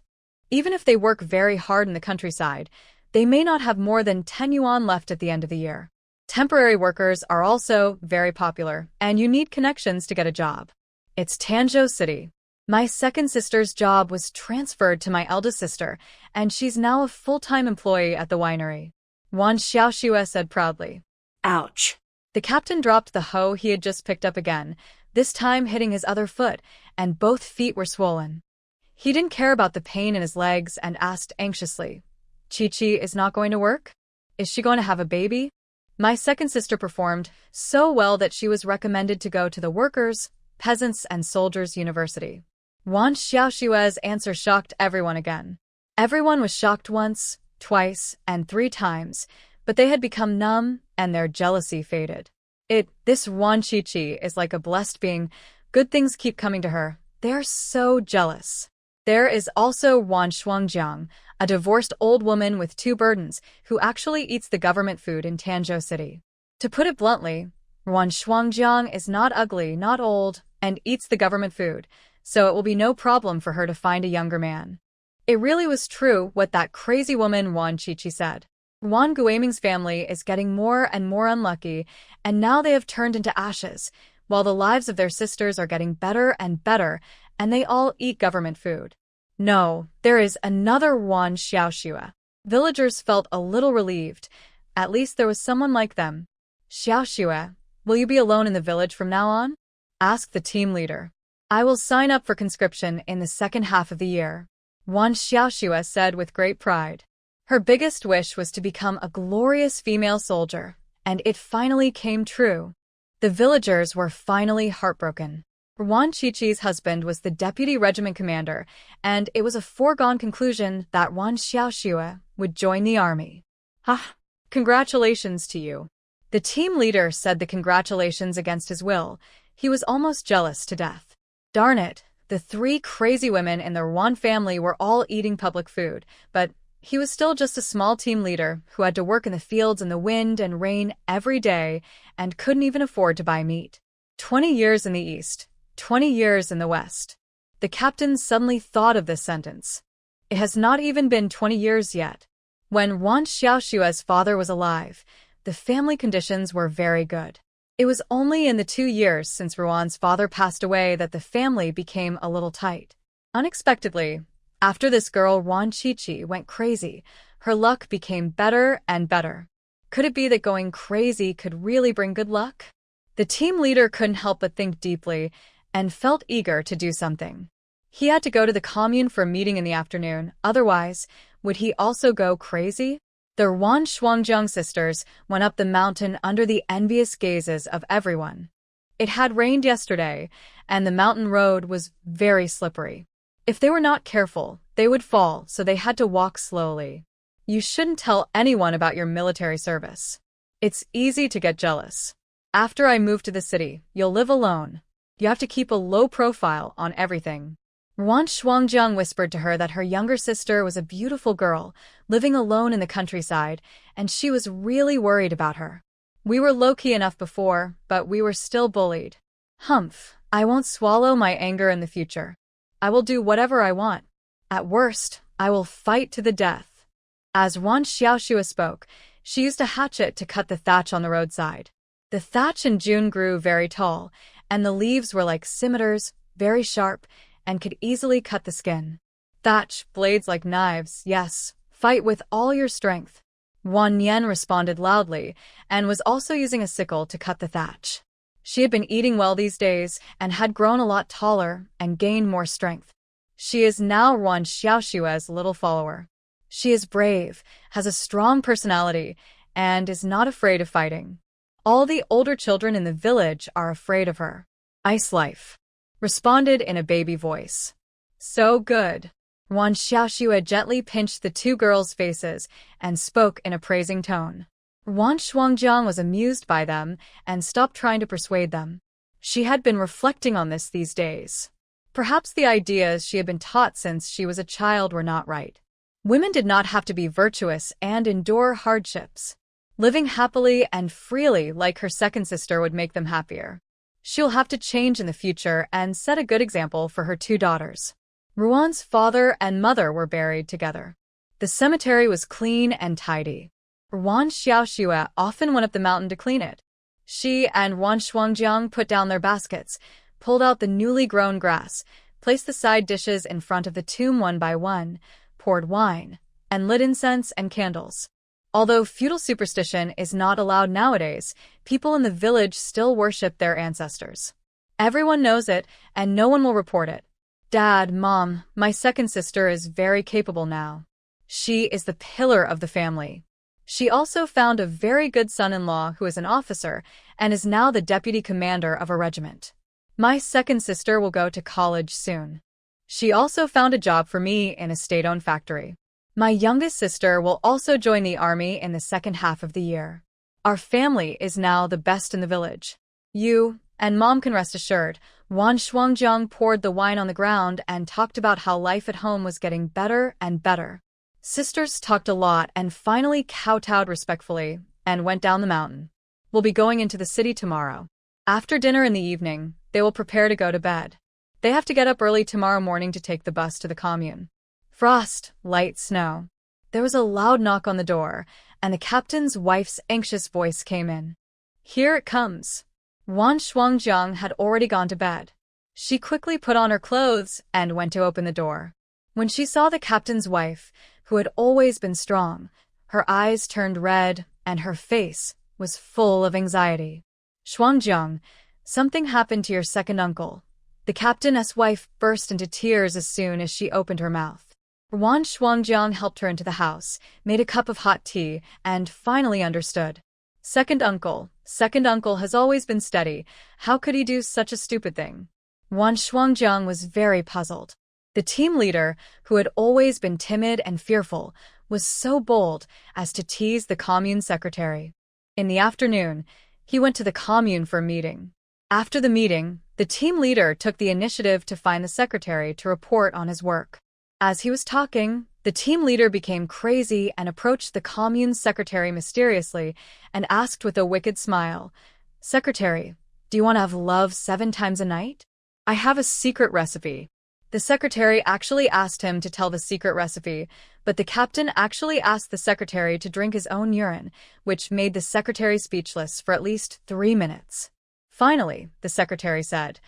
Even if they work very hard in the countryside, they may not have more than 10 yuan left at the end of the year. Temporary workers are also very popular, and you need connections to get a job. It's Tanzhou City. My second sister's job was transferred to my eldest sister, and she's now a full-time employee at the winery. Wan Xiaoxue said proudly. Ouch. The captain dropped the hoe he had just picked up again, this time hitting his other foot, and both feet were swollen. He didn't care about the pain in his legs and asked anxiously, Chi-Chi is not going to work? Is she going to have a baby? My second sister performed so well that she was recommended to go to the Workers', Peasants' and Soldiers' University. Wan Xiaoxue's answer shocked everyone again. Everyone was shocked once, twice, and 3 times, but they had become numb and their jealousy faded. This Wan Chi-Chi is like a blessed being. Good things keep coming to her. They're so jealous. There is also Wan Shuangjiang, a divorced old woman with 2 burdens, who actually eats the government food in Tanzhou City. To put it bluntly, Wan Shuangjiang is not ugly, not old, and eats the government food, so it will be no problem for her to find a younger man. It really was true what that crazy woman Wan Chi-Chi said. Wan Guoming's family is getting more and more unlucky, and now they have turned into ashes, while the lives of their sisters are getting better and better, and they all eat government food. No, there is another Wan Xiaoxue. Villagers felt a little relieved. At least there was someone like them. Xiaoxue, will you be alone in the village from now on? Asked the team leader. I will sign up for conscription in the second half of the year. Wan Xiaoxue said with great pride. Her biggest wish was to become a glorious female soldier, and it finally came true. The villagers were finally heartbroken. Wan Chi-Chi's husband was the deputy regiment commander, and it was a foregone conclusion that Wan Xiaoxue would join the army. Congratulations to you. The team leader said the congratulations against his will. He was almost jealous to death. Darn it, the 3 crazy women in the Wan family were all eating public food, but he was still just a small team leader who had to work in the fields in the wind and rain every day and couldn't even afford to buy meat. 20 years in the East. 20 years in the West. The captain suddenly thought of this sentence. It has not even been 20 years yet. When Wan Xiaoxue's father was alive, the family conditions were very good. It was only in the 2 years since Ruan's father passed away that the family became a little tight. Unexpectedly, after this girl Wan Chi-Chi went crazy, her luck became better and better. Could it be that going crazy could really bring good luck? The team leader couldn't help but think deeply, and felt eager to do something. He had to go to the commune for a meeting in the afternoon, otherwise, would he also go crazy? The Wan Shuangjiang sisters went up the mountain under the envious gazes of everyone. It had rained yesterday, and the mountain road was very slippery. If they were not careful, they would fall, so they had to walk slowly. You shouldn't tell anyone about your military service. It's easy to get jealous. After I move to the city, you'll live alone. You have to keep a low profile on everything. Wan Shuangjiang whispered to her that her younger sister was a beautiful girl, living alone in the countryside, and she was really worried about her. We were low-key enough before, but we were still bullied. Humph, I won't swallow my anger in the future. I will do whatever I want. At worst, I will fight to the death. As Wan Xiaoxue spoke, she used a hatchet to cut the thatch on the roadside. The thatch in June grew very tall, and the leaves were like scimitars, very sharp, and could easily cut the skin. Thatch, blades like knives, yes, fight with all your strength. Wan Nian responded loudly, and was also using a sickle to cut the thatch. She had been eating well these days and had grown a lot taller and gained more strength. She is now Ruan Xiaoshue's little follower. She is brave, has a strong personality, and is not afraid of fighting. All the older children in the village are afraid of her. Ice Life responded in a baby voice. So good. Ruan Xiaoxue gently pinched the two girls' faces and spoke in a praising tone. Ruan Shuangjiang was amused by them and stopped trying to persuade them. She had been reflecting on this these days. Perhaps the ideas she had been taught since she was a child were not right. Women did not have to be virtuous and endure hardships. Living happily and freely like her second sister would make them happier. She'll have to change in the future and set a good example for her two daughters. Ruan's father and mother were buried together. The cemetery was clean and tidy. Ruan Xiaoxue often went up the mountain to clean it. She and Ruan Shuangjiang put down their baskets, pulled out the newly grown grass, placed the side dishes in front of the tomb one by one, poured wine, and lit incense and candles. Although feudal superstition is not allowed nowadays, people in the village still worship their ancestors. Everyone knows it, and no one will report it. Dad, Mom, my second sister is very capable now. She is the pillar of the family. She also found a very good son-in-law who is an officer and is now the deputy commander of a regiment. My second sister will go to college soon. She also found a job for me in a state-owned factory. My youngest sister will also join the army in the second half of the year. Our family is now the best in the village. You and Mom can rest assured. Ruan Shuangjiang poured the wine on the ground and talked about how life at home was getting better and better. Sisters talked a lot and finally kowtowed respectfully and went down the mountain. We'll be going into the city tomorrow. After dinner in the evening, they will prepare to go to bed. They have to get up early tomorrow morning to take the bus to the commune. Frost, light snow. There was a loud knock on the door, and the captain's wife's anxious voice came in. Here it comes. Ruan Shuangjiang had already gone to bed. She quickly put on her clothes and went to open the door. When she saw the captain's wife, who had always been strong, her eyes turned red and her face was full of anxiety. Shuangjiang, something happened to your second uncle. The captain's wife burst into tears as soon as she opened her mouth. Ruan Shuangjiang helped her into the house, made a cup of hot tea, and finally understood. Second uncle has always been steady. How could he do such a stupid thing? Ruan Shuangjiang was very puzzled. The team leader, who had always been timid and fearful, was so bold as to tease the commune secretary. In the afternoon, he went to the commune for a meeting. After the meeting, the team leader took the initiative to find the secretary to report on his work. As he was talking, the team leader became crazy and approached the commune secretary mysteriously and asked with a wicked smile, "Secretary, do you want to have love 7 times a night? I have a secret recipe." The secretary actually asked him to tell the secret recipe, but the captain actually asked the secretary to drink his own urine, which made the secretary speechless for at least 3 minutes. Finally, the secretary said,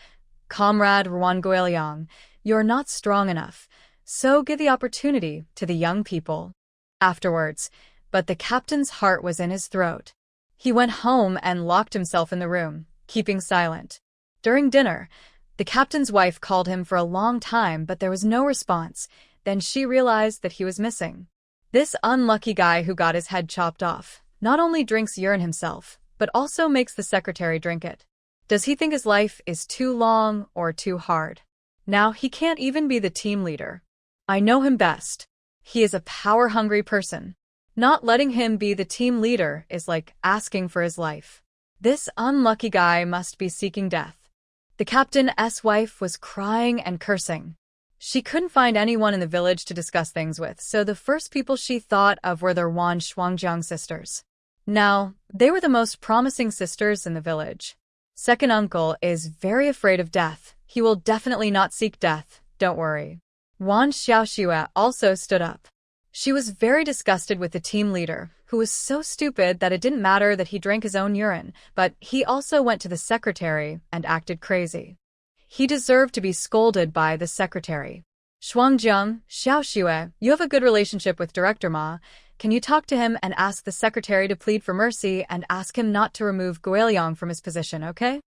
"Comrade Ruan Guiliang, you're not strong enough, so give the opportunity to the young people." Afterwards, but the captain's heart was in his throat. He went home and locked himself in the room, keeping silent. During dinner, the captain's wife called him for a long time, but there was no response. Then she realized that he was missing. This unlucky guy who got his head chopped off not only drinks urine himself, but also makes the secretary drink it. Does he think his life is too long or too hard? Now he can't even be the team leader. I know him best. He is a power-hungry person. Not letting him be the team leader is like asking for his life. This unlucky guy must be seeking death. The captain's wife was crying and cursing. She couldn't find anyone in the village to discuss things with, so the first people she thought of were the Ruan Shuangjiang sisters. Now, they were the most promising sisters in the village. Second uncle is very afraid of death. He will definitely not seek death, don't worry. Ruan Xiaoxue also stood up. She was very disgusted with the team leader, who was so stupid that it didn't matter that he drank his own urine, but he also went to the secretary and acted crazy. He deserved to be scolded by the secretary. Shuangjiang, Xiaoxue, you have a good relationship with Director Ma. Can you talk to him and ask the secretary to plead for mercy and ask him not to remove Guiliang from his position, okay?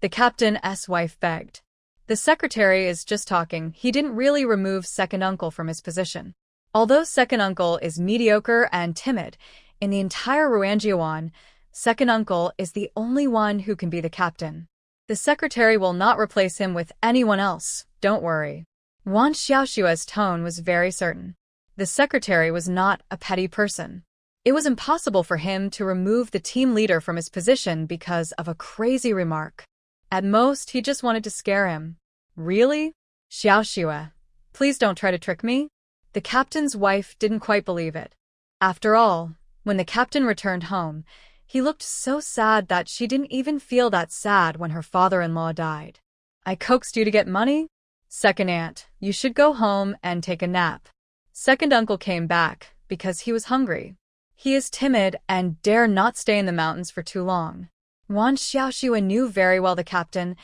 The captain's wife begged. The secretary is just talking. He didn't really remove second uncle from his position. Although second uncle is mediocre and timid, in the entire Ruanjiwan, second uncle is the only one who can be the captain. The secretary will not replace him with anyone else, don't worry. Wan Xiaoshua's tone was very certain. The secretary was not a petty person. It was impossible for him to remove the team leader from his position because of a crazy remark. At most, he just wanted to scare him. Really? Xiaoshua, please don't try to trick me. The captain's wife didn't quite believe it. After all, when the captain returned home, he looked so sad that she didn't even feel that sad when her father-in-law died. I coaxed you to get money? Second aunt, you should go home and take a nap. Second uncle came back because he was hungry. He is timid and dare not stay in the mountains for too long. Wan Xiaoshua knew very well the captain's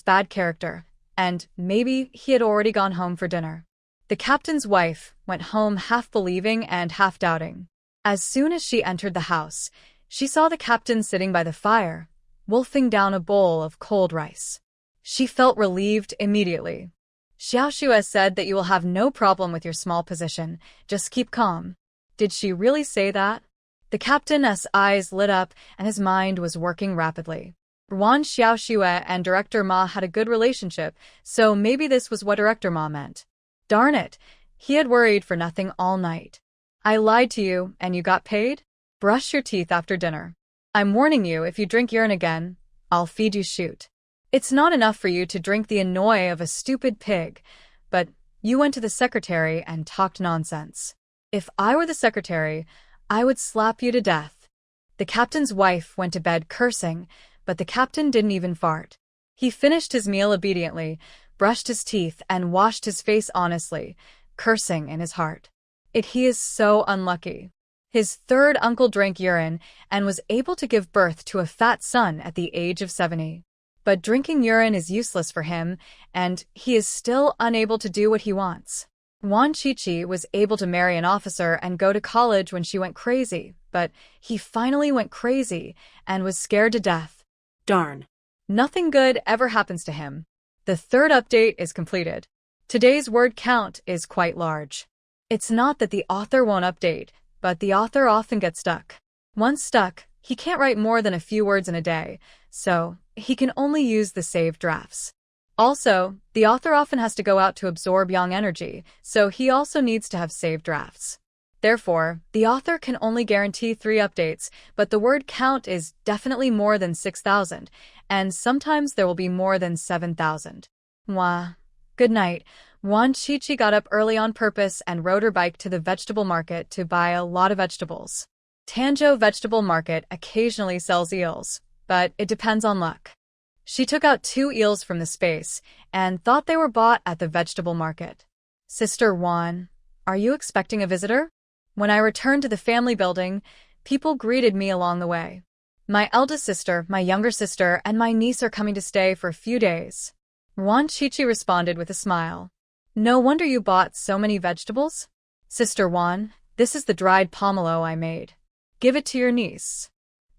bad character, and maybe he had already gone home for dinner. The captain's wife went home half believing and half doubting. As soon as she entered the house, she saw the captain sitting by the fire, wolfing down a bowl of cold rice. She felt relieved immediately. Xiaoshua said that you will have no problem with your small position, just keep calm. Did she really say that? The captain's eyes lit up and his mind was working rapidly. Wan Xiaoshua and Director Ma had a good relationship, so maybe this was what Director Ma meant. Darn it, he had worried for nothing all night. I lied to you and you got paid? Brush your teeth after dinner. I'm warning you, if you drink urine again, I'll feed you shoot. It's not enough for you to drink the annoy of a stupid pig, but you went to the secretary and talked nonsense. If I were the secretary, I would slap you to death. The captain's wife went to bed cursing, but the captain didn't even fart. He finished his meal obediently, brushed his teeth, and washed his face honestly, cursing in his heart. He is so unlucky. His third uncle drank urine and was able to give birth to a fat son at the age of 70. But drinking urine is useless for him, and he is still unable to do what he wants. Wan Qiqi was able to marry an officer and go to college when she went crazy, but he finally went crazy and was scared to death. Darn. Nothing good ever happens to him. The third update is completed. Today's word count is quite large. It's not that the author won't update, but the author often gets stuck. Once stuck, he can't write more than a few words in a day, so he can only use the saved drafts. Also, the author often has to go out to absorb yang energy, so he also needs to have saved drafts. Therefore, the author can only guarantee 3 updates, but the word count is definitely more than 6,000, and sometimes there will be more than 7,000. Mwah. Good night. Wan Qiqi got up early on purpose and rode her bike to the vegetable market to buy a lot of vegetables. Tanzhou Vegetable Market occasionally sells eels, but it depends on luck. She took out 2 eels from the space and thought they were bought at the vegetable market. Sister Wan, are you expecting a visitor? When I returned to the family building, people greeted me along the way. My eldest sister, my younger sister, and my niece are coming to stay for a few days. Wan Qiqi responded with a smile. No wonder you bought so many vegetables. Sister Wan, this is the dried pomelo I made. Give it to your niece.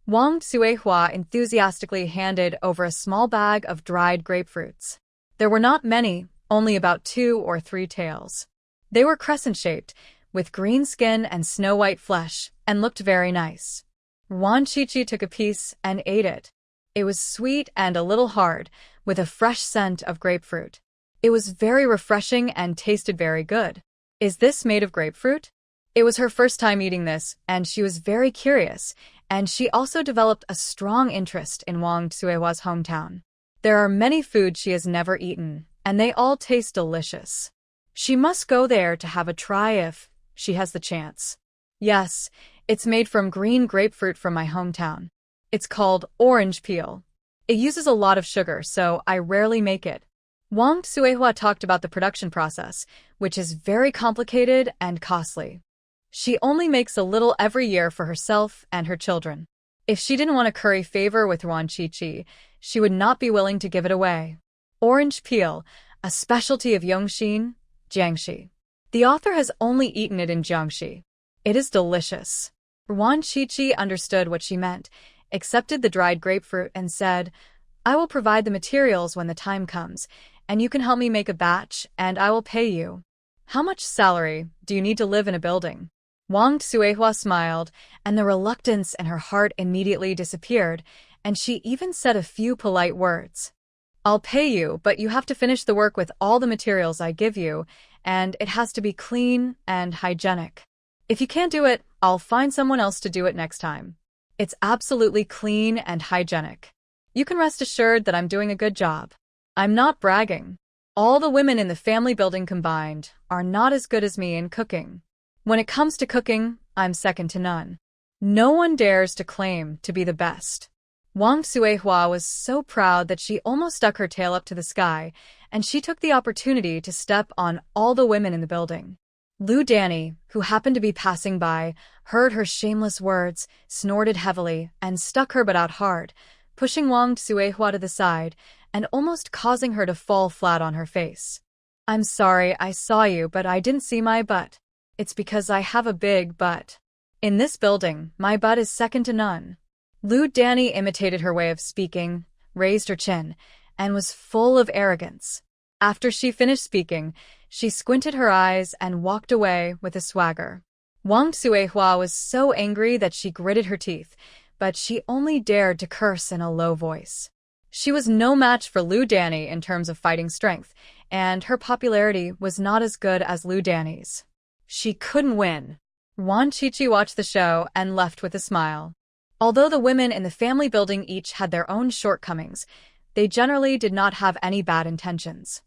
Wang Suihua enthusiastically handed over a small bag of dried grapefruits. There were not many, only about 2 or 3 tails. They were crescent-shaped, with green skin and snow-white flesh, and looked very nice. Wan Qiqi took a piece and ate it. It was sweet and a little hard, with a fresh scent of grapefruit. It was very refreshing and tasted very good. Is this made of grapefruit? It was her first time eating this, and she was very curious, and she also developed a strong interest in Wang Suihua's hometown. There are many foods she has never eaten, and they all taste delicious. She must go there to have a try if she has the chance. Yes, it's made from green grapefruit from my hometown. It's called orange peel. It uses a lot of sugar, so I rarely make it. Wang Suihua talked about the production process, which is very complicated and costly. She only makes a little every year for herself and her children. If she didn't want to curry favor with Wan Qiqi, she would not be willing to give it away. Orange peel, a specialty of Yongxin, Jiangxi. The author has only eaten it in Jiangxi. It is delicious. Wan Qiqi understood what she meant, accepted the dried grapefruit, and said, I will provide the materials when the time comes, and you can help me make a batch, and I will pay you. How much salary do you need to live in a building? Wang Xuehua smiled, and the reluctance in her heart immediately disappeared, and she even said a few polite words. I'll pay you, but you have to finish the work with all the materials I give you, and it has to be clean and hygienic. If you can't do it, I'll find someone else to do it next time. It's absolutely clean and hygienic. You can rest assured that I'm doing a good job. I'm not bragging. All the women in the family building combined are not as good as me in cooking. When it comes to cooking, I'm second to none. No one dares to claim to be the best. Wang Xuehua was so proud that she almost stuck her tail up to the sky, and she took the opportunity to step on all the women in the building. Lu Danny, who happened to be passing by, heard her shameless words, snorted heavily, and stuck her butt out hard, pushing Wang Xuehua to the side and almost causing her to fall flat on her face. I'm sorry, I saw you, but I didn't see my butt. It's because I have a big butt. In this building, my butt is second to none. Lu Danny imitated her way of speaking, raised her chin, and was full of arrogance. After she finished speaking, she squinted her eyes and walked away with a swagger. Wang Xuehua was so angry that she gritted her teeth, but she only dared to curse in a low voice. She was no match for Lu Danny in terms of fighting strength, and her popularity was not as good as Lu Danny's. She couldn't win. Wan Qiqi watched the show and left with a smile. Although the women in the family building each had their own shortcomings, they generally did not have any bad intentions.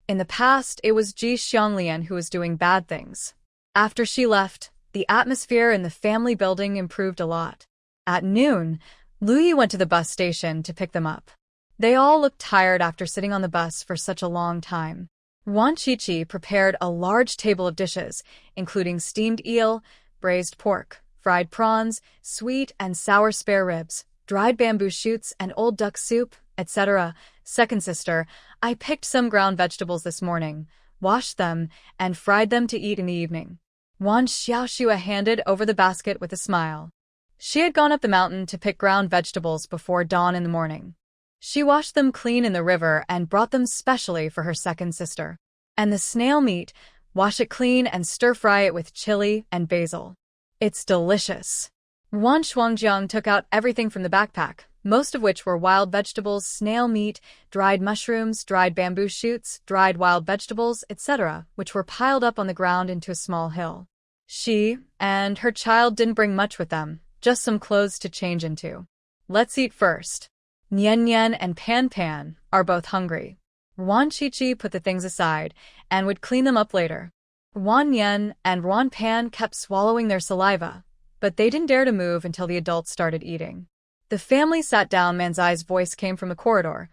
In the past, it was Ji Xianglian who was doing bad things. After she left, the atmosphere in the family building improved a lot. At noon, Lu Yi went to the bus station to pick them up. They all looked tired after sitting on the bus for such a long time. Wan Qiqi prepared a large table of dishes, including steamed eel, braised pork, fried prawns, sweet and sour spare ribs, dried bamboo shoots and old duck soup, etc. Second sister, I picked some ground vegetables this morning, washed them, and fried them to eat in the evening. Wan Xiaoxua handed over the basket with a smile. She had gone up the mountain to pick ground vegetables before dawn in the morning. She washed them clean in the river and brought them specially for her second sister. And the snail meat, wash it clean and stir-fry it with chili and basil. It's delicious. Wan Shuangjiang took out everything from the backpack, most of which were wild vegetables, snail meat, dried mushrooms, dried bamboo shoots, dried wild vegetables, etc., which were piled up on the ground into a small hill. She and her child didn't bring much with them, just some clothes to change into. Let's eat first. Nian Nian and Pan Pan are both hungry. Wan Qiqi put the things aside and would clean them up later. Wan Nian and Wan Pan kept swallowing their saliva, but they didn't dare to move until the adults started eating. The family sat down. Manzai's voice came from a corridor.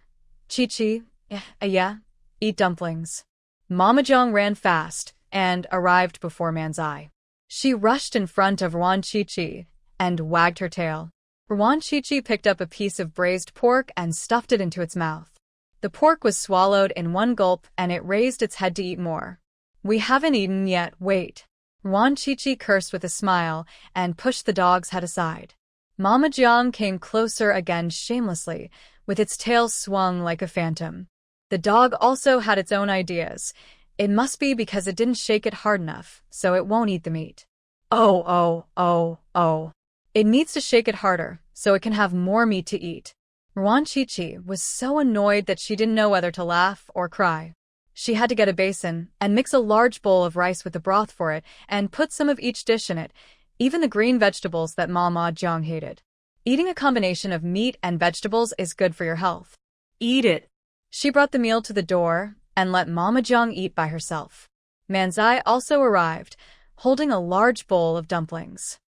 Qiqi, yeah, eat dumplings. Mama Zhang ran fast and arrived before Manzai. She rushed in front of Wan Qiqi and wagged her tail. Wan Qiqi picked up a piece of braised pork and stuffed it into its mouth. The pork was swallowed in one gulp and it raised its head to eat more. We haven't eaten yet, wait. Wan Qiqi cursed with a smile and pushed the dog's head aside. Mama Jiang came closer again shamelessly, with its tail swung like a phantom. The dog also had its own ideas. It must be because it didn't shake it hard enough, so it won't eat the meat. Oh. It needs to shake it harder, so it can have more meat to eat. Wan Qiqi was so annoyed that she didn't know whether to laugh or cry. She had to get a basin and mix a large bowl of rice with the broth for it and put some of each dish in it, even the green vegetables that Mama Jiang hated. Eating a combination of meat and vegetables is good for your health. Eat it. She brought the meal to the door and let Mama Jiang eat by herself. Manzai also arrived, holding a large bowl of dumplings.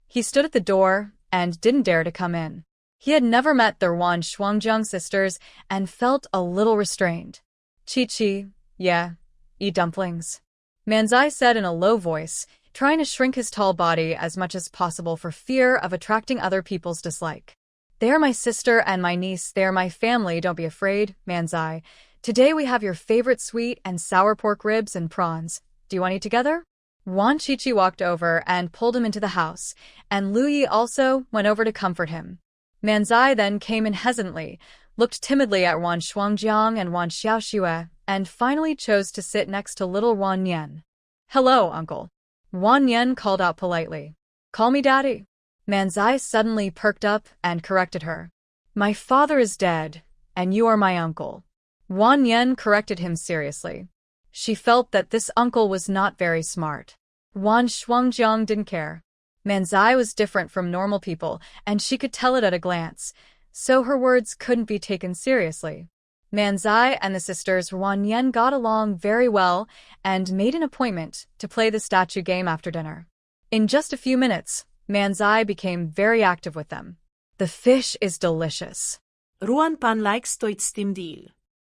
He stood at the door and didn't dare to come in. He had never met the Wan Shuangjiang sisters and felt a little restrained. Qiqi, yeah, eat dumplings. Manzai said in a low voice, trying to shrink his tall body as much as possible for fear of attracting other people's dislike. They are my sister and my niece, they are my family, don't be afraid, Manzai. Today we have your favorite sweet and sour pork ribs and prawns. Do you want to eat together? Wan Qiqi walked over and pulled him into the house, and Lu Yi also went over to comfort him. Manzai then came in hesitantly, looked timidly at Wan Shuangjiang and Wan Xiaoxue, and finally chose to sit next to little Wan Yan. "Hello, uncle." Wan Yan called out politely. "Call me daddy." Manzai suddenly perked up and corrected her. "My father is dead, and you are my uncle." Wan Yan corrected him seriously. She felt that this uncle was not very smart. Wan Shuangjiang didn't care. Manzai was different from normal people, and she could tell it at a glance, so her words couldn't be taken seriously. Manzai and the sisters Wan Yan got along very well and made an appointment to play the statue game after dinner. In just a few minutes, Manzai became very active with them. "The fish is delicious." Ruan pan likes to eat steamed eel.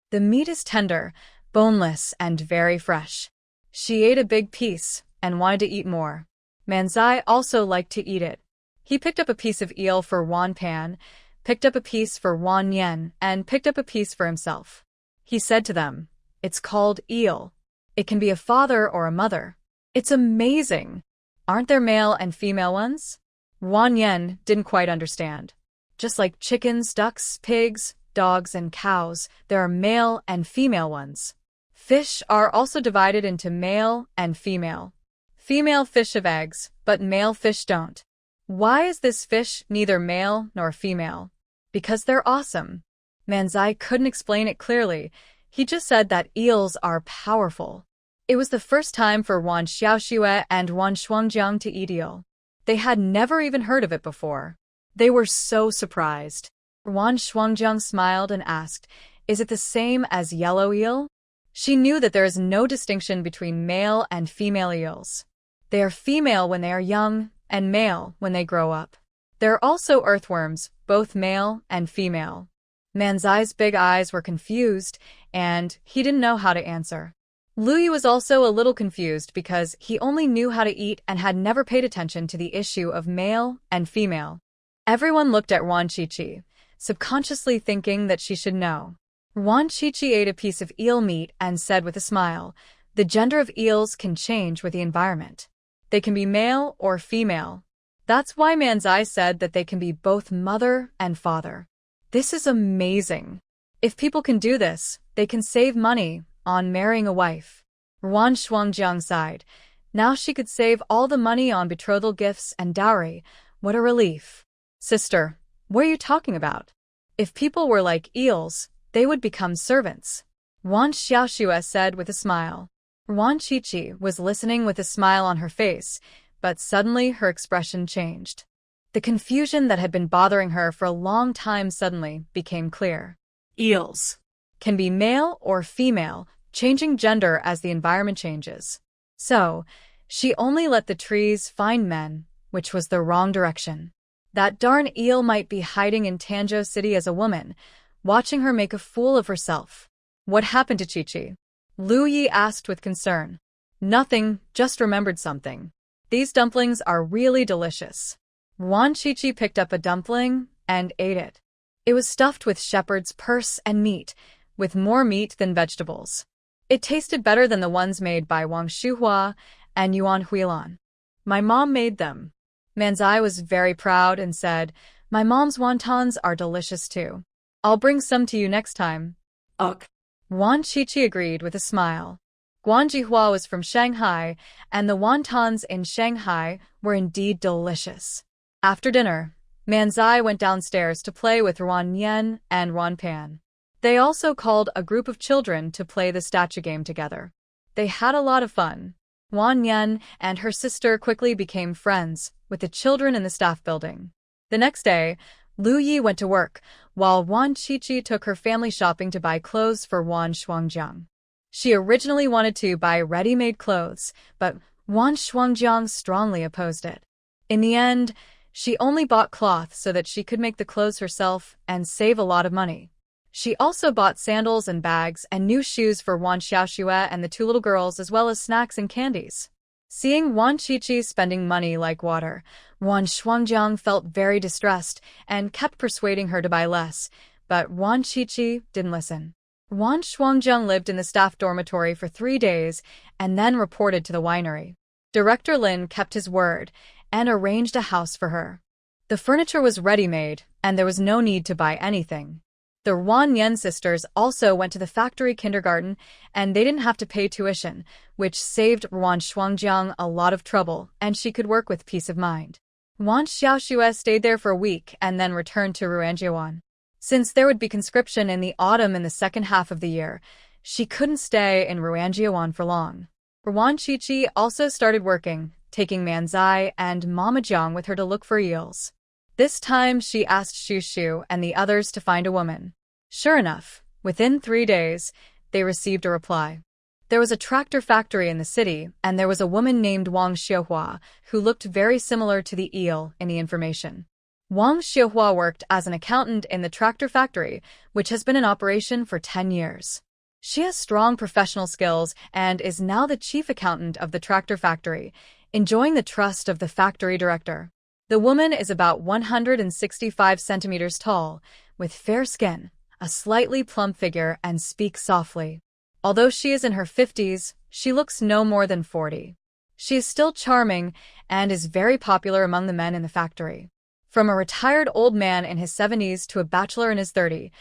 "The meat is tender, boneless, and very fresh." She ate a big piece and wanted to eat more. Manzai also liked to eat it. He picked up a piece of eel for Wan Pan, picked up a piece for Wan Yen, and picked up a piece for himself. He said to them, "It's called eel. It can be a father or a mother. It's amazing. Aren't there male and female ones?" Wan Yen didn't quite understand. "Just like chickens, ducks, pigs, dogs, and cows, there are male and female ones. Fish are also divided into male and female. Female fish have eggs, but male fish don't. Why is this fish neither male nor female?" "Because they're awesome." Manzai couldn't explain it clearly. He just said that eels are powerful. It was the first time for Wan Xiaoxue and Wan Shuangjiang to eat eel. They had never even heard of it before. They were so surprised. Wan Shuangjiang smiled and asked, "Is it the same as yellow eel?" She knew that there is no distinction between male and female eels. They are female when they are young and male when they grow up. There are also earthworms, both male and female. Manzai's big eyes were confused, and he didn't know how to answer. Luyi was also a little confused because he only knew how to eat and had never paid attention to the issue of male and female. Everyone looked at Wan Qiqi, subconsciously thinking that she should know. Wan Qiqi ate a piece of eel meat and said with a smile, "The gender of eels can change with the environment. They can be male or female. That's why Manzai said that they can be both mother and father. This is amazing. If people can do this, they can save money on marrying a wife." Wan Shuangjiang sighed. Now she could save all the money on betrothal gifts and dowry. What a relief. "Sister, what are you talking about? If people were like eels, they would become servants," Wan Xiaoxue said with a smile. Wan Qiqi was listening with a smile on her face, but suddenly her expression changed. The confusion that had been bothering her for a long time suddenly became clear. Eels Can be male or female, changing gender as the environment changes. So, she only let the trees find men, which was the wrong direction. That darn eel might be hiding in Tanzhou City as a woman, watching her make a fool of herself. "What happened to Qiqi?" Lu Yi asked with concern. "Nothing, just remembered something. These dumplings are really delicious." Wan Qiqi picked up a dumpling and ate it. It was stuffed with shepherd's purse and meat, with more meat than vegetables. It tasted better than the ones made by Wang Shuhua and Yuan Huilan. "My mom made them." Manzai was very proud and said, "My mom's wontons are delicious too. I'll bring some to you next time." Ok. Wan Qiqi agreed with a smile. Guan Jihua was from Shanghai, and the wontons in Shanghai were indeed delicious. After dinner, Manzai went downstairs to play with Wan Yen and Wan Pan. They also called a group of children to play the statue game together. They had a lot of fun. Wan Yen and her sister quickly became friends with the children in the staff building. The next day, Lu Yi went to work, while Wan Qiqi took her family shopping to buy clothes for Wan Shuangjiang. She originally wanted to buy ready-made clothes, but Wan Shuangjiang strongly opposed it. In the end, she only bought cloth so that she could make the clothes herself and save a lot of money. She also bought sandals and bags and new shoes for Wan Xiaoxue and the two little girls, as well as snacks and candies. Seeing Wan Qiqi spending money like water, Wan Shuangjiang felt very distressed and kept persuading her to buy less, but Wan Qiqi didn't listen. Wan Shuangjiang lived in the staff dormitory for 3 days and then reported to the winery. Director Lin kept his word and arranged a house for her. The furniture was ready-made, and there was no need to buy anything. The Ruan Yen sisters also went to the factory kindergarten, and they didn't have to pay tuition, which saved Ruan Shuangjiang a lot of trouble, and she could work with peace of mind. Ruan Xiaoxue stayed there for a week and then returned to Ruanjiuan. Since there would be conscription in the autumn in the second half of the year, she couldn't stay in Ruanjiuan for long. Ruan Qiqi also started working, taking Manzai and Mama Jiang with her to look for eels. This time she asked Xu Xu and the others to find a woman. Sure enough, within 3 days, they received a reply. There was a tractor factory in the city, and there was a woman named Wang Xiuhua who looked very similar to the eel in the information. Wang Xiuhua worked as an accountant in the tractor factory, which has been in operation for 10 years. She has strong professional skills and is now the chief accountant of the tractor factory, enjoying the trust of the factory director. The woman is about 165 centimeters tall, with fair skin, a slightly plump figure, and speaks softly. Although she is in her 50s, she looks no more than 40. She is still charming and is very popular among the men in the factory. From a retired old man in his 70s to a bachelor in his 30s,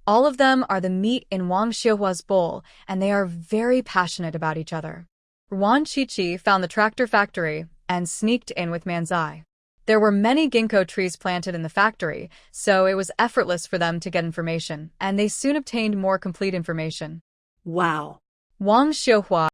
all of them are the meat in Wang Xiuhua's bowl, and they are very passionate about each other. Ruan Qiqi found the tractor factory and sneaked in with Manzai. There were many ginkgo trees planted in the factory, so it was effortless for them to get information, and they soon obtained more complete information. Wow. Wang Xiuhua